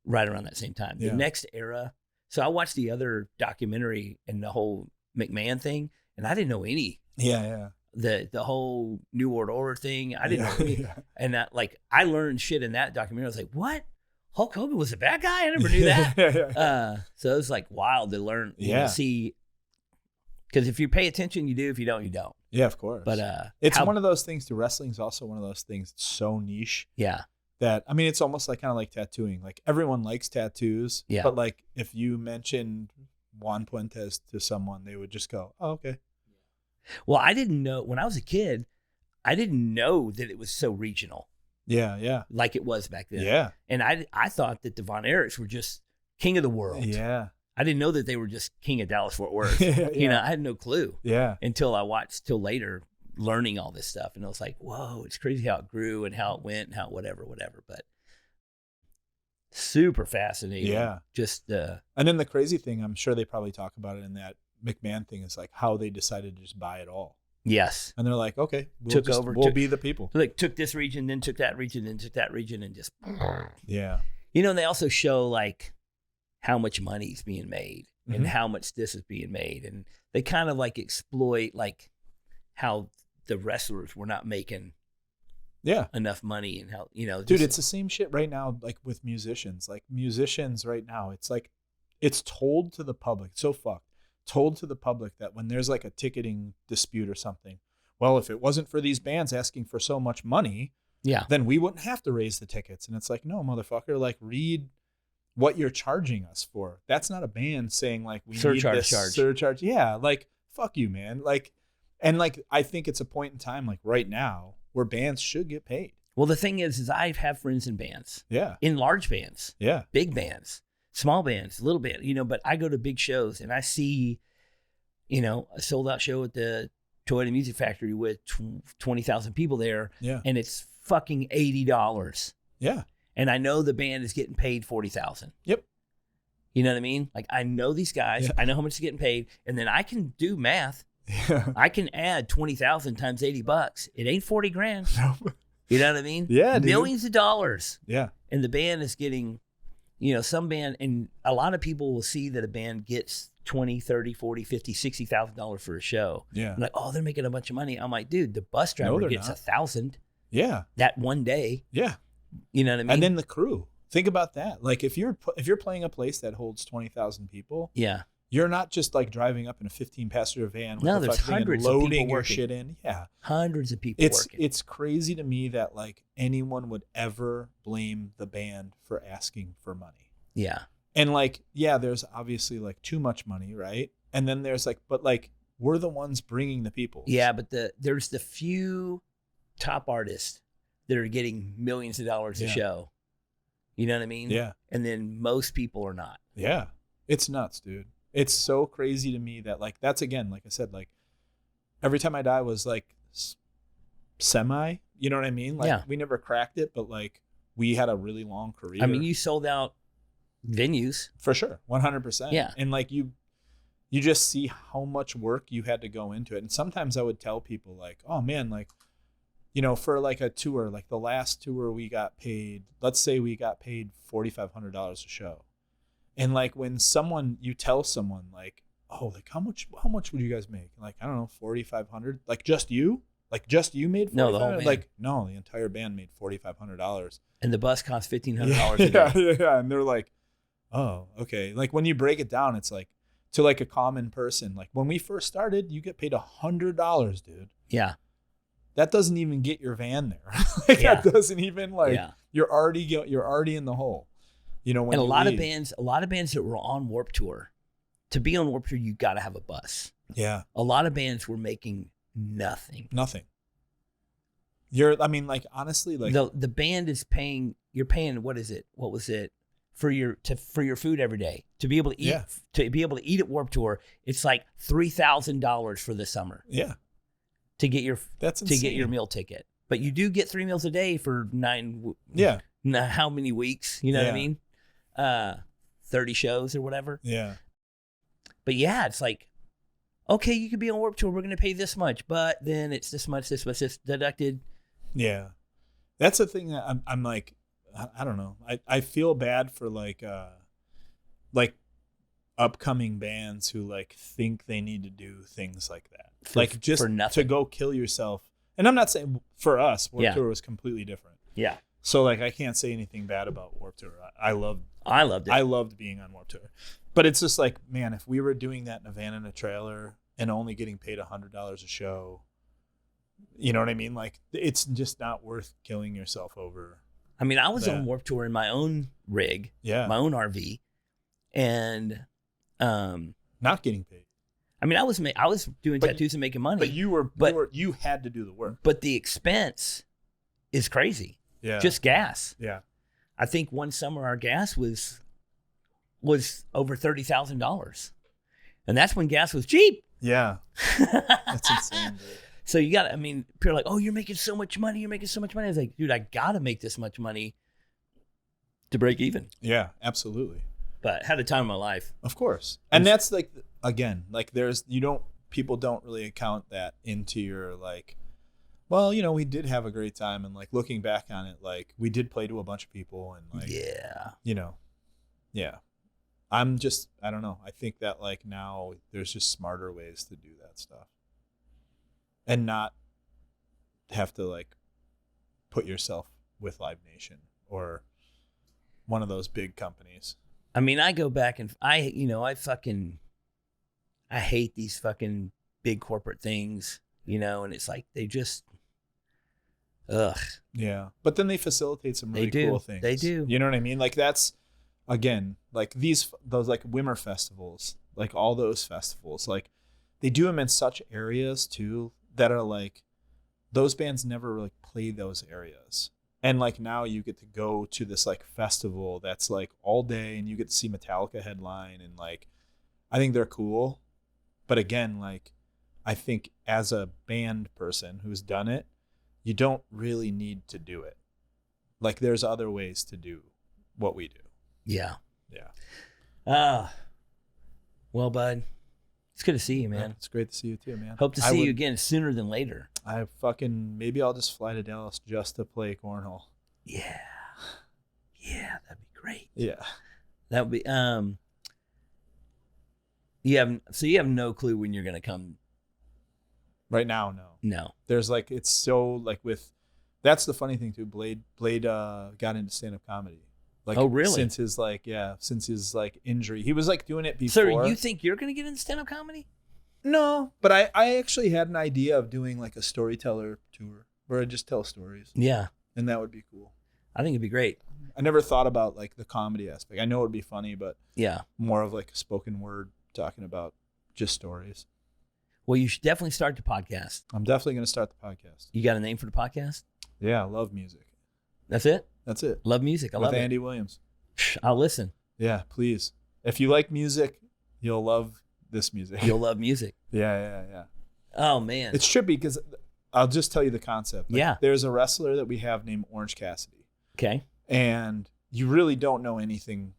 right around that same time. The next era. So I watched the other documentary and the whole McMahon thing, and I didn't know any. Yeah. The whole New World Order thing, I didn't know any. And that, like, I learned shit in that documentary. I was like, what? Hulk Hogan was a bad guy? I never knew that. So it was like wild to learn, see. Because if you pay attention, you do. If you don't, you don't. Yeah, of course. But it's one of those things. To wrestling's also one of those things. It's so niche. Yeah. That, I mean, it's almost like kind of like tattooing. Like everyone likes tattoos. Yeah. But like if you mentioned Juan Puentes to someone, they would just go, "Oh, okay." Well, I didn't know when I was a kid. I didn't know that it was so regional. Yeah. Like it was back then. Yeah. And I thought that the Von Erichs were just king of the world. Yeah. I didn't know that they were just king of Dallas Fort Worth. You know, I had no clue. Yeah. Until I watched till later, learning all this stuff, and I was like, "Whoa, it's crazy how it grew and how it went and how whatever." But super fascinating. Yeah. Just and then the crazy thing, I'm sure they probably talk about it in that McMahon thing, is like how they decided to just buy it all. Yes. And they're like, okay, we'll be the people. Like took this region, then took that region, then took that region, and just yeah. You know, and they also show like how much money's being made and how much this is being made, and they kind of like exploit like how the wrestlers were not making enough money, and how, you know, dude, it's the same shit right now, like with musicians. Like musicians right now, it's like it's told to the public, told to the public that when there's like a ticketing dispute or something, well, if it wasn't for these bands asking for so much money, then we wouldn't have to raise the tickets. And it's like, no, motherfucker, like read what you're charging us for. That's not a band saying like we need this surcharge. Yeah, like fuck you, man. Like, and like I think it's a point in time like right now where bands should get paid. Well, the thing is I have friends in bands. Yeah. In large bands. Yeah. Big bands. Small bands, little band, you know, but I go to big shows and I see, you know, a sold out show at the Toyota Music Factory with 20,000 people there. Yeah. And it's fucking $80. Yeah. And I know the band is getting paid $40,000. Yep. You know what I mean? Like I know these guys, I know how much is getting paid, and then I can do math. Yeah. I can add 20,000 times $80. It ain't 40 grand. No. You know what I mean? Yeah. Millions of dollars. Yeah. And the band is getting, you know, some band, and a lot of people will see that a band gets $20, $30, $40, $50, $60,000 for a show. Yeah. I'm like, oh, they're making a bunch of money. I'm like, dude, the bus driver gets $1,000. Yeah. That one day. Yeah. You know what I mean? And then the crew. Think about that. Like if you're playing a place that holds 20,000 people, you're not just like driving up in a 15-passenger van with there's hundreds loading of people your working. shit in. Yeah. Hundreds of people working. It's crazy to me that like anyone would ever blame the band for asking for money. Yeah. And like, yeah, there's obviously like too much money, right? And then there's like, but like we're the ones bringing the people. Yeah, but there's the few top artists that are getting millions of dollars a show. You know what I mean? Yeah. And then most people are not. Yeah. It's nuts, dude. It's so crazy to me that like, that's again, like I said, like Every Time I Die was like semi, you know what I mean? Like we never cracked it, but like we had a really long career. I mean, you sold out venues. For sure. 100%. Yeah. And like you just see how much work you had to go into it. And sometimes I would tell people like, oh man, like, you know, for like a tour, like the last tour we got paid, let's say we got paid $4,500 a show. And like when you tell someone like, oh, like how much would you guys make? Like, I don't know, 4,500, like just you made $4,500? No, the whole band. Like, no, the entire band made $4,500. And the bus cost $1,500 a day. Yeah. And they're like, oh, okay. Like when you break it down, it's like to like a common person, like when we first started, you get paid $100, dude. Yeah. That doesn't even get your van there. Like that doesn't even like you're already in the hole. You know, when and a lot of bands that were on Warped Tour to be on Warped Tour, you got to have a bus. Yeah. A lot of bands were making nothing. Honestly, like the band is paying. You're paying. What is it? What was it for your food every day to be able to eat? Yeah. To be able to eat at Warped Tour, it's like $3,000 for the summer. Yeah. To get your That's insane. to get your meal ticket, but you do get 3 meals a day for 9. Yeah. How many weeks? You know what I mean? 30 shows or whatever. Yeah. But yeah, it's like, okay, you could be on Warped Tour. We're going to pay this much, but then it's this much deducted. Yeah. That's the thing that I'm like, I don't know. I feel bad for like upcoming bands who like think they need to do things like that. Just for nothing. to go kill yourself. And I'm not saying for us, Warped Tour was completely different. Yeah. So like I can't say anything bad about Warped Tour. I loved it. I loved being on Warped Tour. But it's just like, man, if we were doing that in a van and a trailer and only getting paid $100 a show, you know what I mean? Like, it's just not worth killing yourself over. I mean, I was on Warped Tour in my own rig, my own RV, and not getting paid. I mean, I was doing tattoos and making money. But you had to do the work. But the expense is crazy. Yeah. Just gas. Yeah. I think one summer our gas was over $30,000, and that's when gas was cheap. Yeah. That's insane, dude. So you got, I mean, people are like, oh, you're making so much money. You're making so much money. I was like, dude, I got to make this much money to break even. Yeah, absolutely. But had a time of my life. Of course. And that's like, again, like people don't really account that into your like, well, you know, we did have a great time. And like looking back on it, like we did play to a bunch of people and like, you know, yeah. I don't know. I think that like now there's just smarter ways to do that stuff. And not have to like put yourself with Live Nation or one of those big companies. I mean, I go back and I hate these fucking big corporate things, you know, and it's like they just, ugh. Yeah. But then they facilitate some really cool things. They do. You know what I mean? Like that's, again, like those like Wimmer festivals, like all those festivals, like they do them in such areas too that are like, those bands never really play those areas. And like now you get to go to this like festival that's like all day and you get to see Metallica headline and like, I think they're cool. But again, like I think as a band person who's done it, you don't really need to do it. Like there's other ways to do what we do. Yeah. Yeah. Well, bud, it's good to see you, man. Yeah, it's great to see you too, man. Hope to see you again sooner than later. Maybe I'll just fly to Dallas just to play cornhole. Yeah. Yeah, that'd be great. Yeah. That would be, you have no clue when you're going to come. Right now, no. No. There's like, it's so like that's the funny thing too. Blade got into stand-up comedy. Like, oh, really? Since his injury. He was like doing it before. So you think you're going to get into stand-up comedy? No, but I actually had an idea of doing like a storyteller tour where I just tell stories. Yeah. And that would be cool. I think it'd be great. I never thought about like the comedy aspect. I know it would be funny, but yeah, more of like a spoken word talking about just stories. Well, you should definitely start the podcast. I'm definitely going to start the podcast. You got a name for the podcast? Yeah, I love music. That's it? That's it. Love music. I love it. With Andy Williams. I'll listen. Yeah, please. If you like music, you'll love this music. You'll love music. Yeah. Oh, man. It's trippy because I'll just tell you the concept. Like, yeah. There's a wrestler that we have named Orange Cassidy. Okay. And you really don't know anything.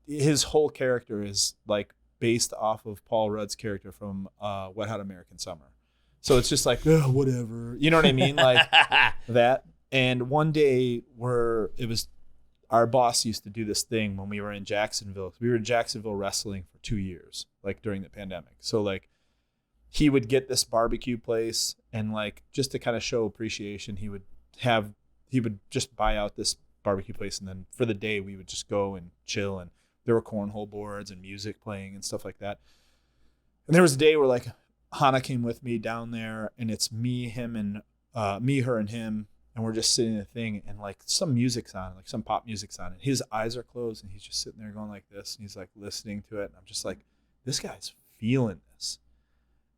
His whole character is like based off of Paul Rudd's character from Wet Hot American Summer. So it's just like, oh, whatever. You know what I mean? Like that. And one day our boss used to do this thing when we were in Jacksonville. We were in Jacksonville wrestling for 2 years, like during the pandemic. So like he would get this barbecue place and like just to kind of show appreciation, he would just buy out this barbecue place. And then for the day we would just go and chill. And there were cornhole boards and music playing and stuff like that. And there was a day where like Hannah came with me down there and it's me, him, and me, her, and him. And we're just sitting in the thing and like some music's on, like some pop music's on. And his eyes are closed and he's just sitting there going like this. And he's like listening to it. And I'm just like, this guy's feeling this.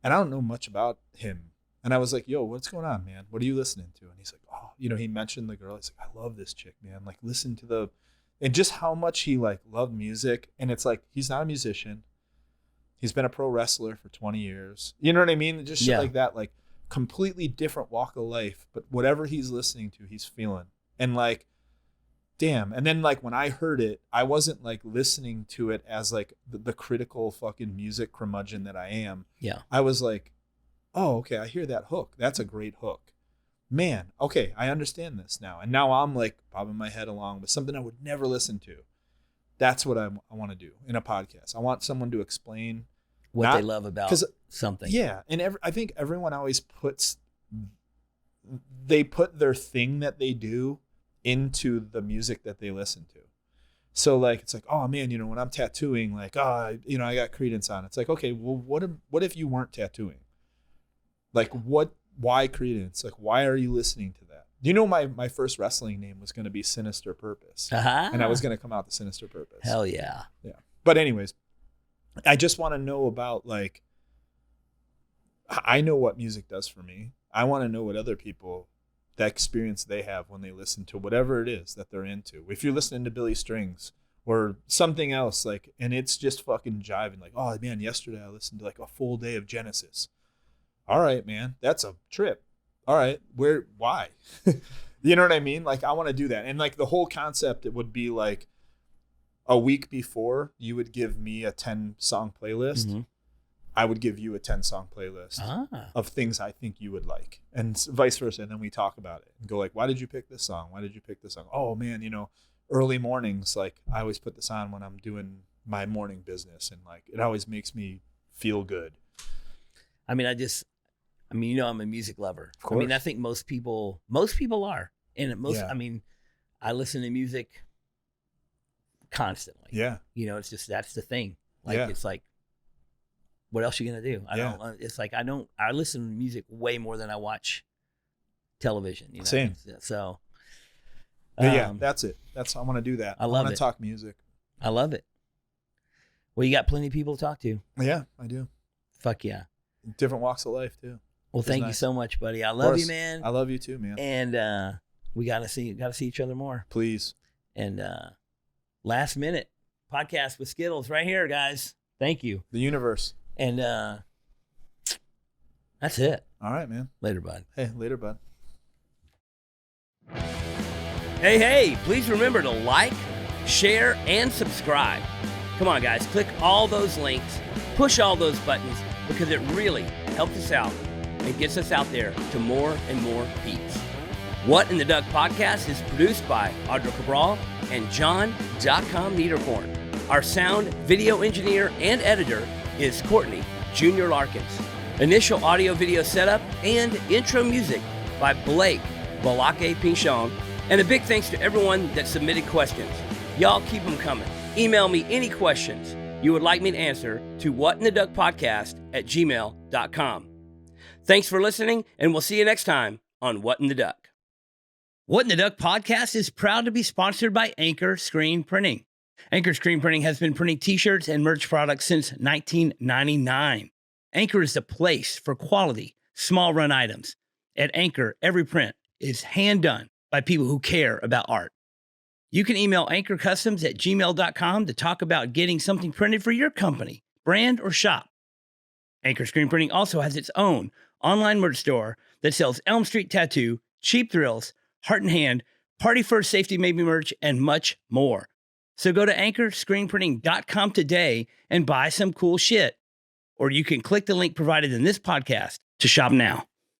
And I don't know much about him. And I was like, yo, what's going on, man? What are you listening to? And he's like, oh, you know, he mentioned the girl. He's like, I love this chick, man. Like, listen to and just how much he like loved music. And it's like, he's not a musician. He's been a pro wrestler for 20 years. You know what I mean? Just shit like that, like completely different walk of life. But whatever he's listening to, he's feeling. And like, damn. And then like when I heard it, I wasn't like listening to it as like the critical fucking music curmudgeon that I am. Yeah. I was like, oh, okay, I hear that hook. That's a great hook. Man, okay, I understand this now. And now I'm like bobbing my head along with something I would never listen to. That's what I want to do in a podcast. I want someone to explain what they love about something. Yeah. And I think everyone always they put their thing that they do into the music that they listen to. So like, it's like, oh man, you know, when I'm tattooing, like, oh, you know, I got Creedence on. It's like, okay, well, what if you weren't tattooing? Like why Creedence? Like, why are you listening to that? You know, my first wrestling name was going to be Sinister Purpose. And I was going to come out the Sinister Purpose. Hell yeah. Yeah. But anyways, I just want to know about like, I know what music does for me. I want to know what other people, that experience they have when they listen to whatever it is that they're into. If you're listening to Billy Strings or something else, like, and it's just fucking jiving, like, oh man, yesterday I listened to like a full day of Genesis. All right, man, that's a trip. All right, why? You know what I mean? Like, I want to do that. And like the whole concept, it would be like a week before you would give me a 10-song playlist. Mm-hmm. I would give you a 10-song playlist of things I think you would like, and vice versa. And then we talk about it and go like, why did you pick this song? Why did you pick this song? Oh man, you know, early mornings, like I always put this on when I'm doing my morning business, and like it always makes me feel good. I mean, you know, I'm a music lover. I mean, I think most people are. And I mean, I listen to music constantly. Yeah. You know, it's just, that's the thing. Like, it's like, what else are you going to do? I listen to music way more than I watch television. You know? Same. So. Yeah, that's it. I want to do that. I want to talk music. I love it. Well, you got plenty of people to talk to. Yeah, I do. Fuck yeah. Different walks of life too. Well, thank you so much, buddy. I love you, man. I love you too, man. And we gotta see each other more. Please. And last minute podcast with Skittles right here, guys. Thank you. The universe. And that's it. All right, man. Later, bud. Hey, later, bud. Hey, please remember to like, share, and subscribe. Come on, guys. Click all those links. Push all those buttons, because it really helps us out and gets us out there to more and more peeps. What in the Duck podcast is produced by Audra Cabral and John.com Niederkorn. Our sound, video engineer, and editor is Courtney, Jr. Larkins. Initial audio video setup and intro music by Blake Balake Pinchon. And a big thanks to everyone that submitted questions. Y'all keep them coming. Email me any questions you would like me to answer to whatintheduckpodcast@gmail.com. Thanks for listening, and we'll see you next time on What in the Duck. What in the Duck podcast is proud to be sponsored by Anchor Screen Printing. Anchor Screen Printing has been printing t-shirts and merch products since 1999. Anchor is the place for quality, small run items. At Anchor, every print is hand done by people who care about art. You can email anchorcustoms@gmail.com to talk about getting something printed for your company, brand, or shop. Anchor Screen Printing also has its own online merch store that sells Elm Street Tattoo, Cheap Thrills, Heart and Hand, Party First Safety Made Me merch, and much more. So go to anchorscreenprinting.com today and buy some cool shit. Or you can click the link provided in this podcast to shop now.